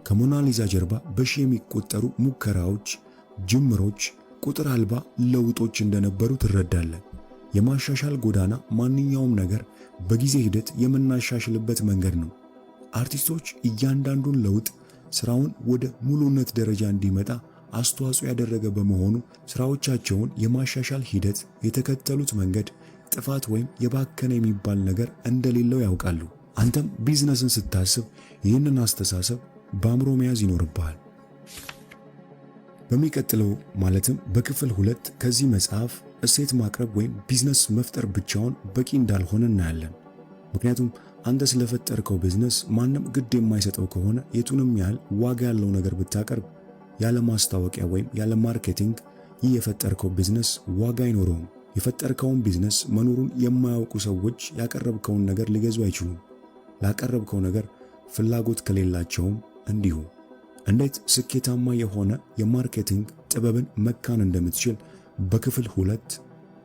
ከሞናሊዛ ጀርባ በሺህ የሚቆጠሩ ሙከራዎች፣ ጅምሮች፣ ቁጥር አልባ ለውጦች እንደነበሩ ትረዳለህ። የማሻሻል ጎዳና ማንኛውም ነገር በጊዜ ሂደት የምናሻሽልበት መንገድ ነው። አርቲስቶች እያንዳንዱን ለውጥ ስራውን ወደ ሙሉነት ደረጃ እንዲመጣ አስተዋጽኦ ያደረገ በመሆኑ ስራዎቻቸውን የማሻሻል ሂደት የተከተሉት መንገድ ጥፋት ወይም የባከነ የሚባል ነገር እንደሌለው ያውቃሉ። አንተም ቢዝነስን ስታስብ ይህንን አስተሳሰብ በአእምሮ መያዝ ይኖርብሃል። በሚቀጥለው ማለትም በክፍል 2 ከዚህ መጽሐፍ እሴት ማቅረብ ወይም ቢዝነስ መፍጠር ብቻውን በቂ እንዳልሆነ እናያለን። ምክንያቱም አንተ ስለፈጠርከው ቢዝነስ ማንም ግድ የማይሰጠው ከሆነ የቱንም ያህል ዋጋ ያለው ነገር ብታቀርብ ያለ ማስታወቂያ ወይም ያለ ማርኬቲንግ ይህ የፈጠርከው ቢዝነስ ዋጋ አይኖረውም። የፈጠርከውን ቢዝነስ መኖሩን የማያውቁ ሰዎች ያቀረብከውን ነገር ሊገዙ አይችሉም። ላቀረብከው ነገር ፍላጎት ከሌላቸውም እንዲሁ። እንዴት ስኬታማ የሆነ የማርኬቲንግ ጥበብን መካን እንደምትችል በክፍል 2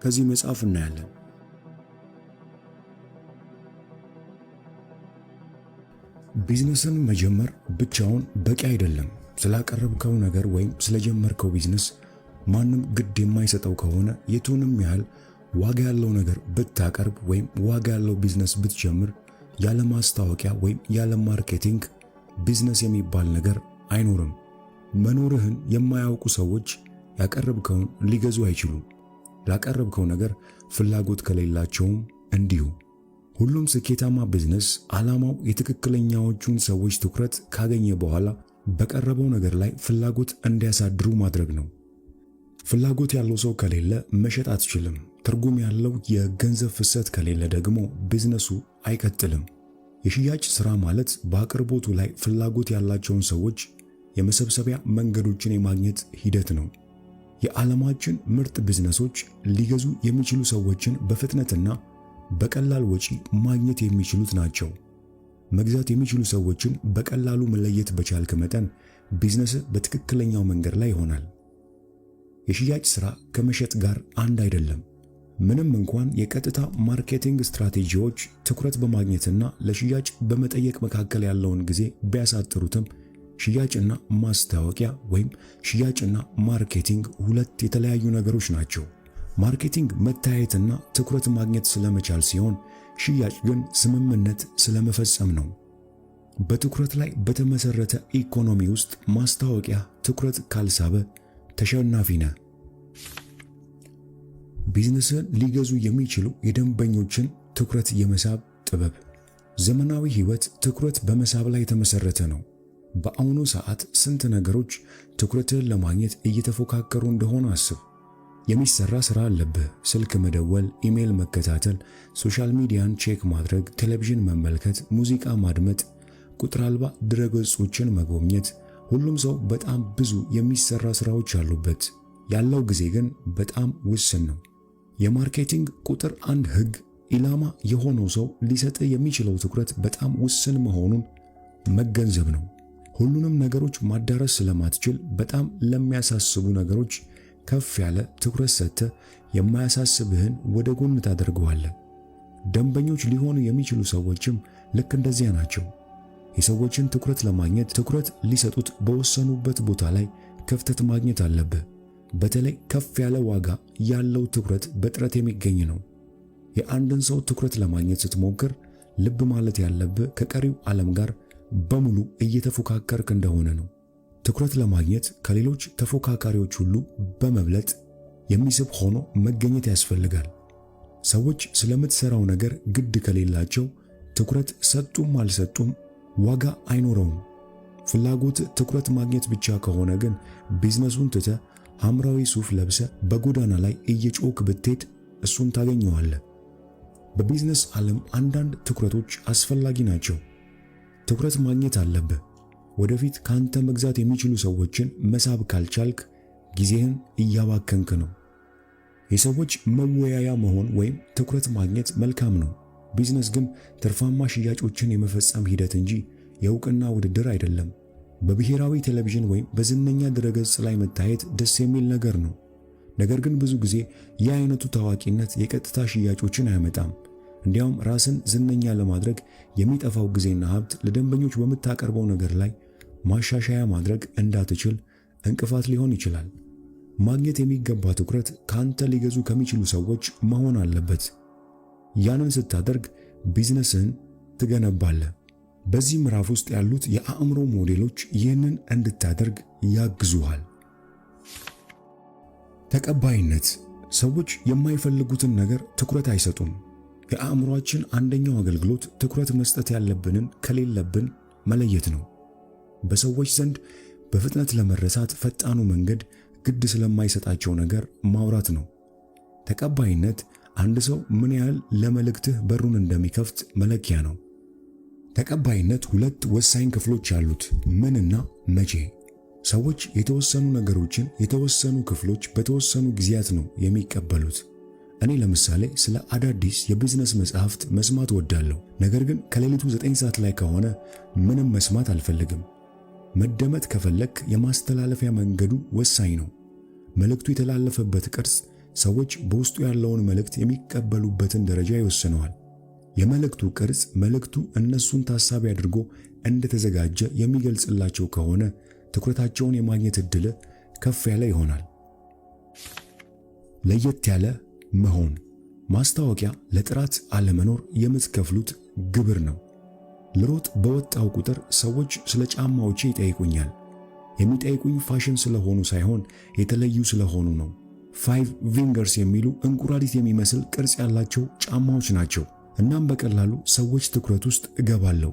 ከዚህ መጽሐፍ እናያለን። ቢዝነስን መጀመር ብቻውን በቂ አይደለም። ስላቀረብከው ነገር ወይም ስለጀመርከው ቢዝነስ ማንም ግድ የማይሰጠው ከሆነ የቱንም ያህል ዋጋ ያለው ነገር ብታቀርብ ወይም ዋጋ ያለው ቢዝነስ ብትጀምር ያለ ማስታወቂያ ወይም ያለ ማርኬቲንግ ቢዝነስ የሚባል ነገር አይኖርም። መኖርህን የማያውቁ ሰዎች ያቀረብከውን ሊገዙ አይችሉም። ላቀረብከው ነገር ፍላጎት ከሌላቸውም እንዲሁ። ሁሉም ስኬታማ ቢዝነስ ዓላማው የትክክለኛዎቹን ሰዎች ትኩረት ካገኘ በኋላ በቀረበው ነገር ላይ ፍላጎት እንዲያሳድሩ ማድረግ ነው። ፍላጎት ያለው ሰው ከሌለ መሸጥ አትችልም። ትርጉም ያለው የገንዘብ ፍሰት ከሌለ ደግሞ ቢዝነሱ አይቀጥልም። የሽያጭ ሥራ ማለት በአቅርቦቱ ላይ ፍላጎት ያላቸውን ሰዎች የመሰብሰቢያ መንገዶችን የማግኘት ሂደት ነው። የዓለማችን ምርጥ ቢዝነሶች ሊገዙ የሚችሉ ሰዎችን በፍጥነትና በቀላል ወጪ ማግኘት የሚችሉት ናቸው። መግዛት የሚችሉ ሰዎችን በቀላሉ መለየት በቻልክ መጠን ቢዝነስ በትክክለኛው መንገድ ላይ ይሆናል። የሽያጭ ሥራ ከመሸጥ ጋር አንድ አይደለም። ምንም እንኳን የቀጥታ ማርኬቲንግ ስትራቴጂዎች ትኩረት በማግኘትና ለሽያጭ በመጠየቅ መካከል ያለውን ጊዜ ቢያሳጥሩትም ሽያጭና ማስታወቂያ ወይም ሽያጭና ማርኬቲንግ ሁለት የተለያዩ ነገሮች ናቸው። ማርኬቲንግ መታየትና ትኩረት ማግኘት ስለመቻል ሲሆን፣ ሽያጭ ግን ስምምነት ስለመፈጸም ነው። በትኩረት ላይ በተመሰረተ ኢኮኖሚ ውስጥ ማስታወቂያ ትኩረት ካልሳበ ተሸናፊ ነህ። ቢዝነስን ሊገዙ የሚችሉ የደንበኞችን ትኩረት የመሳብ ጥበብ። ዘመናዊ ሕይወት ትኩረት በመሳብ ላይ የተመሰረተ ነው። በአሁኑ ሰዓት ስንት ነገሮች ትኩረትህን ለማግኘት እየተፎካከሩ እንደሆነ አስብ። የሚሰራ ሥራ አለብህ። ስልክ መደወል፣ ኢሜል መከታተል፣ ሶሻል ሚዲያን ቼክ ማድረግ፣ ቴሌቪዥን መመልከት፣ ሙዚቃ ማድመጥ፣ ቁጥር አልባ ድረገጾችን መጎብኘት። ሁሉም ሰው በጣም ብዙ የሚሰራ ሥራዎች አሉበት። ያለው ጊዜ ግን በጣም ውስን ነው። የማርኬቲንግ ቁጥር አንድ ሕግ ኢላማ የሆነው ሰው ሊሰጥ የሚችለው ትኩረት በጣም ውስን መሆኑን መገንዘብ ነው። ሁሉንም ነገሮች ማዳረስ ስለማትችል በጣም ለሚያሳስቡ ነገሮች ከፍ ያለ ትኩረት ሰጥተህ የማያሳስብህን ወደ ጎን ታደርገዋለህ። ደንበኞች ሊሆኑ የሚችሉ ሰዎችም ልክ እንደዚያ ናቸው። የሰዎችን ትኩረት ለማግኘት ትኩረት ሊሰጡት በወሰኑበት ቦታ ላይ ክፍተት ማግኘት አለብህ። በተለይ ከፍ ያለ ዋጋ ያለው ትኩረት በጥረት የሚገኝ ነው። የአንድን ሰው ትኩረት ለማግኘት ስትሞክር ልብ ማለት ያለብህ ከቀሪው ዓለም ጋር በሙሉ እየተፎካከርክ እንደሆነ ነው። ትኩረት ለማግኘት ከሌሎች ተፎካካሪዎች ሁሉ በመብለጥ የሚስብ ሆኖ መገኘት ያስፈልጋል። ሰዎች ስለምትሰራው ነገር ግድ ከሌላቸው ትኩረት ሰጡም አልሰጡም ዋጋ አይኖረውም። ፍላጎት ትኩረት ማግኘት ብቻ ከሆነ ግን ቢዝነሱን ትተህ ሐምራዊ ሱፍ ለብሰ በጎዳና ላይ እየጮክ ብትሄድ እሱን ታገኘዋለህ። በቢዝነስ ዓለም አንዳንድ ትኩረቶች አስፈላጊ ናቸው። ትኩረት ማግኘት አለብህ። ወደፊት ካንተ መግዛት የሚችሉ ሰዎችን መሳብ ካልቻልክ ጊዜህን እያባከንክ ነው። የሰዎች መወያያ መሆን ወይም ትኩረት ማግኘት መልካም ነው። ቢዝነስ ግን ትርፋማ ሽያጮችን የመፈጸም ሂደት እንጂ የእውቅና ውድድር አይደለም። በብሔራዊ ቴሌቪዥን ወይም በዝነኛ ድረገጽ ላይ መታየት ደስ የሚል ነገር ነው። ነገር ግን ብዙ ጊዜ ይህ አይነቱ ታዋቂነት የቀጥታ ሽያጮችን አያመጣም። እንዲያውም ራስን ዝነኛ ለማድረግ የሚጠፋው ጊዜና ሀብት ለደንበኞች በምታቀርበው ነገር ላይ ማሻሻያ ማድረግ እንዳትችል እንቅፋት ሊሆን ይችላል። ማግኘት የሚገባ ትኩረት ካንተ ሊገዙ ከሚችሉ ሰዎች መሆን አለበት። ያንን ስታደርግ ቢዝነስህን ትገነባለህ። በዚህ ምዕራፍ ውስጥ ያሉት የአእምሮ ሞዴሎች ይህንን እንድታደርግ ያግዙሃል። ተቀባይነት። ሰዎች የማይፈልጉትን ነገር ትኩረት አይሰጡም። የአእምሮአችን አንደኛው አገልግሎት ትኩረት መስጠት ያለብንን ከሌለብን መለየት ነው። በሰዎች ዘንድ በፍጥነት ለመረሳት ፈጣኑ መንገድ ግድ ስለማይሰጣቸው ነገር ማውራት ነው። ተቀባይነት አንድ ሰው ምን ያህል ለመልእክትህ በሩን እንደሚከፍት መለኪያ ነው። ተቀባይነት ሁለት ወሳኝ ክፍሎች አሉት፣ ምንና መቼ። ሰዎች የተወሰኑ ነገሮችን የተወሰኑ ክፍሎች በተወሰኑ ጊዜያት ነው የሚቀበሉት። እኔ ለምሳሌ ስለ አዳዲስ የቢዝነስ መጽሐፍት መስማት ወዳለሁ። ነገር ግን ከሌሊቱ 9 ሰዓት ላይ ከሆነ ምንም መስማት አልፈልግም። መደመጥ ከፈለክ የማስተላለፊያ መንገዱ ወሳኝ ነው። መልእክቱ የተላለፈበት ቅርጽ ሰዎች በውስጡ ያለውን መልእክት የሚቀበሉበትን ደረጃ ይወስነዋል። የመልእክቱ ቅርጽ መልእክቱ እነሱን ታሳቢ አድርጎ እንደተዘጋጀ የሚገልጽላቸው ከሆነ ትኩረታቸውን የማግኘት ዕድል ከፍ ያለ ይሆናል። ለየት ያለ መሆን። ማስታወቂያ ለጥራት አለመኖር የምትከፍሉት ግብር ነው። ልሮጥ በወጣው ቁጥር ሰዎች ስለ ጫማዎቼ ይጠይቁኛል። የሚጠይቁኝ ፋሽን ስለሆኑ ሳይሆን የተለዩ ስለሆኑ ነው። 5 ፊንገርስ የሚሉ እንቁራሪት የሚመስል ቅርጽ ያላቸው ጫማዎች ናቸው። እናም በቀላሉ ሰዎች ትኩረት ውስጥ እገባለሁ።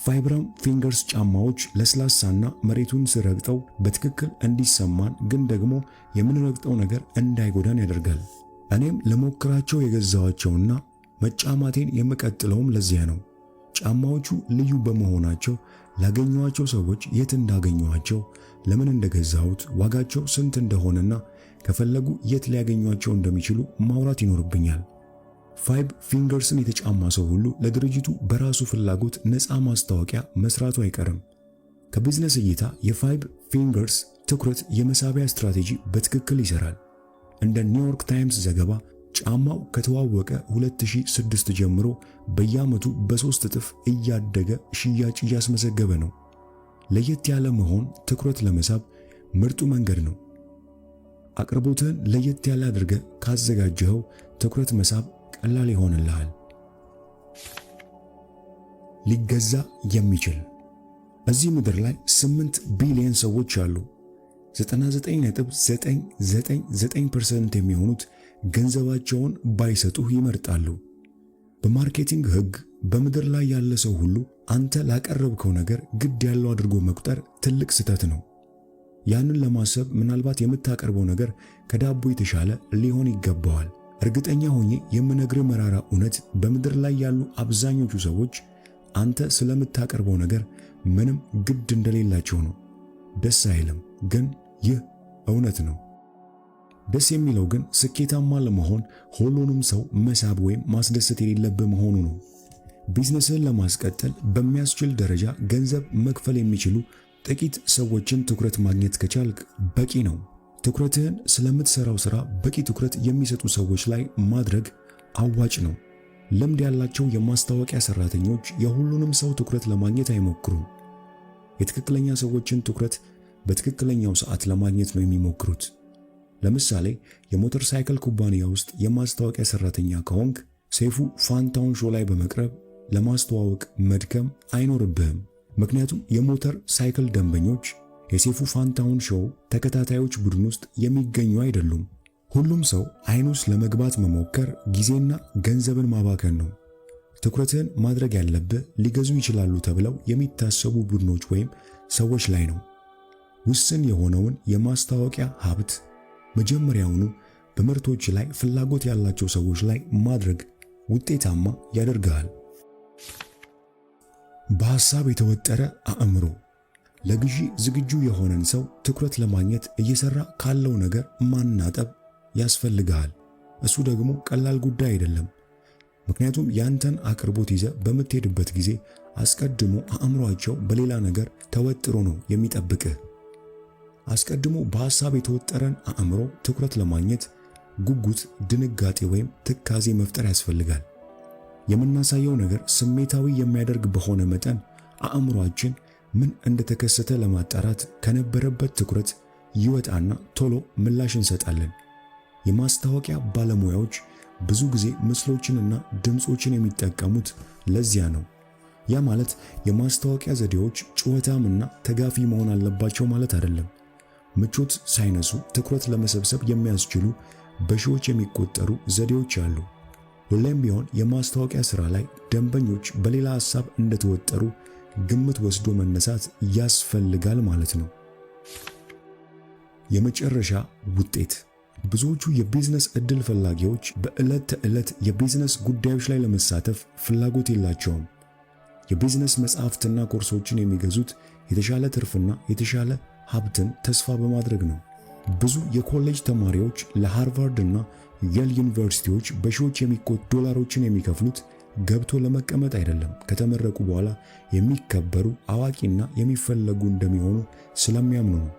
ቫይብራም ፊንገርስ ጫማዎች ለስላሳና መሬቱን ስረግጠው በትክክል እንዲሰማን ግን ደግሞ የምንረግጠው ነገር እንዳይጎዳን ያደርጋል። እኔም ለሞክራቸው የገዛዋቸውና መጫማቴን የምቀጥለውም ለዚያ ነው። ጫማዎቹ ልዩ በመሆናቸው ላገኘዋቸው ሰዎች የት እንዳገኘዋቸው፣ ለምን እንደገዛሁት፣ ዋጋቸው ስንት እንደሆነና ከፈለጉ የት ሊያገኟቸው እንደሚችሉ ማውራት ይኖርብኛል። ፋይቭ ፊንገርስን የተጫማ ሰው ሁሉ ለድርጅቱ በራሱ ፍላጎት ነፃ ማስታወቂያ መስራቱ አይቀርም። ከቢዝነስ እይታ የፋይቭ ፊንገርስ ትኩረት የመሳቢያ ስትራቴጂ በትክክል ይሰራል። እንደ ኒውዮርክ ታይምስ ዘገባ ጫማው ከተዋወቀ 2006 ጀምሮ በየዓመቱ በ3 እጥፍ እያደገ ሽያጭ እያስመዘገበ ነው። ለየት ያለ መሆን ትኩረት ለመሳብ ምርጡ መንገድ ነው። አቅርቦትህን ለየት ያለ አድርገህ ካዘጋጀኸው ትኩረት መሳብ ቀላል ይሆንልሃል። ሊገዛ የሚችል እዚህ ምድር ላይ 8 ቢሊዮን ሰዎች አሉ። 99.999% የሚሆኑት ገንዘባቸውን ባይሰጡህ ይመርጣሉ። በማርኬቲንግ ሕግ በምድር ላይ ያለ ሰው ሁሉ አንተ ላቀረብከው ነገር ግድ ያለው አድርጎ መቁጠር ትልቅ ስህተት ነው። ያንን ለማሰብ ምናልባት የምታቀርበው ነገር ከዳቦ የተሻለ ሊሆን ይገባዋል። እርግጠኛ ሆኜ የምነግርህ መራራ እውነት በምድር ላይ ያሉ አብዛኞቹ ሰዎች አንተ ስለምታቀርበው ነገር ምንም ግድ እንደሌላቸው ነው። ደስ አይልም፣ ግን ይህ እውነት ነው። ደስ የሚለው ግን ስኬታማ ለመሆን ሁሉንም ሰው መሳብ ወይም ማስደሰት የሌለብህ መሆኑ ነው። ቢዝነስህን ለማስቀጠል በሚያስችል ደረጃ ገንዘብ መክፈል የሚችሉ ጥቂት ሰዎችን ትኩረት ማግኘት ከቻልክ በቂ ነው። ትኩረትህን ስለምትሰራው ሥራ በቂ ትኩረት የሚሰጡ ሰዎች ላይ ማድረግ አዋጭ ነው። ልምድ ያላቸው የማስታወቂያ ሰራተኞች የሁሉንም ሰው ትኩረት ለማግኘት አይሞክሩም። የትክክለኛ ሰዎችን ትኩረት በትክክለኛው ሰዓት ለማግኘት ነው የሚሞክሩት። ለምሳሌ የሞተር ሳይክል ኩባንያ ውስጥ የማስታወቂያ ሰራተኛ ከሆንክ ሰይፉ ፋንታውን ሾው ላይ በመቅረብ ለማስተዋወቅ መድከም አይኖርብህም። ምክንያቱም የሞተር ሳይክል ደንበኞች የሰይፉ ፋንታውን ሾው ተከታታዮች ቡድን ውስጥ የሚገኙ አይደሉም። ሁሉም ሰው አይን ውስጥ ለመግባት መሞከር ጊዜና ገንዘብን ማባከን ነው። ትኩረትህን ማድረግ ያለብህ ሊገዙ ይችላሉ ተብለው የሚታሰቡ ቡድኖች ወይም ሰዎች ላይ ነው። ውስን የሆነውን የማስታወቂያ ሀብት መጀመሪያውኑ በምርቶች ላይ ፍላጎት ያላቸው ሰዎች ላይ ማድረግ ውጤታማ ያደርጋል። በሐሳብ የተወጠረ አእምሮ ለግዢ ዝግጁ የሆነን ሰው ትኩረት ለማግኘት እየሰራ ካለው ነገር ማናጠብ ያስፈልጋል። እሱ ደግሞ ቀላል ጉዳይ አይደለም። ምክንያቱም ያንተን አቅርቦት ይዘህ በምትሄድበት ጊዜ አስቀድሞ አእምሮአቸው በሌላ ነገር ተወጥሮ ነው የሚጠብቅህ። አስቀድሞ በሐሳብ የተወጠረን አእምሮ ትኩረት ለማግኘት ጉጉት፣ ድንጋጤ ወይም ትካዜ መፍጠር ያስፈልጋል። የምናሳየው ነገር ስሜታዊ የሚያደርግ በሆነ መጠን አእምሮአችን ምን እንደተከሰተ ለማጣራት ከነበረበት ትኩረት ይወጣና ቶሎ ምላሽ እንሰጣለን። የማስታወቂያ ባለሙያዎች ብዙ ጊዜ ምስሎችንና ድምጾችን የሚጠቀሙት ለዚያ ነው። ያ ማለት የማስታወቂያ ዘዴዎች ጩኸታምና ተጋፊ መሆን አለባቸው ማለት አይደለም። ምቾት ሳይነሱ ትኩረት ለመሰብሰብ የሚያስችሉ በሺዎች የሚቆጠሩ ዘዴዎች አሉ። ሁሌም ቢሆን የማስታወቂያ ሥራ ላይ ደንበኞች በሌላ ሐሳብ እንደተወጠሩ ግምት ወስዶ መነሳት ያስፈልጋል ማለት ነው። የመጨረሻ ውጤት ብዙዎቹ የቢዝነስ ዕድል ፈላጊዎች በዕለት ተዕለት የቢዝነስ ጉዳዮች ላይ ለመሳተፍ ፍላጎት የላቸውም። የቢዝነስ መጽሐፍትና ኮርሶችን የሚገዙት የተሻለ ትርፍና የተሻለ ሀብትን ተስፋ በማድረግ ነው። ብዙ የኮሌጅ ተማሪዎች ለሃርቫርድ እና የል ዩኒቨርሲቲዎች በሺዎች የሚቆጠሩ ዶላሮችን የሚከፍሉት ገብቶ ለመቀመጥ አይደለም፣ ከተመረቁ በኋላ የሚከበሩ አዋቂና የሚፈለጉ እንደሚሆኑ ስለሚያምኑ ነው።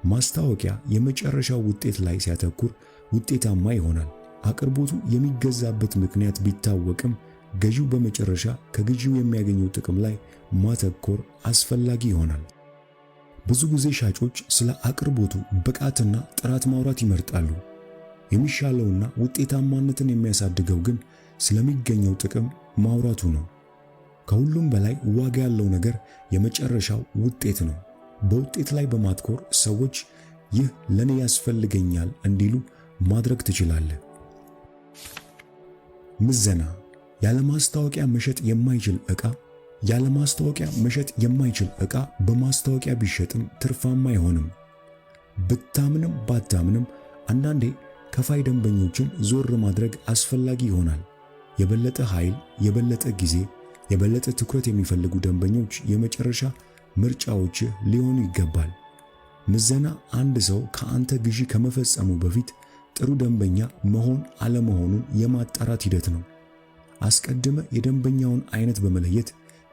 ማስታወቂያ የመጨረሻው ውጤት ላይ ሲያተኩር ውጤታማ ይሆናል። አቅርቦቱ የሚገዛበት ምክንያት ቢታወቅም ገዢው በመጨረሻ ከግዢው የሚያገኘው ጥቅም ላይ ማተኮር አስፈላጊ ይሆናል። ብዙ ጊዜ ሻጮች ስለ አቅርቦቱ ብቃትና ጥራት ማውራት ይመርጣሉ። የሚሻለውና ውጤታማነትን የሚያሳድገው ግን ስለሚገኘው ጥቅም ማውራቱ ነው። ከሁሉም በላይ ዋጋ ያለው ነገር የመጨረሻው ውጤት ነው። በውጤት ላይ በማትኮር ሰዎች ይህ ለኔ ያስፈልገኛል እንዲሉ ማድረግ ትችላለህ። ምዘና ያለ ማስታወቂያ መሸጥ የማይችል ዕቃ ያለ ማስታወቂያ መሸጥ የማይችል ዕቃ በማስታወቂያ ቢሸጥም ትርፋማ አይሆንም። ብታምንም ባታምንም አንዳንዴ ከፋይ ደንበኞችን ዞር ማድረግ አስፈላጊ ይሆናል። የበለጠ ኃይል፣ የበለጠ ጊዜ፣ የበለጠ ትኩረት የሚፈልጉ ደንበኞች የመጨረሻ ምርጫዎች ሊሆኑ ይገባል። ምዘና አንድ ሰው ከአንተ ግዢ ከመፈጸሙ በፊት ጥሩ ደንበኛ መሆን አለመሆኑን የማጣራት ሂደት ነው። አስቀድመ የደንበኛውን አይነት በመለየት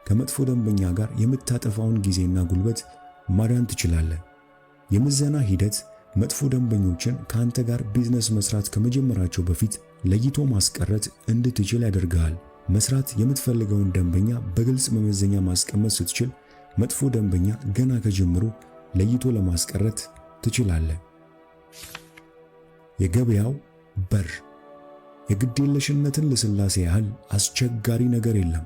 ከመጥፎ ደንበኛ ጋር የምታጠፋውን ጊዜና ጉልበት ማዳን ትችላለህ። የምዘና ሂደት መጥፎ ደንበኞችን ከአንተ ጋር ቢዝነስ መስራት ከመጀመራቸው በፊት ለይቶ ማስቀረት እንድትችል ያደርግሃል። መስራት የምትፈልገውን ደንበኛ በግልጽ መመዘኛ ማስቀመጥ ስትችል መጥፎ ደንበኛ ገና ከጀምሩ ለይቶ ለማስቀረት ትችላለህ። የገበያው በር የግዴለሽነትን ለስላሴ ያህል አስቸጋሪ ነገር የለም።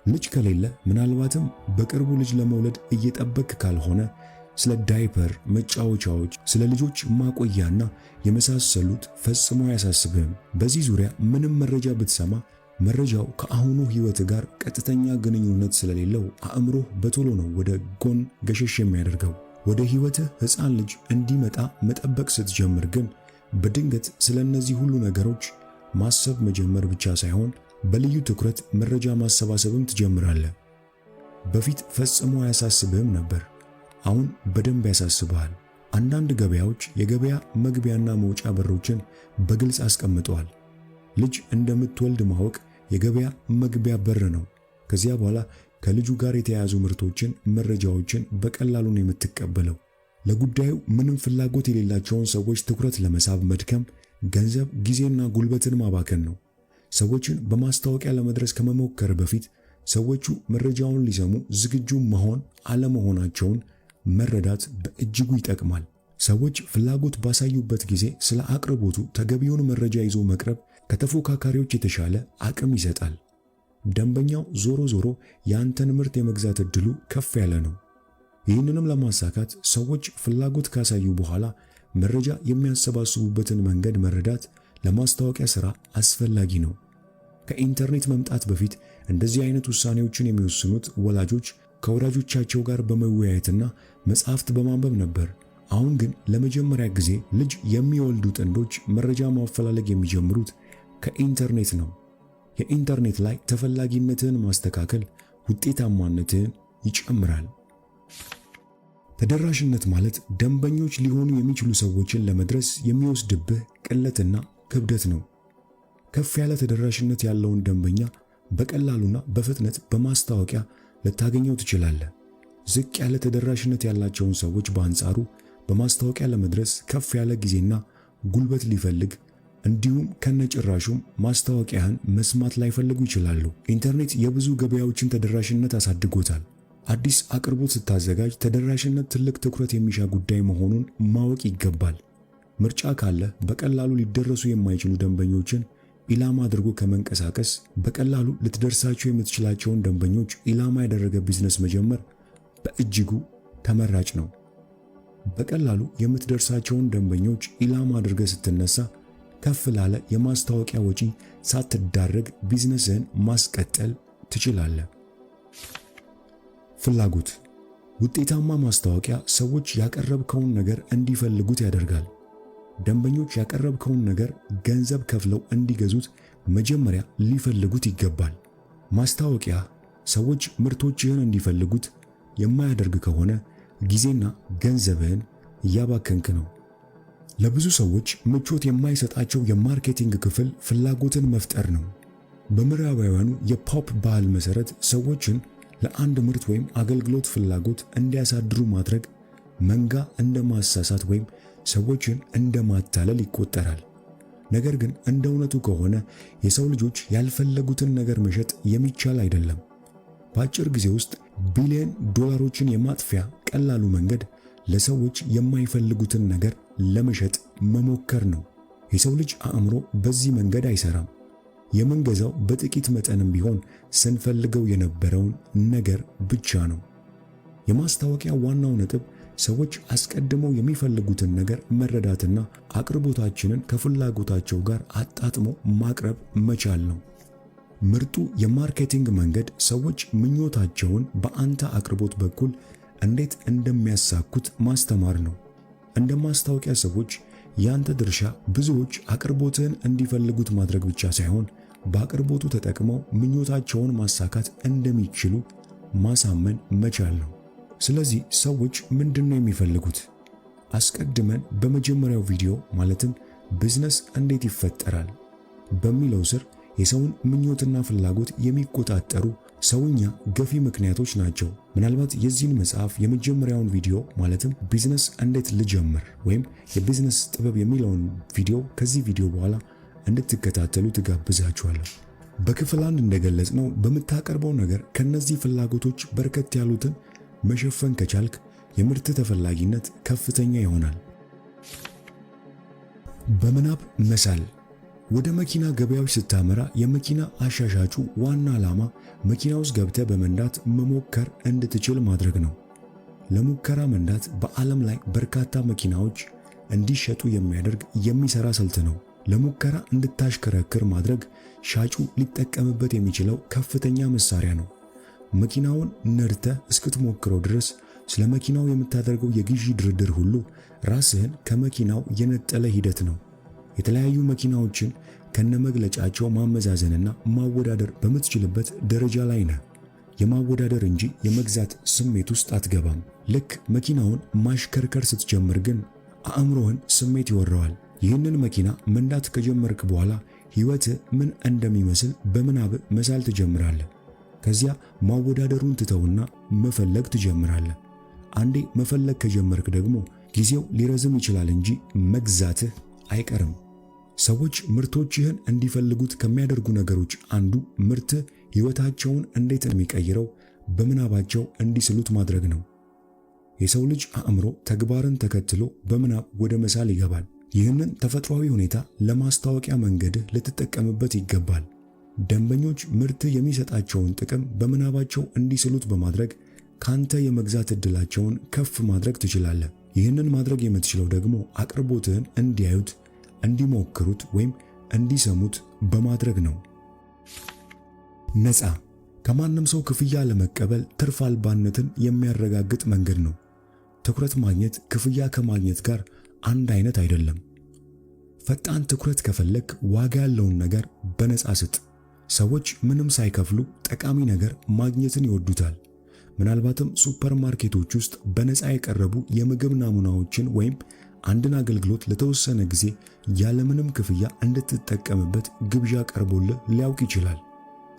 ልጅ ከሌለ ምናልባትም በቅርቡ ልጅ ለመውለድ እየጠበቅ ካልሆነ ስለ ዳይፐር መጫወቻዎች፣ ስለ ልጆች ማቆያና የመሳሰሉት ፈጽሞ አያሳስብህም። በዚህ ዙሪያ ምንም መረጃ ብትሰማ መረጃው ከአሁኑ ህይወት ጋር ቀጥተኛ ግንኙነት ስለሌለው አእምሮህ በቶሎ ነው ወደ ጎን ገሸሽ የሚያደርገው። ወደ ህይወትህ ሕፃን ልጅ እንዲመጣ መጠበቅ ስትጀምር ግን በድንገት ስለ እነዚህ ሁሉ ነገሮች ማሰብ መጀመር ብቻ ሳይሆን በልዩ ትኩረት መረጃ ማሰባሰብም ትጀምራለህ። በፊት ፈጽሞ አያሳስብህም ነበር፣ አሁን በደንብ ያሳስብሃል። አንዳንድ ገበያዎች የገበያ መግቢያና መውጫ በሮችን በግልጽ አስቀምጠዋል። ልጅ እንደምትወልድ ማወቅ የገበያ መግቢያ በር ነው። ከዚያ በኋላ ከልጁ ጋር የተያያዙ ምርቶችን፣ መረጃዎችን በቀላሉ ነው የምትቀበለው። ለጉዳዩ ምንም ፍላጎት የሌላቸውን ሰዎች ትኩረት ለመሳብ መድከም ገንዘብ፣ ጊዜና ጉልበትን ማባከን ነው። ሰዎችን በማስታወቂያ ለመድረስ ከመሞከር በፊት ሰዎቹ መረጃውን ሊሰሙ ዝግጁ መሆን አለመሆናቸውን መረዳት በእጅጉ ይጠቅማል። ሰዎች ፍላጎት ባሳዩበት ጊዜ ስለ አቅርቦቱ ተገቢውን መረጃ ይዞ መቅረብ ከተፎካካሪዎች የተሻለ አቅም ይሰጣል። ደንበኛው ዞሮ ዞሮ ያንተን ምርት የመግዛት እድሉ ከፍ ያለ ነው። ይህንንም ለማሳካት ሰዎች ፍላጎት ካሳዩ በኋላ መረጃ የሚያሰባስቡበትን መንገድ መረዳት ለማስታወቂያ ሥራ አስፈላጊ ነው። ከኢንተርኔት መምጣት በፊት እንደዚህ አይነት ውሳኔዎችን የሚወስኑት ወላጆች ከወዳጆቻቸው ጋር በመወያየትና መጽሐፍት በማንበብ ነበር። አሁን ግን ለመጀመሪያ ጊዜ ልጅ የሚወልዱ ጥንዶች መረጃ ማፈላለግ የሚጀምሩት ከኢንተርኔት ነው። የኢንተርኔት ላይ ተፈላጊነትህን ማስተካከል ውጤታማነትህን ይጨምራል። ተደራሽነት ማለት ደንበኞች ሊሆኑ የሚችሉ ሰዎችን ለመድረስ የሚወስድብህ ቅለትና ክብደት ነው። ከፍ ያለ ተደራሽነት ያለውን ደንበኛ በቀላሉና በፍጥነት በማስታወቂያ ልታገኘው ትችላለህ። ዝቅ ያለ ተደራሽነት ያላቸውን ሰዎች በአንጻሩ በማስታወቂያ ለመድረስ ከፍ ያለ ጊዜና ጉልበት ሊፈልግ እንዲሁም ከነጭራሹም ማስታወቂያህን መስማት ላይፈልጉ ይችላሉ። ኢንተርኔት የብዙ ገበያዎችን ተደራሽነት አሳድጎታል። አዲስ አቅርቦት ስታዘጋጅ ተደራሽነት ትልቅ ትኩረት የሚሻ ጉዳይ መሆኑን ማወቅ ይገባል። ምርጫ ካለ በቀላሉ ሊደረሱ የማይችሉ ደንበኞችን ኢላማ አድርጎ ከመንቀሳቀስ በቀላሉ ልትደርሳቸው የምትችላቸውን ደንበኞች ኢላማ ያደረገ ቢዝነስ መጀመር በእጅጉ ተመራጭ ነው። በቀላሉ የምትደርሳቸውን ደንበኞች ኢላማ አድርገህ ስትነሳ ከፍ ላለ የማስታወቂያ ወጪ ሳትዳረግ ቢዝነስህን ማስቀጠል ትችላለህ። ፍላጎት ውጤታማ ማስታወቂያ ሰዎች ያቀረብከውን ነገር እንዲፈልጉት ያደርጋል። ደንበኞች ያቀረብከውን ነገር ገንዘብ ከፍለው እንዲገዙት መጀመሪያ ሊፈልጉት ይገባል። ማስታወቂያ ሰዎች ምርቶችህን እንዲፈልጉት የማያደርግ ከሆነ ጊዜና ገንዘብህን እያባከንክ ነው። ለብዙ ሰዎች ምቾት የማይሰጣቸው የማርኬቲንግ ክፍል ፍላጎትን መፍጠር ነው። በምዕራባውያኑ የፖፕ ባህል መሰረት ሰዎችን ለአንድ ምርት ወይም አገልግሎት ፍላጎት እንዲያሳድሩ ማድረግ መንጋ እንደማሳሳት ወይም ሰዎችን እንደማታለል ይቆጠራል። ነገር ግን እንደ እውነቱ ከሆነ የሰው ልጆች ያልፈለጉትን ነገር መሸጥ የሚቻል አይደለም። በአጭር ጊዜ ውስጥ ቢሊዮን ዶላሮችን የማጥፊያ ቀላሉ መንገድ ለሰዎች የማይፈልጉትን ነገር ለመሸጥ መሞከር ነው። የሰው ልጅ አእምሮ በዚህ መንገድ አይሰራም። የምንገዛው በጥቂት መጠንም ቢሆን ስንፈልገው የነበረውን ነገር ብቻ ነው። የማስታወቂያ ዋናው ነጥብ ሰዎች አስቀድመው የሚፈልጉትን ነገር መረዳትና አቅርቦታችንን ከፍላጎታቸው ጋር አጣጥሞ ማቅረብ መቻል ነው። ምርጡ የማርኬቲንግ መንገድ ሰዎች ምኞታቸውን በአንተ አቅርቦት በኩል እንዴት እንደሚያሳኩት ማስተማር ነው። እንደ ማስታወቂያ ሰዎች ያንተ ድርሻ ብዙዎች አቅርቦትህን እንዲፈልጉት ማድረግ ብቻ ሳይሆን በአቅርቦቱ ተጠቅመው ምኞታቸውን ማሳካት እንደሚችሉ ማሳመን መቻል ነው። ስለዚህ ሰዎች ምንድነው የሚፈልጉት? አስቀድመን በመጀመሪያው ቪዲዮ ማለትም ቢዝነስ እንዴት ይፈጠራል በሚለው ስር የሰውን ምኞትና ፍላጎት የሚቆጣጠሩ ሰውኛ ገፊ ምክንያቶች ናቸው። ምናልባት የዚህን መጽሐፍ የመጀመሪያውን ቪዲዮ ማለትም ቢዝነስ እንዴት ልጀምር ወይም የቢዝነስ ጥበብ የሚለውን ቪዲዮ ከዚህ ቪዲዮ በኋላ እንድትከታተሉ ትጋብዛችኋለሁ። በክፍል 1 እንደገለጽነው በምታቀርበው ነገር ከነዚህ ፍላጎቶች በርከት ያሉትን መሸፈን ከቻልክ የምርት ተፈላጊነት ከፍተኛ ይሆናል። በምናብ መሳል። ወደ መኪና ገበያዎች ስታመራ የመኪና አሻሻጩ ዋና ዓላማ መኪና ውስጥ ገብተህ በመንዳት መሞከር እንድትችል ማድረግ ነው። ለሙከራ መንዳት በዓለም ላይ በርካታ መኪናዎች እንዲሸጡ የሚያደርግ የሚሰራ ስልት ነው። ለሙከራ እንድታሽከረክር ማድረግ ሻጩ ሊጠቀምበት የሚችለው ከፍተኛ መሳሪያ ነው። መኪናውን ነድተህ እስክትሞክረው ድረስ ስለ መኪናው የምታደርገው የግዢ ድርድር ሁሉ ራስህን ከመኪናው የነጠለ ሂደት ነው። የተለያዩ መኪናዎችን ከነመግለጫቸው ማመዛዘንና ማወዳደር በምትችልበት ደረጃ ላይ ነህ። የማወዳደር እንጂ የመግዛት ስሜት ውስጥ አትገባም። ልክ መኪናውን ማሽከርከር ስትጀምር ግን አእምሮህን ስሜት ይወረዋል። ይህንን መኪና መንዳት ከጀመርክ በኋላ ሕይወትህ ምን እንደሚመስል በምናብ መሳል ትጀምራለህ። ከዚያ ማወዳደሩን ትተውና መፈለግ ትጀምራለህ። አንዴ መፈለግ ከጀመርክ ደግሞ ጊዜው ሊረዝም ይችላል እንጂ መግዛትህ አይቀርም። ሰዎች ምርቶችህን እንዲፈልጉት ከሚያደርጉ ነገሮች አንዱ ምርትህ ሕይወታቸውን እንዴት የሚቀይረው በምናባቸው እንዲስሉት ማድረግ ነው። የሰው ልጅ አእምሮ ተግባርን ተከትሎ በምናብ ወደ መሳል ይገባል። ይህንን ተፈጥሯዊ ሁኔታ ለማስታወቂያ መንገድህ ልትጠቀምበት ይገባል። ደንበኞች ምርትህ የሚሰጣቸውን ጥቅም በምናባቸው እንዲስሉት በማድረግ ካንተ የመግዛት ዕድላቸውን ከፍ ማድረግ ትችላለህ። ይህንን ማድረግ የምትችለው ደግሞ አቅርቦትህን እንዲያዩት፣ እንዲሞክሩት ወይም እንዲሰሙት በማድረግ ነው። ነፃ ከማንም ሰው ክፍያ ለመቀበል ትርፍ አልባነትን የሚያረጋግጥ መንገድ ነው። ትኩረት ማግኘት ክፍያ ከማግኘት ጋር አንድ አይነት አይደለም። ፈጣን ትኩረት ከፈለክ ዋጋ ያለውን ነገር በነፃ ስጥ። ሰዎች ምንም ሳይከፍሉ ጠቃሚ ነገር ማግኘትን ይወዱታል። ምናልባትም ሱፐርማርኬቶች ውስጥ በነፃ የቀረቡ የምግብ ናሙናዎችን ወይም አንድን አገልግሎት ለተወሰነ ጊዜ ያለምንም ክፍያ እንድትጠቀምበት ግብዣ ቀርቦልህ ሊያውቅ ይችላል።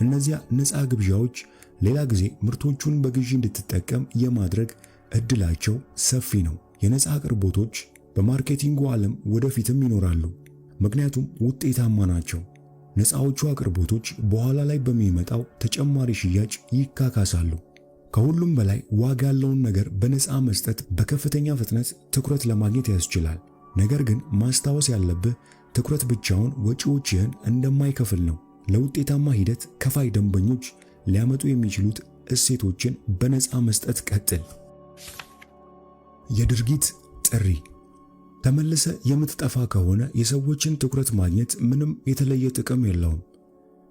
እነዚያ ነፃ ግብዣዎች ሌላ ጊዜ ምርቶቹን በግዢ እንድትጠቀም የማድረግ እድላቸው ሰፊ ነው። የነፃ አቅርቦቶች በማርኬቲንጉ ዓለም ወደፊትም ይኖራሉ፣ ምክንያቱም ውጤታማ ናቸው። ነፃዎቹ አቅርቦቶች በኋላ ላይ በሚመጣው ተጨማሪ ሽያጭ ይካካሳሉ። ከሁሉም በላይ ዋጋ ያለውን ነገር በነፃ መስጠት በከፍተኛ ፍጥነት ትኩረት ለማግኘት ያስችላል። ነገር ግን ማስታወስ ያለብህ ትኩረት ብቻውን ወጪዎችህን እንደማይከፍል ነው። ለውጤታማ ሂደት ከፋይ ደንበኞች ሊያመጡ የሚችሉት እሴቶችን በነፃ መስጠት ቀጥል። የድርጊት ጥሪ። ተመልሰ የምትጠፋ ከሆነ የሰዎችን ትኩረት ማግኘት ምንም የተለየ ጥቅም የለውም።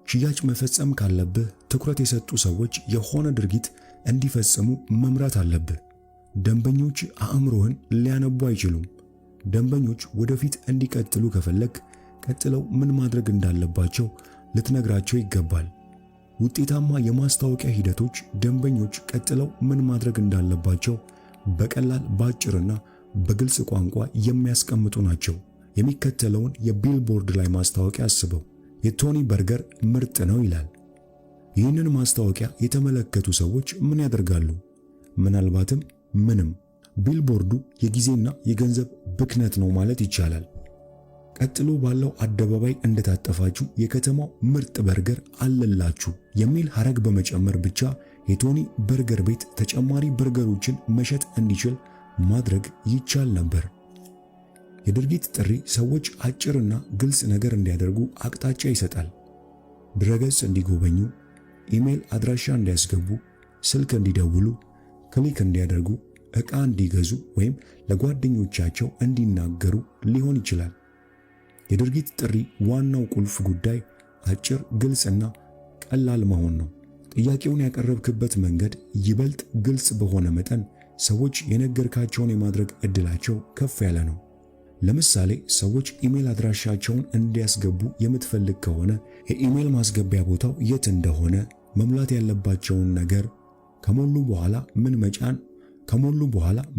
ሽያጭ መፈጸም ካለብህ ትኩረት የሰጡ ሰዎች የሆነ ድርጊት እንዲፈጽሙ መምራት አለብህ። ደንበኞች አእምሮህን ሊያነቡ አይችሉም። ደንበኞች ወደፊት እንዲቀጥሉ ከፈለግ ቀጥለው ምን ማድረግ እንዳለባቸው ልትነግራቸው ይገባል። ውጤታማ የማስታወቂያ ሂደቶች ደንበኞች ቀጥለው ምን ማድረግ እንዳለባቸው በቀላል ባጭርና በግልጽ ቋንቋ የሚያስቀምጡ ናቸው። የሚከተለውን የቢልቦርድ ላይ ማስታወቂያ አስበው። የቶኒ በርገር ምርጥ ነው ይላል። ይህንን ማስታወቂያ የተመለከቱ ሰዎች ምን ያደርጋሉ? ምናልባትም ምንም። ቢልቦርዱ የጊዜና የገንዘብ ብክነት ነው ማለት ይቻላል። ቀጥሎ ባለው አደባባይ እንደታጠፋችሁ የከተማው ምርጥ በርገር አለላችሁ የሚል ሐረግ በመጨመር ብቻ የቶኒ በርገር ቤት ተጨማሪ በርገሮችን መሸጥ እንዲችል ማድረግ ይቻል ነበር። የድርጊት ጥሪ ሰዎች አጭርና ግልጽ ነገር እንዲያደርጉ አቅጣጫ ይሰጣል። ድረገጽ እንዲጎበኙ፣ ኢሜል አድራሻ እንዲያስገቡ፣ ስልክ እንዲደውሉ፣ ክሊክ እንዲያደርጉ፣ ዕቃ እንዲገዙ ወይም ለጓደኞቻቸው እንዲናገሩ ሊሆን ይችላል። የድርጊት ጥሪ ዋናው ቁልፍ ጉዳይ አጭር፣ ግልጽና ቀላል መሆን ነው። ጥያቄውን ያቀረብክበት መንገድ ይበልጥ ግልጽ በሆነ መጠን ሰዎች የነገርካቸውን የማድረግ እድላቸው ከፍ ያለ ነው። ለምሳሌ ሰዎች ኢሜል አድራሻቸውን እንዲያስገቡ የምትፈልግ ከሆነ የኢሜል ማስገቢያ ቦታው የት እንደሆነ፣ መሙላት ያለባቸውን ነገር ከሞሉ በኋላ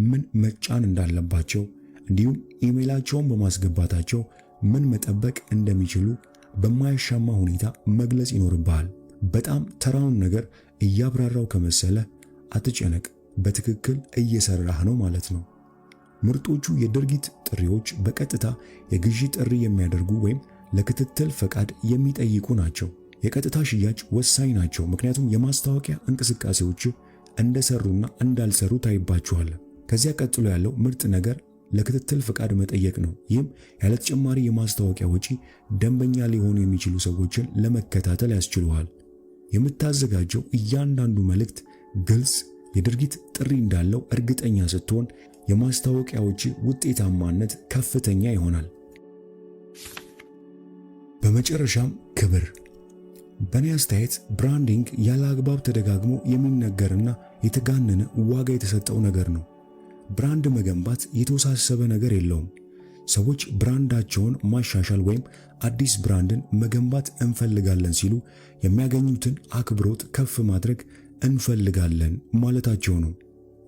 ምን መጫን እንዳለባቸው፣ እንዲሁም ኢሜላቸውን በማስገባታቸው ምን መጠበቅ እንደሚችሉ በማያሻማ ሁኔታ መግለጽ ይኖርብሃል። በጣም ተራውን ነገር እያብራራው ከመሰለ አትጨነቅ፣ በትክክል እየሰራህ ነው ማለት ነው። ምርጦቹ የድርጊት ጥሪዎች በቀጥታ የግዢ ጥሪ የሚያደርጉ ወይም ለክትትል ፈቃድ የሚጠይቁ ናቸው። የቀጥታ ሽያጭ ወሳኝ ናቸው፣ ምክንያቱም የማስታወቂያ እንቅስቃሴዎች እንደሰሩና እንዳልሰሩ ታይባቸዋል። ከዚያ ቀጥሎ ያለው ምርጥ ነገር ለክትትል ፈቃድ መጠየቅ ነው። ይህም ያለ ተጨማሪ የማስታወቂያ ወጪ ደንበኛ ሊሆኑ የሚችሉ ሰዎችን ለመከታተል ያስችሉሃል። የምታዘጋጀው እያንዳንዱ መልእክት ግልጽ የድርጊት ጥሪ እንዳለው እርግጠኛ ስትሆን የማስታወቂያዎች ውጤታማነት ከፍተኛ ይሆናል። በመጨረሻም ክብር። በእኔ አስተያየት ብራንዲንግ ያለ አግባብ ተደጋግሞ የሚነገርና የተጋነነ ዋጋ የተሰጠው ነገር ነው። ብራንድ መገንባት የተወሳሰበ ነገር የለውም። ሰዎች ብራንዳቸውን ማሻሻል ወይም አዲስ ብራንድን መገንባት እንፈልጋለን ሲሉ የሚያገኙትን አክብሮት ከፍ ማድረግ እንፈልጋለን ማለታቸው ነው።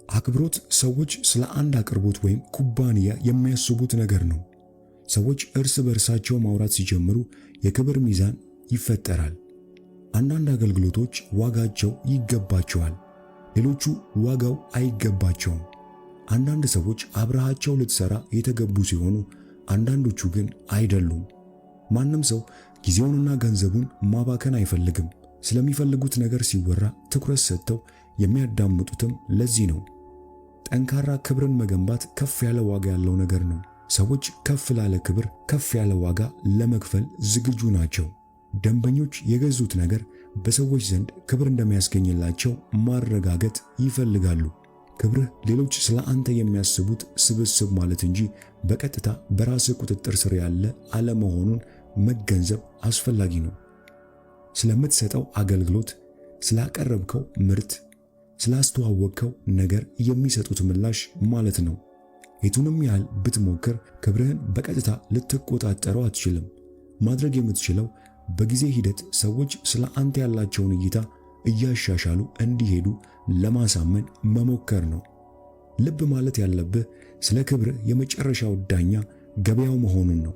አክብሮት ሰዎች ስለ አንድ አቅርቦት ወይም ኩባንያ የሚያስቡት ነገር ነው። ሰዎች እርስ በርሳቸው ማውራት ሲጀምሩ የክብር ሚዛን ይፈጠራል። አንዳንድ አገልግሎቶች ዋጋቸው ይገባቸዋል፣ ሌሎቹ ዋጋው አይገባቸውም። አንዳንድ ሰዎች አብረሃቸው ልትሰራ የተገቡ ሲሆኑ አንዳንዶቹ ግን አይደሉም። ማንም ሰው ጊዜውንና ገንዘቡን ማባከን አይፈልግም። ስለሚፈልጉት ነገር ሲወራ ትኩረት ሰጥተው የሚያዳምጡትም ለዚህ ነው። ጠንካራ ክብርን መገንባት ከፍ ያለ ዋጋ ያለው ነገር ነው። ሰዎች ከፍ ላለ ክብር ከፍ ያለ ዋጋ ለመክፈል ዝግጁ ናቸው። ደንበኞች የገዙት ነገር በሰዎች ዘንድ ክብር እንደሚያስገኝላቸው ማረጋገጥ ይፈልጋሉ። ክብርህ ሌሎች ስለ አንተ የሚያስቡት ስብስብ ማለት እንጂ በቀጥታ በራስህ ቁጥጥር ስር ያለ አለመሆኑን መገንዘብ አስፈላጊ ነው። ስለምትሰጠው አገልግሎት፣ ስላቀረብከው ምርት፣ ስላስተዋወቅከው ነገር የሚሰጡት ምላሽ ማለት ነው። የቱንም ያህል ብትሞክር ክብርህን በቀጥታ ልትቆጣጠረው አትችልም። ማድረግ የምትችለው በጊዜ ሂደት ሰዎች ስለ አንተ ያላቸውን እይታ እያሻሻሉ እንዲሄዱ ለማሳመን መሞከር ነው። ልብ ማለት ያለብህ ስለ ክብርህ የመጨረሻው ዳኛ ገበያው መሆኑን ነው።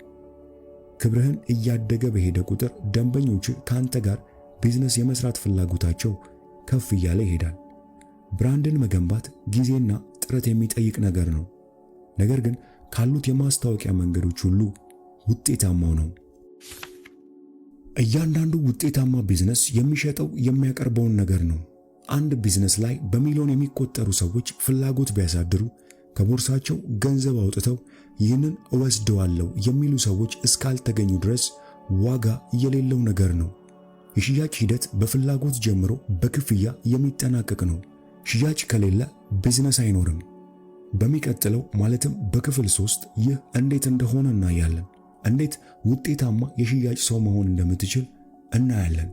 ክብርህን እያደገ በሄደ ቁጥር ደንበኞች ካንተ ጋር ቢዝነስ የመስራት ፍላጎታቸው ከፍ እያለ ይሄዳል። ብራንድን መገንባት ጊዜና ጥረት የሚጠይቅ ነገር ነው። ነገር ግን ካሉት የማስታወቂያ መንገዶች ሁሉ ውጤታማው ነው። እያንዳንዱ ውጤታማ ቢዝነስ የሚሸጠው የሚያቀርበውን ነገር ነው። አንድ ቢዝነስ ላይ በሚሊዮን የሚቆጠሩ ሰዎች ፍላጎት ቢያሳድሩ ከቦርሳቸው ገንዘብ አውጥተው ይህንን እወስደዋለሁ የሚሉ ሰዎች እስካልተገኙ ድረስ ዋጋ የሌለው ነገር ነው። የሽያጭ ሂደት በፍላጎት ጀምሮ በክፍያ የሚጠናቀቅ ነው። ሽያጭ ከሌለ ቢዝነስ አይኖርም። በሚቀጥለው ማለትም በክፍል 3 ይህ እንዴት እንደሆነ እናያለን። እንዴት ውጤታማ የሽያጭ ሰው መሆን እንደምትችል እናያለን።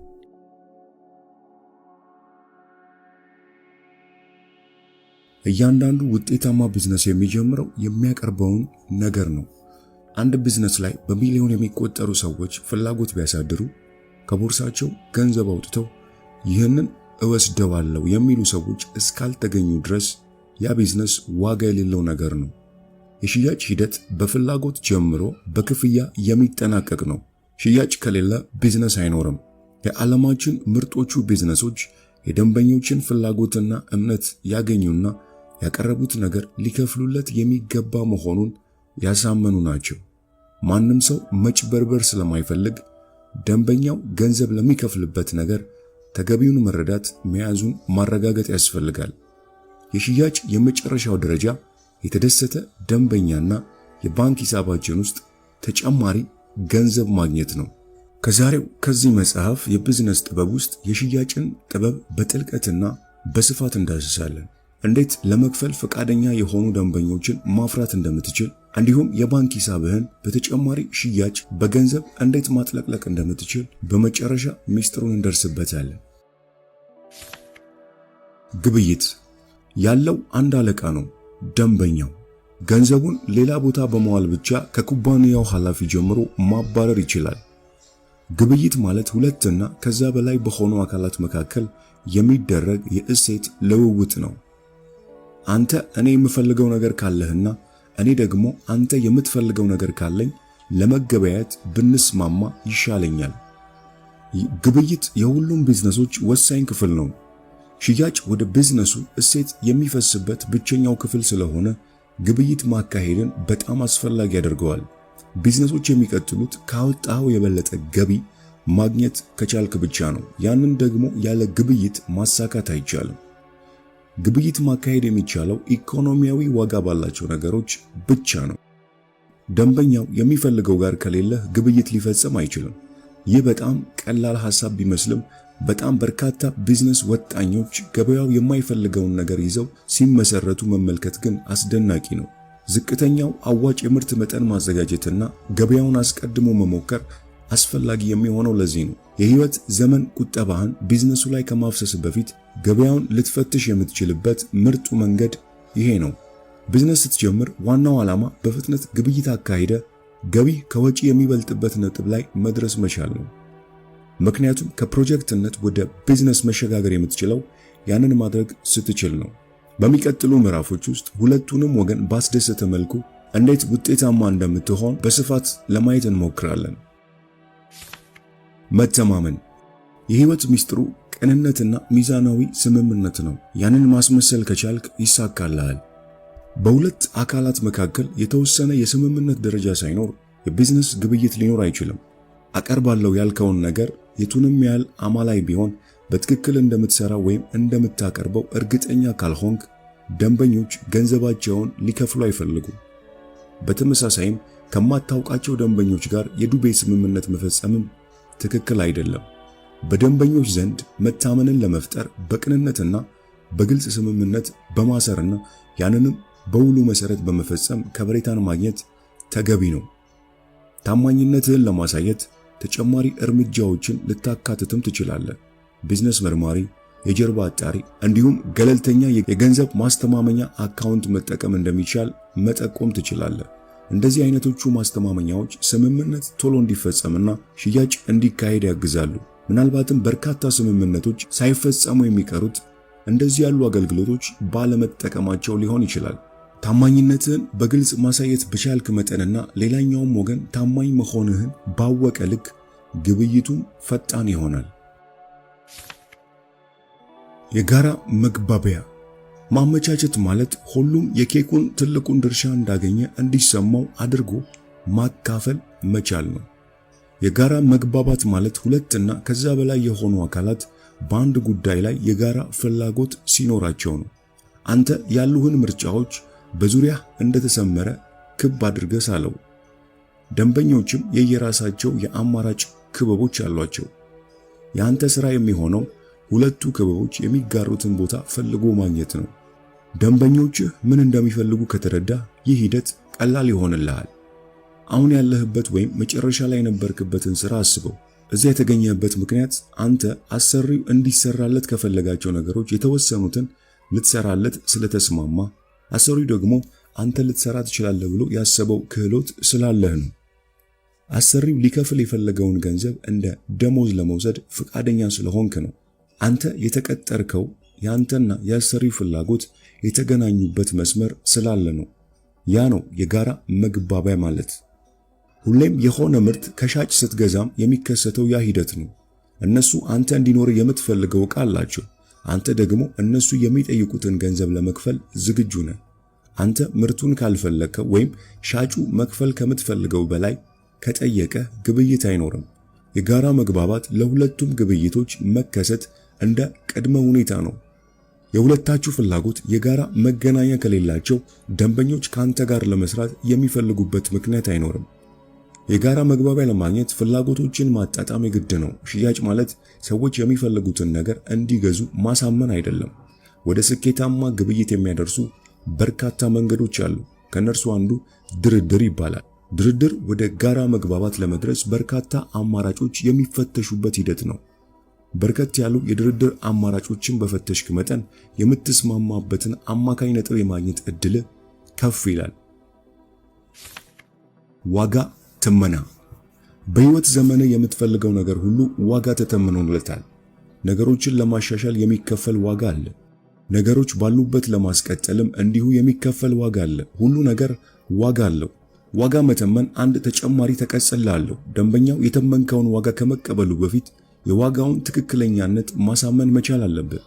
እያንዳንዱ ውጤታማ ቢዝነስ የሚጀምረው የሚያቀርበውን ነገር ነው። አንድ ቢዝነስ ላይ በሚሊዮን የሚቆጠሩ ሰዎች ፍላጎት ቢያሳድሩ ከቦርሳቸው ገንዘብ አውጥተው ይህንን እወስደዋለሁ የሚሉ ሰዎች እስካልተገኙ ድረስ ያ ቢዝነስ ዋጋ የሌለው ነገር ነው። የሽያጭ ሂደት በፍላጎት ጀምሮ በክፍያ የሚጠናቀቅ ነው። ሽያጭ ከሌለ ቢዝነስ አይኖርም። የዓለማችን ምርጦቹ ቢዝነሶች የደንበኞችን ፍላጎትና እምነት ያገኙና ያቀረቡት ነገር ሊከፍሉለት የሚገባ መሆኑን ያሳመኑ ናቸው። ማንም ሰው መጭበርበር ስለማይፈልግ ደንበኛው ገንዘብ ለሚከፍልበት ነገር ተገቢውን መረዳት መያዙን ማረጋገጥ ያስፈልጋል። የሽያጭ የመጨረሻው ደረጃ የተደሰተ ደንበኛና የባንክ ሂሳባችን ውስጥ ተጨማሪ ገንዘብ ማግኘት ነው። ከዚህ መጽሐፍ የቢዝነስ ጥበብ ውስጥ የሽያጭን ጥበብ በጥልቀትና በስፋት እንዳስሳለን። እንዴት ለመክፈል ፈቃደኛ የሆኑ ደንበኞችን ማፍራት እንደምትችል እንዲሁም የባንክ ሂሳብህን በተጨማሪ ሽያጭ በገንዘብ እንዴት ማጥለቅለቅ እንደምትችል በመጨረሻ ሚስጥሩን እንደርስበታለን። ግብይት ያለው አንድ አለቃ ነው፣ ደንበኛው። ገንዘቡን ሌላ ቦታ በመዋል ብቻ ከኩባንያው ኃላፊ ጀምሮ ማባረር ይችላል። ግብይት ማለት ሁለትና ከዛ በላይ በሆኑ አካላት መካከል የሚደረግ የእሴት ልውውጥ ነው። አንተ እኔ የምፈልገው ነገር ካለህና እኔ ደግሞ አንተ የምትፈልገው ነገር ካለኝ ለመገበያየት ብንስማማ ይሻለኛል። ግብይት የሁሉም ቢዝነሶች ወሳኝ ክፍል ነው። ሽያጭ ወደ ቢዝነሱ እሴት የሚፈስበት ብቸኛው ክፍል ስለሆነ ግብይት ማካሄድን በጣም አስፈላጊ ያደርገዋል። ቢዝነሶች የሚቀጥሉት ካወጣው የበለጠ ገቢ ማግኘት ከቻልክ ብቻ ነው። ያንን ደግሞ ያለ ግብይት ማሳካት አይቻልም። ግብይት ማካሄድ የሚቻለው ኢኮኖሚያዊ ዋጋ ባላቸው ነገሮች ብቻ ነው። ደንበኛው የሚፈልገው ጋር ከሌለ ግብይት ሊፈጸም አይችልም። ይህ በጣም ቀላል ሐሳብ ቢመስልም በጣም በርካታ ቢዝነስ ወጣኞች ገበያው የማይፈልገውን ነገር ይዘው ሲመሰረቱ መመልከት ግን አስደናቂ ነው። ዝቅተኛው አዋጭ የምርት መጠን ማዘጋጀትና ገበያውን አስቀድሞ መሞከር አስፈላጊ የሚሆነው ለዚህ ነው። የህይወት ዘመን ቁጠባህን ቢዝነሱ ላይ ከማፍሰስ በፊት ገበያውን ልትፈትሽ የምትችልበት ምርጡ መንገድ ይሄ ነው። ቢዝነስ ስትጀምር ዋናው ዓላማ በፍጥነት ግብይት አካሂደ ገቢ ከወጪ የሚበልጥበት ነጥብ ላይ መድረስ መቻል ነው። ምክንያቱም ከፕሮጀክትነት ወደ ቢዝነስ መሸጋገር የምትችለው ያንን ማድረግ ስትችል ነው። በሚቀጥሉ ምዕራፎች ውስጥ ሁለቱንም ወገን ባስደሰተ መልኩ እንዴት ውጤታማ እንደምትሆን በስፋት ለማየት እንሞክራለን። መተማመን የህይወት ሚስጥሩ ቅንነትና ሚዛናዊ ስምምነት ነው። ያንን ማስመሰል ከቻልክ ይሳካልሃል። በሁለት አካላት መካከል የተወሰነ የስምምነት ደረጃ ሳይኖር የቢዝነስ ግብይት ሊኖር አይችልም። አቀርባለሁ ያልከውን ነገር የቱንም ያህል አማላይ ቢሆን በትክክል እንደምትሰራ ወይም እንደምታቀርበው እርግጠኛ ካልሆንክ ደንበኞች ገንዘባቸውን ሊከፍሉ አይፈልጉም። በተመሳሳይም ከማታውቃቸው ደንበኞች ጋር የዱቤ ስምምነት መፈጸምም ትክክል አይደለም። በደንበኞች ዘንድ መታመንን ለመፍጠር በቅንነትና በግልጽ ስምምነት በማሰርና ያንንም በውሉ መሰረት በመፈጸም ከበሬታን ማግኘት ተገቢ ነው። ታማኝነትህን ለማሳየት ተጨማሪ እርምጃዎችን ልታካትትም ትችላለህ። ቢዝነስ መርማሪ፣ የጀርባ አጣሪ እንዲሁም ገለልተኛ የገንዘብ ማስተማመኛ አካውንት መጠቀም እንደሚቻል መጠቆም ትችላለህ። እንደዚህ አይነቶቹ ማስተማመኛዎች ስምምነት ቶሎ እንዲፈጸምና ሽያጭ እንዲካሄድ ያግዛሉ። ምናልባትም በርካታ ስምምነቶች ሳይፈጸሙ የሚቀሩት እንደዚህ ያሉ አገልግሎቶች ባለመጠቀማቸው ሊሆን ይችላል። ታማኝነትህን በግልጽ ማሳየት በቻልክ መጠንና ሌላኛውም ወገን ታማኝ መሆንህን ባወቀ ልክ ግብይቱም ፈጣን ይሆናል። የጋራ መግባቢያ ማመቻቸት ማለት ሁሉም የኬኩን ትልቁን ድርሻ እንዳገኘ እንዲሰማው አድርጎ ማካፈል መቻል ነው። የጋራ መግባባት ማለት ሁለትና ከዛ በላይ የሆኑ አካላት በአንድ ጉዳይ ላይ የጋራ ፍላጎት ሲኖራቸው ነው። አንተ ያሉህን ምርጫዎች በዙሪያ እንደተሰመረ ክብ አድርገህ ሳለው። ደንበኞችም የየራሳቸው የአማራጭ ክበቦች አሏቸው። ያንተ ሥራ የሚሆነው ሁለቱ ክበቦች የሚጋሩትን ቦታ ፈልጎ ማግኘት ነው። ደንበኞችህ ምን እንደሚፈልጉ ከተረዳ ይህ ሂደት ቀላል ይሆንልሃል። አሁን ያለህበት ወይም መጨረሻ ላይ የነበርክበትን ሥራ አስበው። እዚያ የተገኘህበት ምክንያት አንተ አሰሪው እንዲሰራለት ከፈለጋቸው ነገሮች የተወሰኑትን ልትሰራለት ስለተስማማ፣ አሰሪው ደግሞ አንተ ልትሰራ ትችላለህ ብሎ ያሰበው ክህሎት ስላለህ ነው። አሰሪው ሊከፍል የፈለገውን ገንዘብ እንደ ደሞዝ ለመውሰድ ፈቃደኛ ስለሆንክ ነው። አንተ የተቀጠርከው ያንተና የአሰሪው ፍላጎት የተገናኙበት መስመር ስላለ ነው። ያ ነው የጋራ መግባቢያ ማለት። ሁሌም የሆነ ምርት ከሻጭ ስትገዛም የሚከሰተው ያ ሂደት ነው። እነሱ አንተ እንዲኖር የምትፈልገው ዕቃ አላቸው። አንተ ደግሞ እነሱ የሚጠይቁትን ገንዘብ ለመክፈል ዝግጁ ነህ። አንተ ምርቱን ካልፈለከው ወይም ሻጩ መክፈል ከምትፈልገው በላይ ከጠየቀ ግብይት አይኖርም። የጋራ መግባባት ለሁለቱም ግብይቶች መከሰት እንደ ቅድመ ሁኔታ ነው። የሁለታችሁ ፍላጎት የጋራ መገናኛ ከሌላቸው ደንበኞች ካንተ ጋር ለመስራት የሚፈልጉበት ምክንያት አይኖርም። የጋራ መግባቢያ ለማግኘት ፍላጎቶችን ማጣጣም የግድ ነው። ሽያጭ ማለት ሰዎች የሚፈልጉትን ነገር እንዲገዙ ማሳመን አይደለም። ወደ ስኬታማ ግብይት የሚያደርሱ በርካታ መንገዶች አሉ። ከነርሱ አንዱ ድርድር ይባላል። ድርድር ወደ ጋራ መግባባት ለመድረስ በርካታ አማራጮች የሚፈተሹበት ሂደት ነው። በርከት ያሉ የድርድር አማራጮችን በፈተሽክ መጠን የምትስማማበትን አማካኝ ነጥብ የማግኘት እድል ከፍ ይላል። ዋጋ ትመና። በህይወት ዘመን የምትፈልገው ነገር ሁሉ ዋጋ ተተምኖለታል። ነገሮችን ለማሻሻል የሚከፈል ዋጋ አለ። ነገሮች ባሉበት ለማስቀጠልም እንዲሁ የሚከፈል ዋጋ አለ። ሁሉ ነገር ዋጋ አለው። ዋጋ መተመን አንድ ተጨማሪ ተቀጽላ አለው። ደንበኛው የተመንከውን ዋጋ ከመቀበሉ በፊት የዋጋውን ትክክለኛነት ማሳመን መቻል አለበት።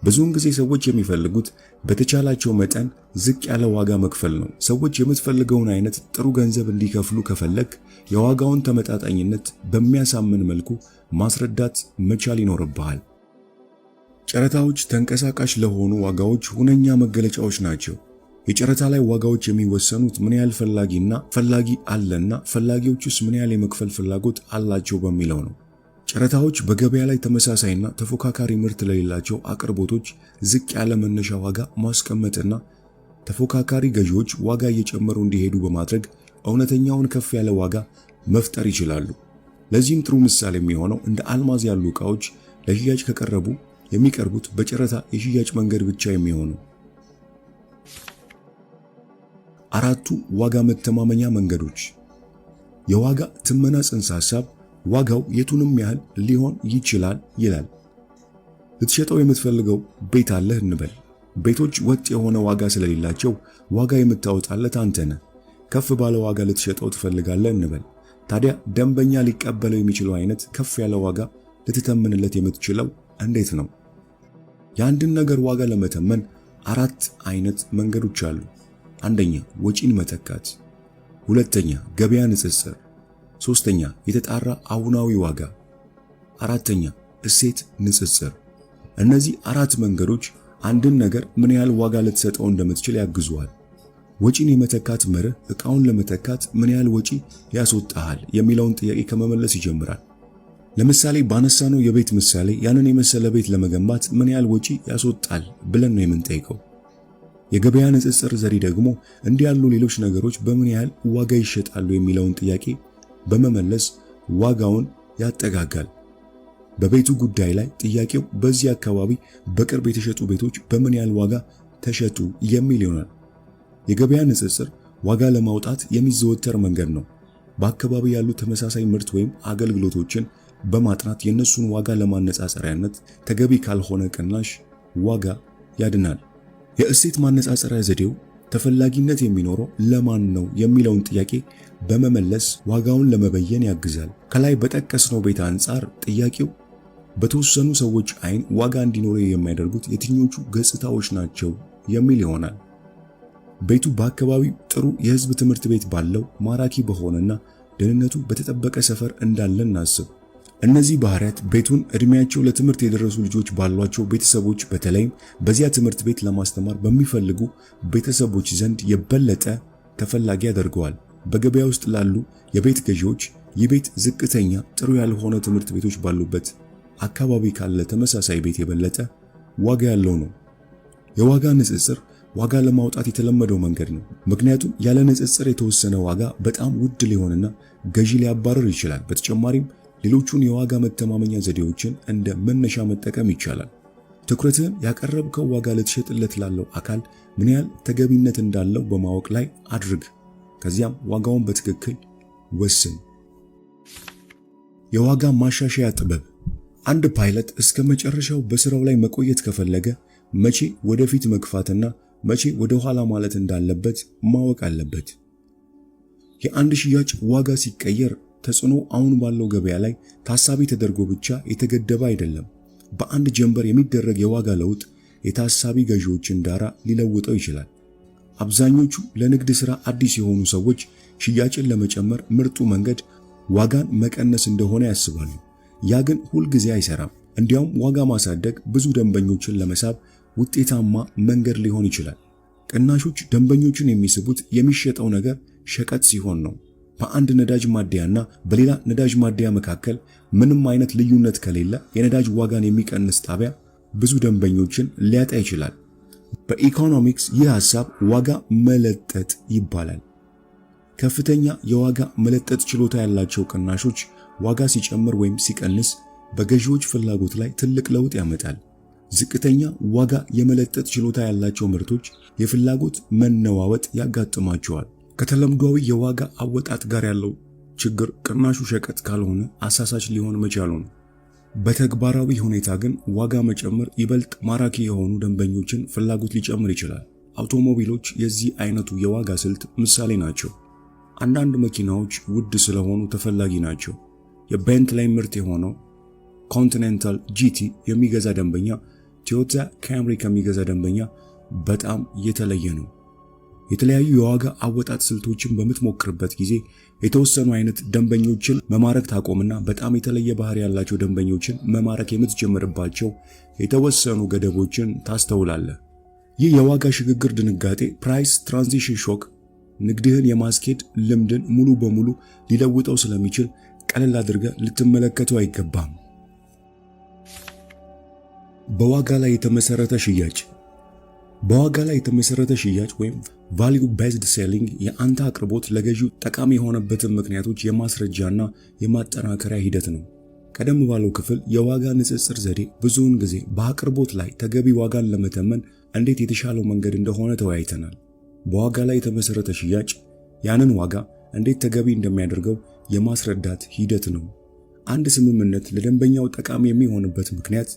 ብዙውን ጊዜ ሰዎች የሚፈልጉት በተቻላቸው መጠን ዝቅ ያለ ዋጋ መክፈል ነው። ሰዎች የምትፈልገውን አይነት ጥሩ ገንዘብ እንዲከፍሉ ከፈለግ የዋጋውን ተመጣጣኝነት በሚያሳምን መልኩ ማስረዳት መቻል ይኖርብሃል። ጨረታዎች ተንቀሳቃሽ ለሆኑ ዋጋዎች ሁነኛ መገለጫዎች ናቸው። የጨረታ ላይ ዋጋዎች የሚወሰኑት ምን ያህል ፈላጊ አለና ፈላጊዎችስ ምን ያህል የመክፈል ፍላጎት አላቸው በሚለው ነው። ጨረታዎች በገበያ ላይ ተመሳሳይና ተፎካካሪ ምርት ለሌላቸው አቅርቦቶች ዝቅ ያለ መነሻ ዋጋ ማስቀመጥና ተፎካካሪ ገዢዎች ዋጋ እየጨመሩ እንዲሄዱ በማድረግ እውነተኛውን ከፍ ያለ ዋጋ መፍጠር ይችላሉ። ለዚህም ጥሩ ምሳሌ የሚሆነው እንደ አልማዝ ያሉ ዕቃዎች ለሽያጭ ከቀረቡ የሚቀርቡት በጨረታ የሽያጭ መንገድ ብቻ የሚሆነው። አራቱ ዋጋ መተማመኛ መንገዶች። የዋጋ ትመና ጽንሰ ሐሳብ ዋጋው የቱንም ያህል ሊሆን ይችላል ይላል። ልትሸጠው የምትፈልገው ቤት አለህ እንበል። ቤቶች ወጥ የሆነ ዋጋ ስለሌላቸው ዋጋ የምታወጣለት አንተ ነህ። ከፍ ባለ ዋጋ ልትሸጠው ትፈልጋለህ እንበል። ታዲያ ደንበኛ ሊቀበለው የሚችለው አይነት ከፍ ያለ ዋጋ ልትተምንለት የምትችለው እንዴት ነው? የአንድን ነገር ዋጋ ለመተመን አራት አይነት መንገዶች አሉ። አንደኛ ወጪን መተካት፣ ሁለተኛ ገበያ ንጽጽር፣ ሶስተኛ የተጣራ አሁናዊ ዋጋ፣ አራተኛ እሴት ንጽጽር። እነዚህ አራት መንገዶች አንድን ነገር ምን ያህል ዋጋ ልትሰጠው እንደምትችል ያግዙሃል። ወጪን የመተካት መርህ ዕቃውን ለመተካት ምን ያህል ወጪ ያስወጣሃል የሚለውን ጥያቄ ከመመለስ ይጀምራል። ለምሳሌ ባነሳነው የቤት ምሳሌ ያንን የመሰለ ቤት ለመገንባት ምን ያህል ወጪ ያስወጣል ብለን ነው የምንጠይቀው። የገበያ ንጽጽር ዘዴ ደግሞ እንዲህ ያሉ ሌሎች ነገሮች በምን ያህል ዋጋ ይሸጣሉ የሚለውን ጥያቄ በመመለስ ዋጋውን ያጠጋጋል። በቤቱ ጉዳይ ላይ ጥያቄው በዚህ አካባቢ በቅርብ የተሸጡ ቤቶች በምን ያህል ዋጋ ተሸጡ የሚል ይሆናል። የገበያ ንጽጽር ዋጋ ለማውጣት የሚዘወተር መንገድ ነው። በአካባቢ ያሉ ተመሳሳይ ምርት ወይም አገልግሎቶችን በማጥናት የነሱን ዋጋ ለማነጻጸሪያነት ተገቢ ካልሆነ ቅናሽ ዋጋ ያድናል። የእሴት ማነጻጸሪያ ዘዴው ተፈላጊነት የሚኖረው ለማን ነው የሚለውን ጥያቄ በመመለስ ዋጋውን ለመበየን ያግዛል። ከላይ በጠቀስነው ቤት አንጻር ጥያቄው በተወሰኑ ሰዎች አይን ዋጋ እንዲኖረው የሚያደርጉት የትኞቹ ገጽታዎች ናቸው የሚል ይሆናል። ቤቱ በአካባቢው ጥሩ የህዝብ ትምህርት ቤት ባለው ማራኪ በሆነና ደህንነቱ በተጠበቀ ሰፈር እንዳለ እናስብ። እነዚህ ባህሪያት ቤቱን እድሜያቸው ለትምህርት የደረሱ ልጆች ባሏቸው ቤተሰቦች በተለይም በዚያ ትምህርት ቤት ለማስተማር በሚፈልጉ ቤተሰቦች ዘንድ የበለጠ ተፈላጊ ያደርገዋል። በገበያ ውስጥ ላሉ የቤት ገዢዎች ይህ ቤት ዝቅተኛ ጥሩ ያልሆነ ትምህርት ቤቶች ባሉበት አካባቢ ካለ ተመሳሳይ ቤት የበለጠ ዋጋ ያለው ነው። የዋጋ ንጽጽር ዋጋ ለማውጣት የተለመደው መንገድ ነው። ምክንያቱም ያለ ንጽጽር የተወሰነ ዋጋ በጣም ውድ ሊሆንና ገዢ ሊያባረር ይችላል። በተጨማሪም ሌሎቹን የዋጋ መተማመኛ ዘዴዎችን እንደ መነሻ መጠቀም ይቻላል። ትኩረትህን ያቀረብከው ዋጋ ልትሸጥለት ላለው አካል ምን ያህል ተገቢነት እንዳለው በማወቅ ላይ አድርግ። ከዚያም ዋጋውን በትክክል ወስን። የዋጋ ማሻሻያ ጥበብ። አንድ ፓይለት እስከ መጨረሻው በስራው ላይ መቆየት ከፈለገ መቼ ወደፊት መግፋትና መቼ ወደ ኋላ ማለት እንዳለበት ማወቅ አለበት። የአንድ ሽያጭ ዋጋ ሲቀየር ተጽዕኖ አሁን ባለው ገበያ ላይ ታሳቢ ተደርጎ ብቻ የተገደበ አይደለም። በአንድ ጀንበር የሚደረግ የዋጋ ለውጥ የታሳቢ ገዢዎችን ዳራ ሊለውጠው ይችላል። አብዛኞቹ ለንግድ ሥራ አዲስ የሆኑ ሰዎች ሽያጭን ለመጨመር ምርጡ መንገድ ዋጋን መቀነስ እንደሆነ ያስባሉ። ያ ግን ሁል ጊዜ አይሰራም። እንዲያውም ዋጋ ማሳደግ ብዙ ደንበኞችን ለመሳብ ውጤታማ መንገድ ሊሆን ይችላል። ቅናሾች ደንበኞችን የሚስቡት የሚሸጠው ነገር ሸቀጥ ሲሆን ነው። በአንድ ነዳጅ ማደያና በሌላ ነዳጅ ማደያ መካከል ምንም አይነት ልዩነት ከሌለ የነዳጅ ዋጋን የሚቀንስ ጣቢያ ብዙ ደንበኞችን ሊያጣ ይችላል። በኢኮኖሚክስ ይህ ሐሳብ ዋጋ መለጠጥ ይባላል። ከፍተኛ የዋጋ መለጠጥ ችሎታ ያላቸው ቅናሾች ዋጋ ሲጨምር ወይም ሲቀንስ በገዢዎች ፍላጎት ላይ ትልቅ ለውጥ ያመጣል። ዝቅተኛ ዋጋ የመለጠጥ ችሎታ ያላቸው ምርቶች የፍላጎት መነዋወጥ ያጋጥማቸዋል። ከተለምዷዊ የዋጋ አወጣጥ ጋር ያለው ችግር ቅናሹ ሸቀጥ ካልሆነ አሳሳች ሊሆን መቻሉ ነው። በተግባራዊ ሁኔታ ግን ዋጋ መጨመር ይበልጥ ማራኪ የሆኑ ደንበኞችን ፍላጎት ሊጨምር ይችላል። አውቶሞቢሎች የዚህ አይነቱ የዋጋ ስልት ምሳሌ ናቸው። አንዳንድ መኪናዎች ውድ ስለሆኑ ተፈላጊ ናቸው። የቤንትሊ ምርት የሆነው ኮንቲኔንታል ጂቲ የሚገዛ ደንበኛ ቶዮታ ካምሪ ከሚገዛ ደንበኛ በጣም የተለየ ነው። የተለያዩ የዋጋ አወጣጥ ስልቶችን በምትሞክርበት ጊዜ የተወሰኑ አይነት ደንበኞችን መማረክ ታቆምና በጣም የተለየ ባህሪ ያላቸው ደንበኞችን መማረክ የምትጀምርባቸው የተወሰኑ ገደቦችን ታስተውላለህ። ይህ የዋጋ ሽግግር ድንጋጤ ፕራይስ ትራንዚሽን ሾክ ንግድህን የማስኬድ ልምድን ሙሉ በሙሉ ሊለውጠው ስለሚችል ቀለል አድርገህ ልትመለከተው አይገባም። በዋጋ ላይ የተመሰረተ ሽያጭ። በዋጋ ላይ የተመሰረተ ሽያጭ ወይም ቫልዩ ቤዝድ ሴሊንግ የአንተ አቅርቦት ለገዢው ጠቃሚ የሆነበትን ምክንያቶች የማስረጃና የማጠናከሪያ ሂደት ነው። ቀደም ባለው ክፍል የዋጋ ንጽጽር ዘዴ ብዙውን ጊዜ በአቅርቦት ላይ ተገቢ ዋጋን ለመተመን እንዴት የተሻለው መንገድ እንደሆነ ተወያይተናል። በዋጋ ላይ የተመሰረተ ሽያጭ ያንን ዋጋ እንዴት ተገቢ እንደሚያደርገው የማስረዳት ሂደት ነው። አንድ ስምምነት ለደንበኛው ጠቃሚ የሚሆንበት ምክንያት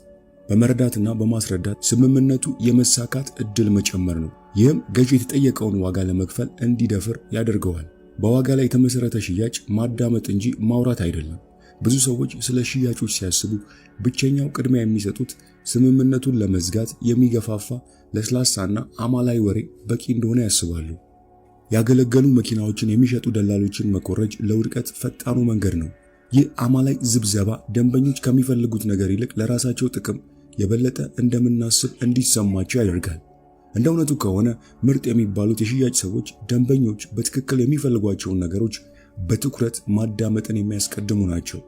በመረዳትና በማስረዳት ስምምነቱ የመሳካት እድል መጨመር ነው። ይህም ገዢ የተጠየቀውን ዋጋ ለመክፈል እንዲደፍር ያደርገዋል። በዋጋ ላይ የተመሰረተ ሽያጭ ማዳመጥ እንጂ ማውራት አይደለም። ብዙ ሰዎች ስለ ሽያጮች ሲያስቡ ብቸኛው ቅድሚያ የሚሰጡት ስምምነቱን ለመዝጋት የሚገፋፋ ለስላሳና አማላይ ወሬ በቂ እንደሆነ ያስባሉ። ያገለገሉ መኪናዎችን የሚሸጡ ደላሎችን መኮረጅ ለውድቀት ፈጣኑ መንገድ ነው። ይህ አማላይ ዝብዘባ ደንበኞች ከሚፈልጉት ነገር ይልቅ ለራሳቸው ጥቅም የበለጠ እንደምናስብ እንዲሰማቸው ያደርጋል። እንደ እውነቱ ከሆነ ምርጥ የሚባሉት የሽያጭ ሰዎች ደንበኞች በትክክል የሚፈልጓቸውን ነገሮች በትኩረት ማዳመጥን የሚያስቀድሙ ናቸው።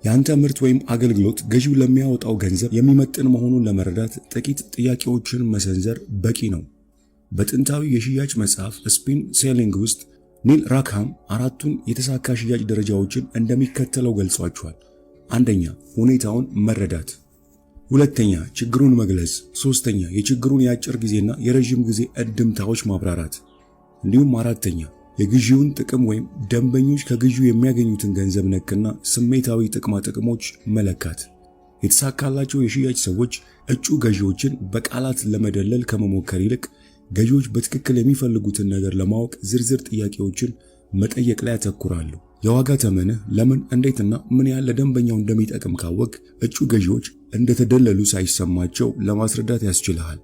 ያንተ ምርት ወይም አገልግሎት ገዢው ለሚያወጣው ገንዘብ የሚመጥን መሆኑን ለመረዳት ጥቂት ጥያቄዎችን መሰንዘር በቂ ነው። በጥንታዊ የሽያጭ መጽሐፍ ስፒን ሴሊንግ ውስጥ ኒል ራክሃም አራቱን የተሳካ ሽያጭ ደረጃዎችን እንደሚከተለው ገልጿቸዋል። አንደኛ፣ ሁኔታውን መረዳት። ሁለተኛ፣ ችግሩን መግለጽ። ሶስተኛ፣ የችግሩን የአጭር ጊዜና የረጅም ጊዜ እንድምታዎች ማብራራት። እንዲሁም አራተኛ፣ የግዢውን ጥቅም ወይም ደንበኞች ከግዢው የሚያገኙትን ገንዘብ ነክና ስሜታዊ ጥቅማ ጥቅሞች መለካት። የተሳካላቸው የሽያጭ ሰዎች እጩ ገዢዎችን በቃላት ለመደለል ከመሞከር ይልቅ ገዢዎች በትክክል የሚፈልጉትን ነገር ለማወቅ ዝርዝር ጥያቄዎችን መጠየቅ ላይ ያተኩራሉ። የዋጋ ተመንህ ለምን፣ እንዴትና ምን ያህል ለደንበኛው እንደሚጠቅም ካወቅ እጩ ገዢዎች እንደተደለሉ ሳይሰማቸው ለማስረዳት ያስችልሃል።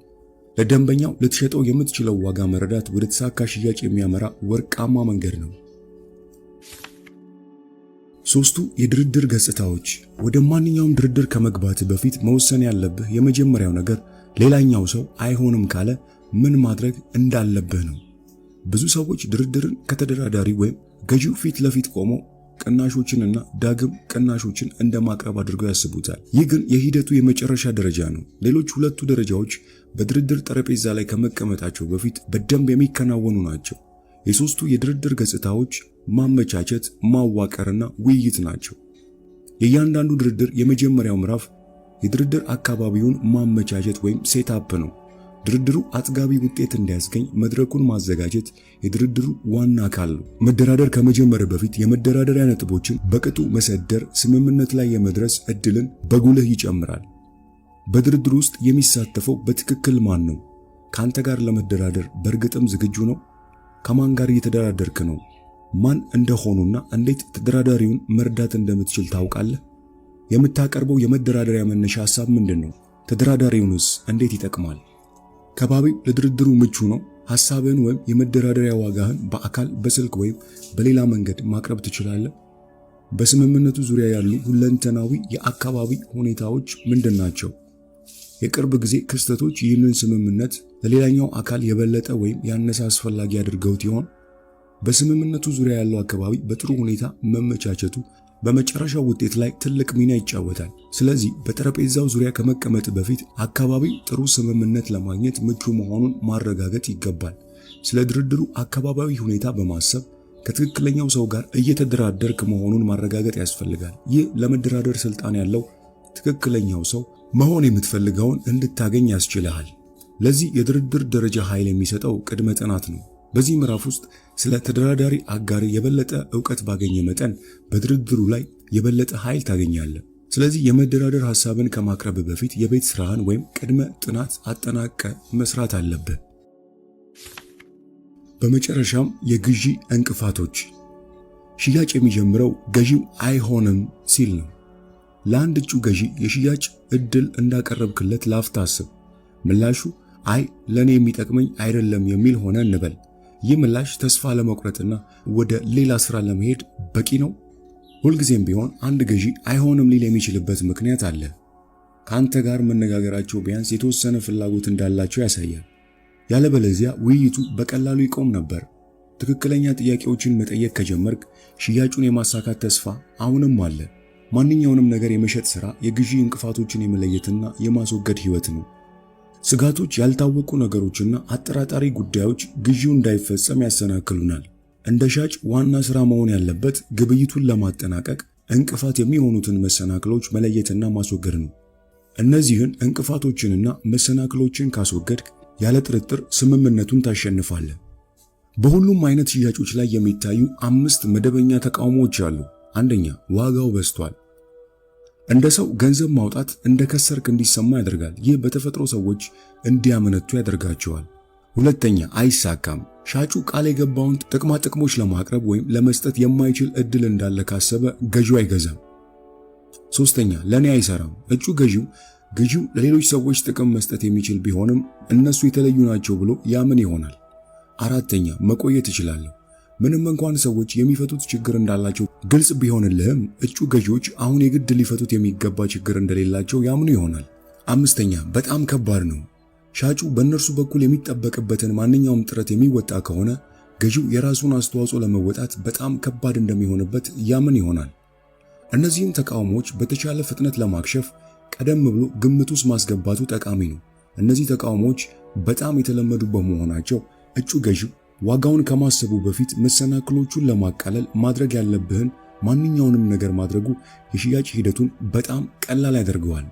ለደንበኛው ልትሸጠው የምትችለው ዋጋ መረዳት ወደ ተሳካ ሽያጭ የሚያመራ ወርቃማ መንገድ ነው። ሶስቱ የድርድር ገጽታዎች። ወደ ማንኛውም ድርድር ከመግባት በፊት መወሰን ያለብህ የመጀመሪያው ነገር ሌላኛው ሰው አይሆንም ካለ ምን ማድረግ እንዳለብህ ነው። ብዙ ሰዎች ድርድርን ከተደራዳሪ ወይም ገዢው ፊት ለፊት ቆመው ቅናሾችንና ዳግም ቅናሾችን እንደማቅረብ አድርገው ያስቡታል። ይህ ግን የሂደቱ የመጨረሻ ደረጃ ነው። ሌሎች ሁለቱ ደረጃዎች በድርድር ጠረጴዛ ላይ ከመቀመጣቸው በፊት በደንብ የሚከናወኑ ናቸው። የሶስቱ የድርድር ገጽታዎች ማመቻቸት፣ ማዋቀርና ውይይት ናቸው። የእያንዳንዱ ድርድር የመጀመሪያው ምዕራፍ የድርድር አካባቢውን ማመቻቸት ወይም ሴትአፕ ነው። ድርድሩ አጥጋቢ ውጤት እንዲያስገኝ መድረኩን ማዘጋጀት የድርድሩ ዋና አካል ነው። መደራደር ከመጀመር በፊት የመደራደሪያ ነጥቦችን በቅጡ መሰደር ስምምነት ላይ የመድረስ እድልን በጉልህ ይጨምራል። በድርድሩ ውስጥ የሚሳተፈው በትክክል ማን ነው? ካንተ ጋር ለመደራደር በእርግጥም ዝግጁ ነው? ከማን ጋር እየተደራደርክ ነው? ማን እንደሆኑና እንዴት ተደራዳሪውን መርዳት እንደምትችል ታውቃለህ? የምታቀርበው የመደራደሪያ መነሻ ሐሳብ ምንድነው? ተደራዳሪውንስ እንዴት ይጠቅማል? ከባቢው ለድርድሩ ምቹ ነው? ሐሳብህን ወይም የመደራደሪያ ዋጋህን በአካል በስልክ ወይም በሌላ መንገድ ማቅረብ ትችላለህ? በስምምነቱ ዙሪያ ያሉ ሁለንተናዊ የአካባቢ ሁኔታዎች ምንድናቸው? የቅርብ ጊዜ ክስተቶች ይህንን ስምምነት ለሌላኛው አካል የበለጠ ወይም ያነሰ አስፈላጊ አድርገውት ይሆን? በስምምነቱ ዙሪያ ያለው አካባቢ በጥሩ ሁኔታ መመቻቸቱ በመጨረሻው ውጤት ላይ ትልቅ ሚና ይጫወታል። ስለዚህ በጠረጴዛው ዙሪያ ከመቀመጥ በፊት አካባቢ ጥሩ ስምምነት ለማግኘት ምቹ መሆኑን ማረጋገጥ ይገባል። ስለ ድርድሩ አካባቢያዊ ሁኔታ በማሰብ ከትክክለኛው ሰው ጋር እየተደራደርክ መሆኑን ማረጋገጥ ያስፈልጋል። ይህ ለመደራደር ስልጣን ያለው ትክክለኛው ሰው መሆን የምትፈልገውን እንድታገኝ ያስችልሃል። ለዚህ የድርድር ደረጃ ኃይል የሚሰጠው ቅድመ ጥናት ነው። በዚህ ምዕራፍ ውስጥ ስለ ተደራዳሪ አጋር የበለጠ ዕውቀት ባገኘ መጠን በድርድሩ ላይ የበለጠ ኃይል ታገኛለህ። ስለዚህ የመደራደር ሐሳብን ከማቅረብ በፊት የቤት ስራህን ወይም ቅድመ ጥናት አጠናቀ መስራት አለብህ። በመጨረሻም የግዢ እንቅፋቶች። ሽያጭ የሚጀምረው ገዢው አይሆንም ሲል ነው። ለአንድ እጩ ገዢ የሽያጭ እድል እንዳቀረብክለት ላፍታ አስብ። ምላሹ አይ ለኔ የሚጠቅመኝ አይደለም የሚል ሆነ እንበል። ይህ ምላሽ ተስፋ ለመቁረጥና ወደ ሌላ ስራ ለመሄድ በቂ ነው? ሁልጊዜም ቢሆን አንድ ገዢ አይሆንም ሊል የሚችልበት ምክንያት አለ። ካንተ ጋር መነጋገራቸው ቢያንስ የተወሰነ ፍላጎት እንዳላቸው ያሳያል። ያለበለዚያ ውይይቱ በቀላሉ ይቆም ነበር። ትክክለኛ ጥያቄዎችን መጠየቅ ከጀመርክ ሽያጩን የማሳካት ተስፋ አሁንም አለ። ማንኛውንም ነገር የመሸጥ ሥራ የግዢ እንቅፋቶችን የመለየትና የማስወገድ ሕይወት ነው። ስጋቶች፣ ያልታወቁ ነገሮችና አጠራጣሪ ጉዳዮች ግዢው እንዳይፈጸም ያሰናክሉናል። እንደ ሻጭ ዋና ሥራ መሆን ያለበት ግብይቱን ለማጠናቀቅ እንቅፋት የሚሆኑትን መሰናክሎች መለየትና ማስወገድ ነው። እነዚህን እንቅፋቶችንና መሰናክሎችን ካስወገድክ ያለ ጥርጥር ስምምነቱን ታሸንፋለህ። በሁሉም አይነት ሽያጮች ላይ የሚታዩ 5 መደበኛ ተቃውሞዎች አሉ። አንደኛ፣ ዋጋው በዝቷል። እንደ ሰው ገንዘብ ማውጣት እንደ ከሰርክ እንዲሰማ ያደርጋል። ይህ በተፈጥሮ ሰዎች እንዲያመነቱ ያደርጋቸዋል። ሁለተኛ፣ አይሳካም። ሻጩ ቃል የገባውን ጥቅማ ጥቅሞች ለማቅረብ ወይም ለመስጠት የማይችል እድል እንዳለ ካሰበ ገዢው አይገዛም። ሶስተኛ፣ ለኔ አይሰራም። እጩ ገዢው ለሌሎች ሰዎች ጥቅም መስጠት የሚችል ቢሆንም እነሱ የተለዩ ናቸው ብሎ ያምን ይሆናል። አራተኛ፣ መቆየት እችላለሁ። ምንም እንኳን ሰዎች የሚፈቱት ችግር እንዳላቸው ግልጽ ቢሆንልህም እጩ ገዢዎች አሁን የግድ ሊፈቱት የሚገባ ችግር እንደሌላቸው ያምኑ ይሆናል። አምስተኛ፣ በጣም ከባድ ነው። ሻጩ በእነርሱ በኩል የሚጠበቅበትን ማንኛውም ጥረት የሚወጣ ከሆነ ገዢው የራሱን አስተዋጽኦ ለመወጣት በጣም ከባድ እንደሚሆንበት ያምን ይሆናል። እነዚህን ተቃውሞዎች በተቻለ ፍጥነት ለማክሸፍ ቀደም ብሎ ግምት ውስጥ ማስገባቱ ጠቃሚ ነው። እነዚህ ተቃውሞዎች በጣም የተለመዱ በመሆናቸው እጩ ገዢው ዋጋውን ከማሰቡ በፊት መሰናክሎቹን ለማቃለል ማድረግ ያለብህን ማንኛውንም ነገር ማድረጉ የሽያጭ ሂደቱን በጣም ቀላል ያደርገዋል።